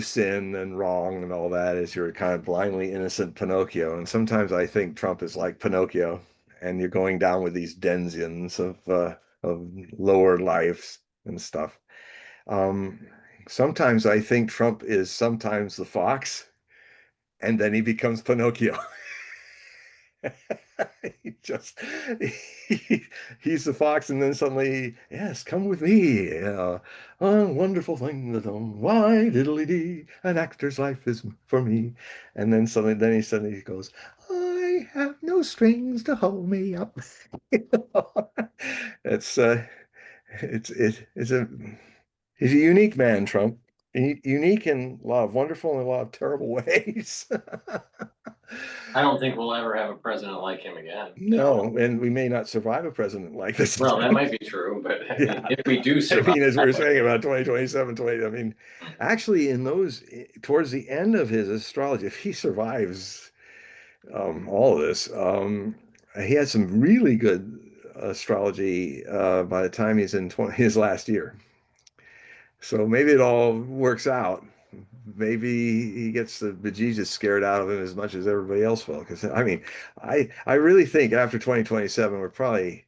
sin and wrong and all that as you're kind of blindly innocent Pinocchio. And sometimes I think Trump is like Pinocchio, and you're going down with these denizens of lower lives and stuff. Um, Sometimes I think Trump is sometimes the fox, and then he becomes Pinocchio. he just he's the fox, and then suddenly, yes, come with me. A wonderful thing that why diddly dee, an actor's life is for me. And then he suddenly goes, I I have no strings to hold me up. It's it's a he's a unique man, Trump. Unique in a lot of wonderful and a lot of terrible ways. I don't think we'll ever have a president like him again. No, and we may not survive a president like this. Well, that might be true, but I mean, Yeah. if we do I survive, mean, as we were saying about 2027, 20, I mean, actually, in those, towards the end of his astrology, if he survives all of this, he had some really good astrology by the time he's in his last year. So maybe it all works out. Maybe he gets the bejesus scared out of him as much as everybody else will. Because I mean, I really think after 2027, we're probably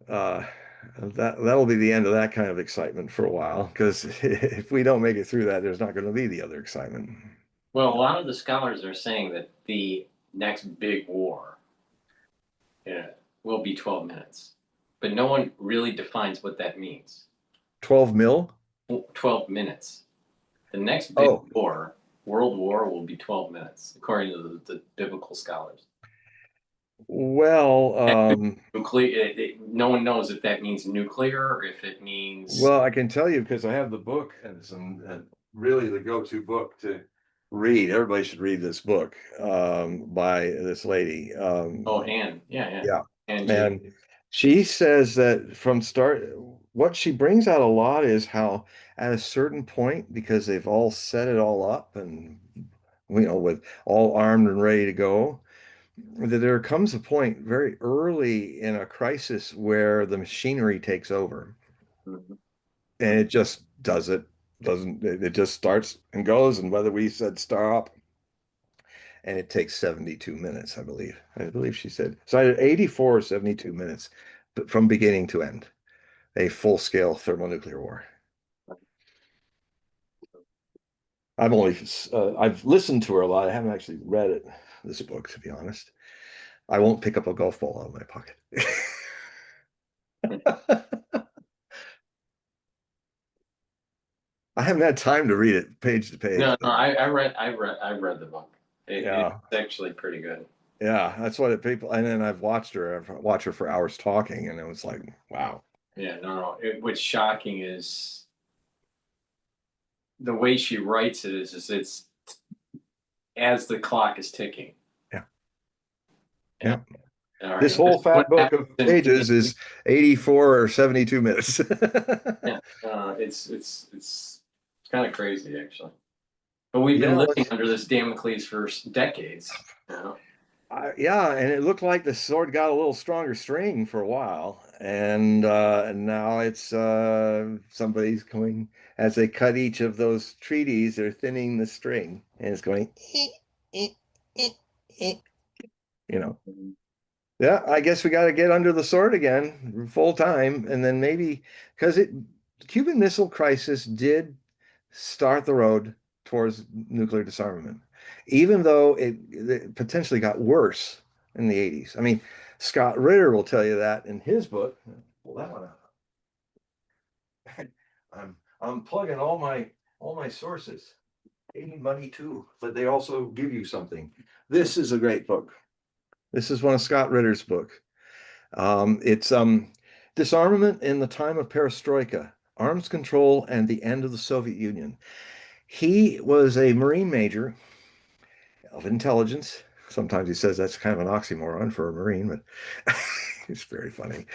uh, that'll be the end of that kind of excitement for a while. Because if we don't make it through that, there's not going to be the other excitement. well, a lot of the scholars are saying that the next big war, yeah, will be 12 minutes, but no one really defines what that means. 12 mil? 12 minutes. The next big Oh, war, world war, will be 12 minutes, according to the biblical scholars. well, Nuclear. No one knows if that means nuclear or if it means. well, I can tell you because I have the book and it's really the go-to book to read. Everybody should read this book by this lady. Oh, Anne. Yeah. Yeah. Angie. And she says that from start, what she brings out a lot is how at a certain point, because they've all set it all up and, with all armed and ready to go, that there comes a point very early in a crisis where the machinery takes over Mhm. and it just doesn't, it just starts and goes. And whether we said stop, and it takes 72 minutes, I believe. I believe she said. So I had 84 or 72 minutes from beginning to end, a full-scale thermonuclear war. I've listened to her a lot. I haven't actually read this book, to be honest. I won't pick up a golf ball out of my pocket. I haven't had time to read it page to page. No, I read the book. Yeah. It's actually pretty good. Yeah, that's what people, and then I've watched her for hours talking, and it was like, wow. Yeah, no. What's shocking is the way she writes it is it's as the clock is ticking. Yeah. Yeah. All right. This whole fat book of pages is 84 or 72 minutes. Yeah, it's kind of crazy actually. But we've been living under this Damocles for decades. Yeah, and it looked like the sword got a little stronger string for a while, and now it's somebody's going as they cut each of those treaties, they're thinning the string, and it's going, Yeah, I guess we got to get under the sword again full time, and then maybe because the Cuban Missile Crisis did start the road towards nuclear disarmament, even though it potentially got worse in the 80s. I mean, Scott Ritter will tell you that in his book. Pull that one out. I'm plugging all my sources. They need money too, but they also give you something. This is a great book. This is one of Scott Ritter's books. It's Disarmament in the Time of Perestroika, Arms Control and the End of the Soviet Union. He was a Marine major of intelligence. Sometimes he says that's kind of an oxymoron for a Marine, but it's very funny.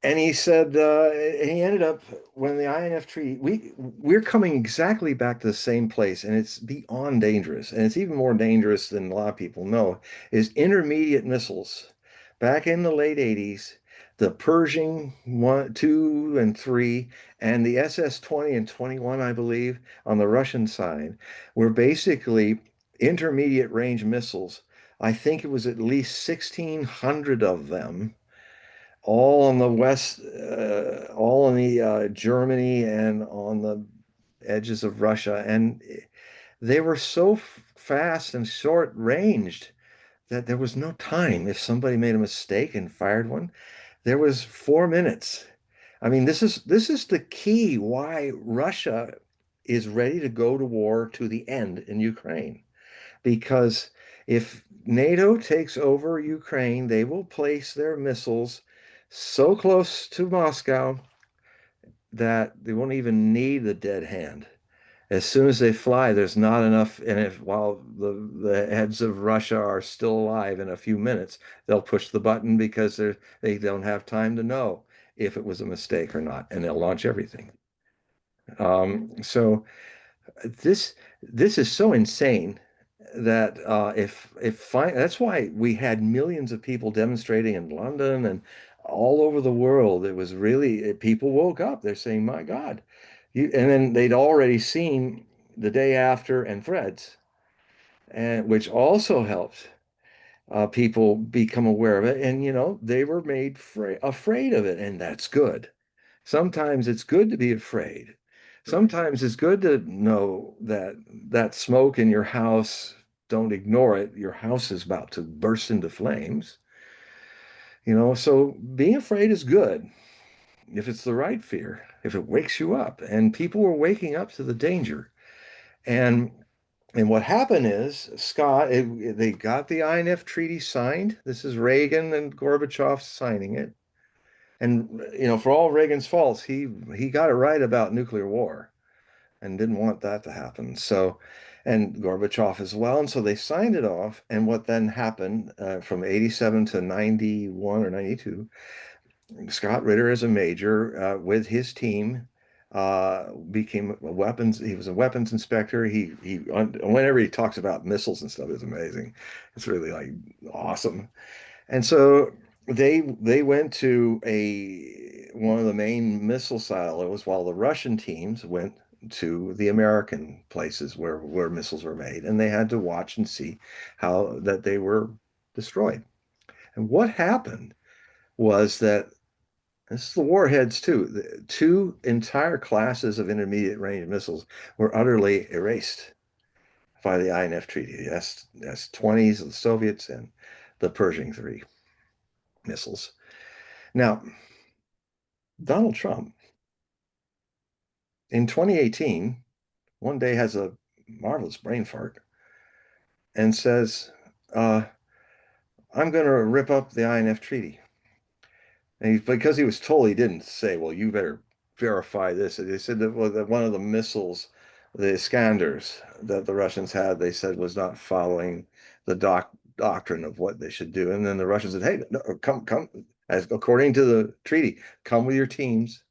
And he said, he ended up when the INF treaty, we're coming exactly back to the same place, and it's beyond dangerous, and it's even more dangerous than a lot of people know, is intermediate missiles. Back in the late 80s, the Pershing 1, 2, and 3, and the SS-20 and 21, I believe, on the Russian side, were basically intermediate range missiles. I think it was at least 1,600 of them, all on the west, all in the Germany and on the edges of Russia. And they were so fast and short ranged that there was no time. If somebody made a mistake and fired one, there was 4 minutes. I mean, this is the key why Russia is ready to go to war to the end in Ukraine. Because if NATO takes over Ukraine, they will place their missiles so close to Moscow that they won't even need the dead hand. As soon as they fly, there's not enough. And if while the heads of Russia are still alive in a few minutes, they'll push the button because they don't have time to know if it was a mistake or not, and they'll launch everything. So this is so insane that that's why we had millions of people demonstrating in London and all over the world. It was really people woke up. They're saying, "My God." And then they'd already seen the day after and threads, and which also helped people become aware of it. And they were made afraid of it, and that's good. Sometimes it's good to be afraid. Sometimes it's good to know that smoke in your house, don't ignore it. Your house is about to burst into flames. So being afraid is good if it's the right fear, if it wakes you up. And people were waking up to the danger. And what happened is they got the INF treaty signed. This is Reagan and Gorbachev signing it. And for all Reagan's faults, he got it right about nuclear war and didn't want that to happen. So, and Gorbachev as well. And so they signed it off. And what then happened from 87 to 91 or 92, Scott Ritter as a major with his team became a weapons. He was a weapons inspector. Whenever he talks about missiles and stuff, it's amazing. It's really like awesome. And so they went to one of the main missile silos while the Russian teams went to the American places where missiles were made, and they had to watch and see how that they were destroyed. And what happened was that this is the warheads too. The two entire classes of intermediate range missiles were utterly erased by the INF Treaty. The S-20s of the Soviets and the Pershing 3 missiles. Now, Donald Trump in 2018, one day has a marvelous brain fart and says, I'm going to rip up the INF Treaty. And because he was told, he didn't say, well, you better verify this. They said that one of the missiles, the Iskanders that the Russians had, they said was not following the doctrine of what they should do. And then the Russians said, hey, no, come, as according to the treaty, come with your teams,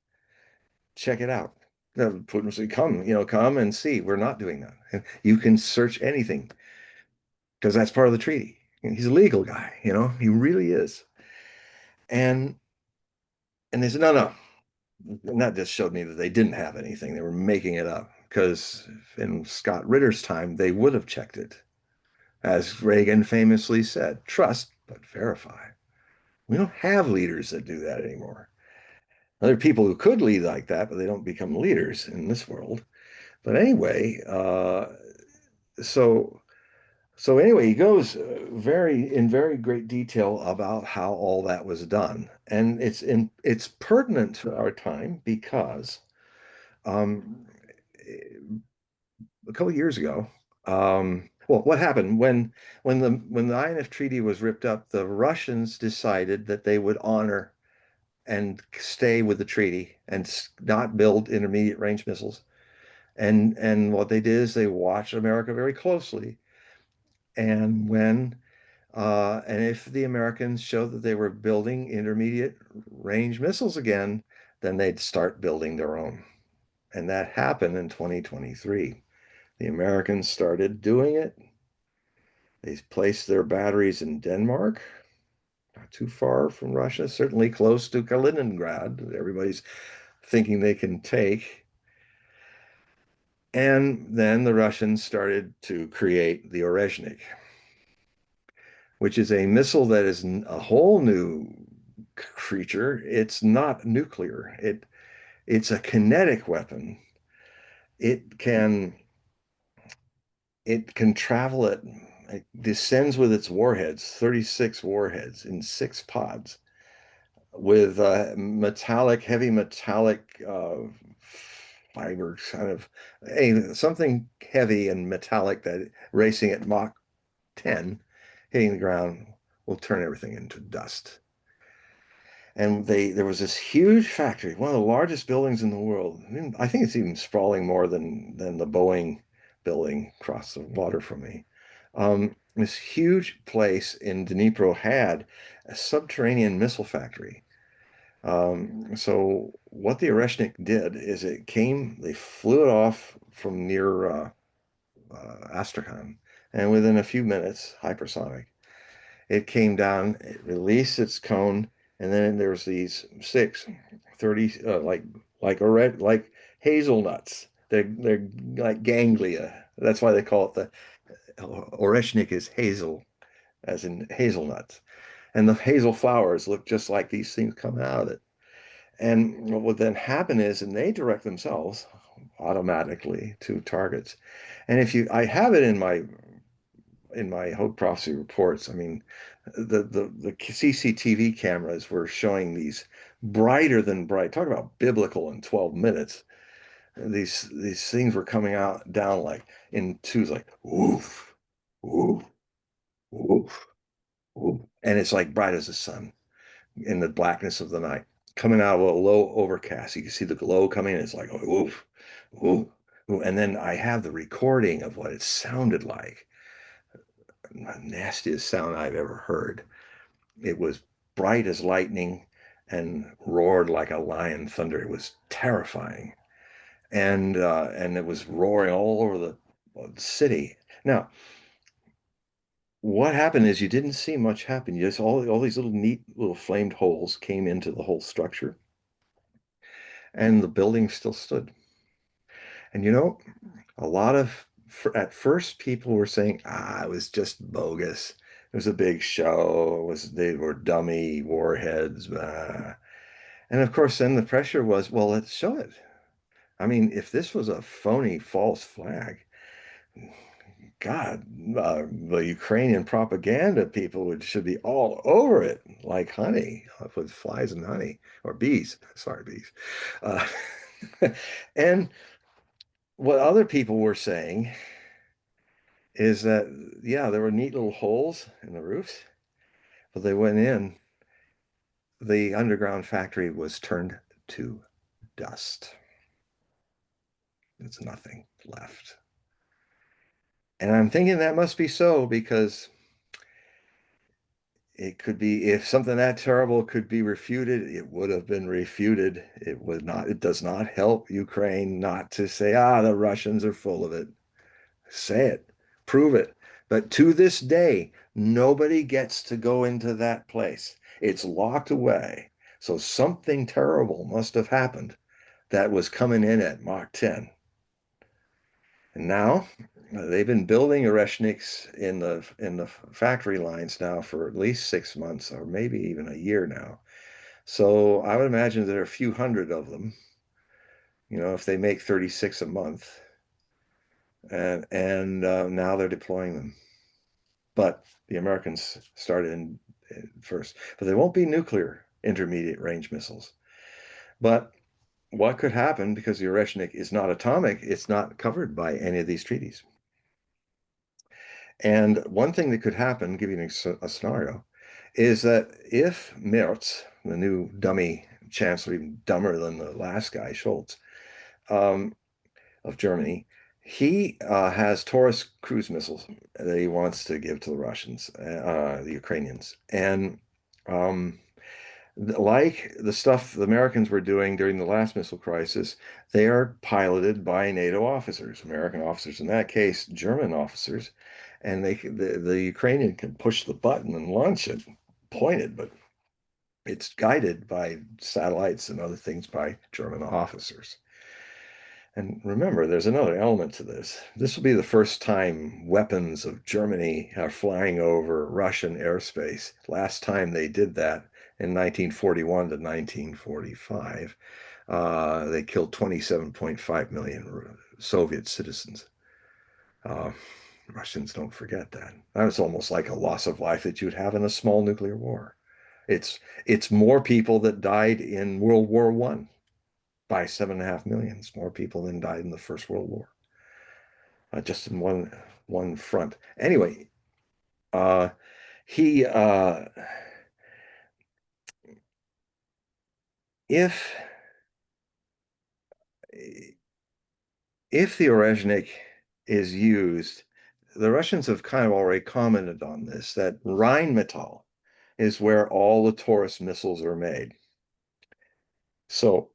check it out. Putin said, come and see. We're not doing that. You can search anything because that's part of the treaty. He's a legal guy, he really is. And they said, no. And that just showed me that they didn't have anything. They were making it up because in Scott Ritter's time, they would have checked it. As Reagan famously said, trust, but verify. We don't have leaders that do that anymore. There are people who could lead like that, but they don't become leaders in this world. But anyway, so anyway, he goes in very great detail about how all that was done, and it's pertinent to our time because um, a couple of years ago, well, what happened when the INF Treaty was ripped up? The Russians decided that they would honor and stay with the treaty and not build intermediate range missiles. And what they did is they watched America very closely. And if the Americans showed that they were building intermediate range missiles again, then they'd start building their own. And that happened in 2023. The Americans started doing it. They placed their batteries in Denmark, not too far from Russia, certainly close to Kaliningrad. Everybody's thinking they can take. And then the Russians started to create the Orezhnik, which is a missile that is a whole new creature. It's not nuclear. It's a kinetic weapon. It can travel it descends with its warheads, 36 warheads in 6 pods with heavy metallic fiber, kind of something heavy and metallic that racing at Mach 10 hitting the ground will turn everything into dust. And there was this huge factory, one of the largest buildings in the world. I think it's even sprawling more than the Boeing building across the water from me. This huge place in Dnipro had a subterranean missile factory. So what the Oreshnik did is they flew it off from near Astrakhan, and within a few minutes, hypersonic, it came down, it released its cone, and then there's these 30, like hazelnuts. They're like ganglia. That's why they call it the Oreshnik is hazel, as in hazelnuts. And the hazel flowers look just like these things come out of it. And what would then happen is, and they direct themselves automatically to targets. And I have it in my Hogue prophecy reports. I mean, the CCTV cameras were showing these brighter than bright. Talk about biblical in 12 minutes. These things were coming out down like in twos, like woof, woof, woof, woof, and it's like bright as the sun in the blackness of the night, coming out of a low overcast. You can see the glow coming, and it's like woof, woof, woof. And then I have the recording of what it sounded like. The nastiest sound I've ever heard. It was bright as lightning and roared like a lion thunder. It was terrifying. And it was roaring all over the city. Now, what happened is you didn't see much happen. You just all these little neat little flamed holes came into the whole structure, and the building still stood. And a lot of at first people were saying, it was just bogus. It was a big show. They were dummy warheads. And of course, then the pressure was, well, let's show it. I mean, if this was a phony false flag, God, the Ukrainian propaganda people should be all over it like honey, with flies and honey, or bees. Sorry, bees. Uh, and what other people were saying is that, yeah, there were neat little holes in the roofs, but they went in. The underground factory was turned to dust. There's nothing left. And I'm thinking that must be so, because it could be, if something that terrible could be refuted, it would have been refuted. It does not help Ukraine not to say, the Russians are full of it. Say it, prove it. But to this day, nobody gets to go into that place. It's locked away. So something terrible must have happened that was coming in at Mach 10. And now they've been building Oreshniks in the factory lines now for at least 6 months, or maybe even a year now. So I would imagine there are a few hundred of them, if they make 36 a month. And now they're deploying them. But the Americans started in first. But they won't be nuclear intermediate range missiles. But what could happen, because the Oreshnik is not atomic, it's not covered by any of these treaties. And one thing that could happen, giving a scenario, is that if Merz, the new dummy chancellor, even dumber than the last guy, Scholz, of Germany, he has Taurus cruise missiles that he wants to give to the Russians, the Ukrainians. And like the stuff the Americans were doing during the last missile crisis, they are piloted by NATO officers, American officers, in that case, German officers. And the Ukrainian can push the button and launch it, point it, but it's guided by satellites and other things by German officers. And remember, there's another element to this. This will be the first time weapons of Germany are flying over Russian airspace. Last time they did that in 1941 to 1945, they killed 27.5 million Soviet citizens. Russians don't forget that. That was almost like a loss of life that you'd have in a small nuclear war. It's more people that died in World War I by 7.5 million. It's more people than died in the First World War, just in one front. Anyway, he if the Orezhnik is used, the Russians have kind of already commented on this, that Rheinmetall is where all the Taurus missiles are made. So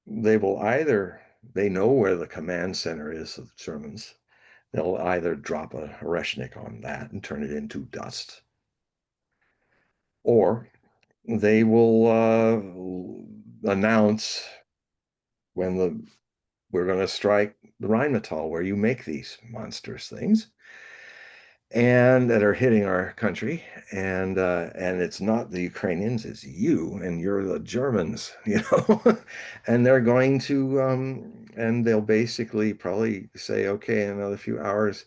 they know where the command center is of the Germans. They'll either drop a Orezhnik on that and turn it into dust, or they will announce when we're going to strike the Rheinmetall, where you make these monstrous things, and that are hitting our country, and it's not the Ukrainians, it's you, and you're the Germans, and they're going to and they'll basically probably say, okay, in another few hours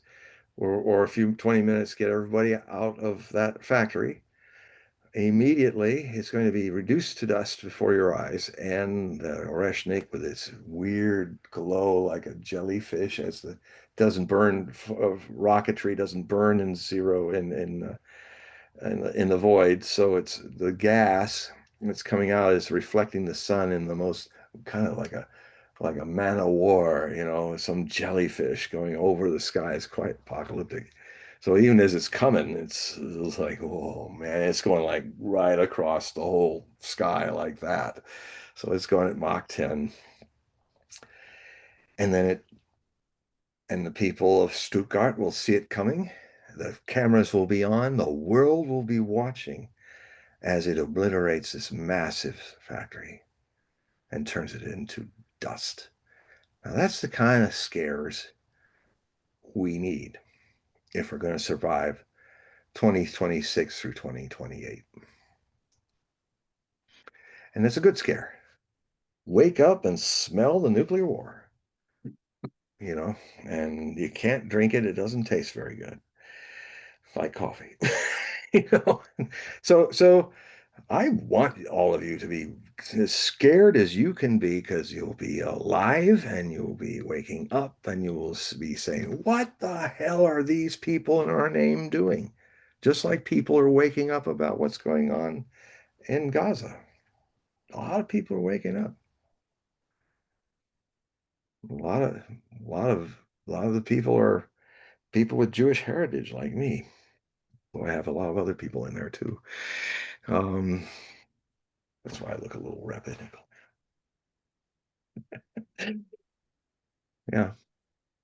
or a few 20 minutes, get everybody out of that factory. Immediately, it's going to be reduced to dust before your eyes, and Oreshnik with its weird glow like a jellyfish, as the doesn't burn rocketry doesn't burn in zero in the void, so it's the gas that's coming out is reflecting the sun in the most kind of like a man of war, some jellyfish going over the sky. Is quite apocalyptic. So even as it's coming, it's like, oh man, it's going like right across the whole sky like that. So it's going at Mach 10. And the people of Stuttgart will see it coming. The cameras will be on, the world will be watching as it obliterates this massive factory and turns it into dust. Now that's the kind of scares we need if we're going to survive 2026 through 2028. And it's a good scare. Wake up and smell the nuclear war, and you can't drink it. It doesn't taste very good, like coffee, you know. So I want all of you to be as scared as you can be, because you'll be alive and you'll be waking up and you will be saying, what the hell are these people in our name doing? Just like people are waking up about what's going on in Gaza. A lot of people are waking up. A lot of the people are people with Jewish heritage like me. Well, I have a lot of other people in there too. Um, that's why I look a little rabbinical. Yeah.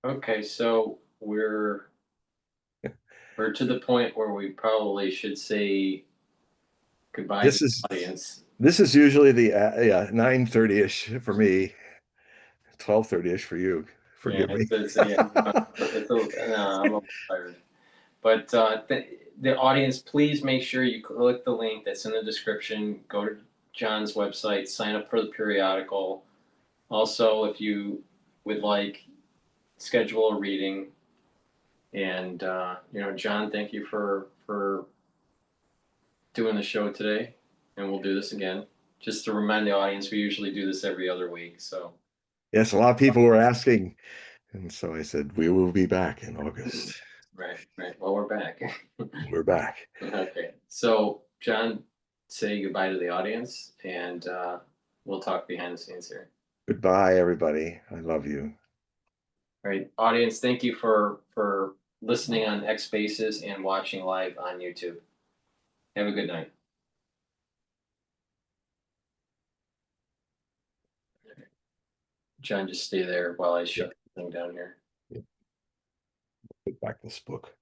Okay, so we're to the point where we probably should say goodbye to This the is audience. usually the 9:30ish for me, 12:30ish for you. Yeah, Forgive me. I'm a little tired. But the audience, please make sure you click the link that's in the description. Go to John's website, sign up for the periodical. Also, if you would like, schedule a reading. And John, thank you for doing the show today, and we'll do this again. Just to remind the audience, we usually do this every other week. So Yes, a lot of people were asking, and so I said we will be back in August. right. Well, we're back. We're back. Okay, so John, say goodbye to the audience, and we'll talk behind the scenes here. Goodbye, everybody. I love you. All right, audience, thank you for listening on X Spaces and watching live on YouTube. Have a good night. John, just stay there while I shut the thing down here. Put back this book.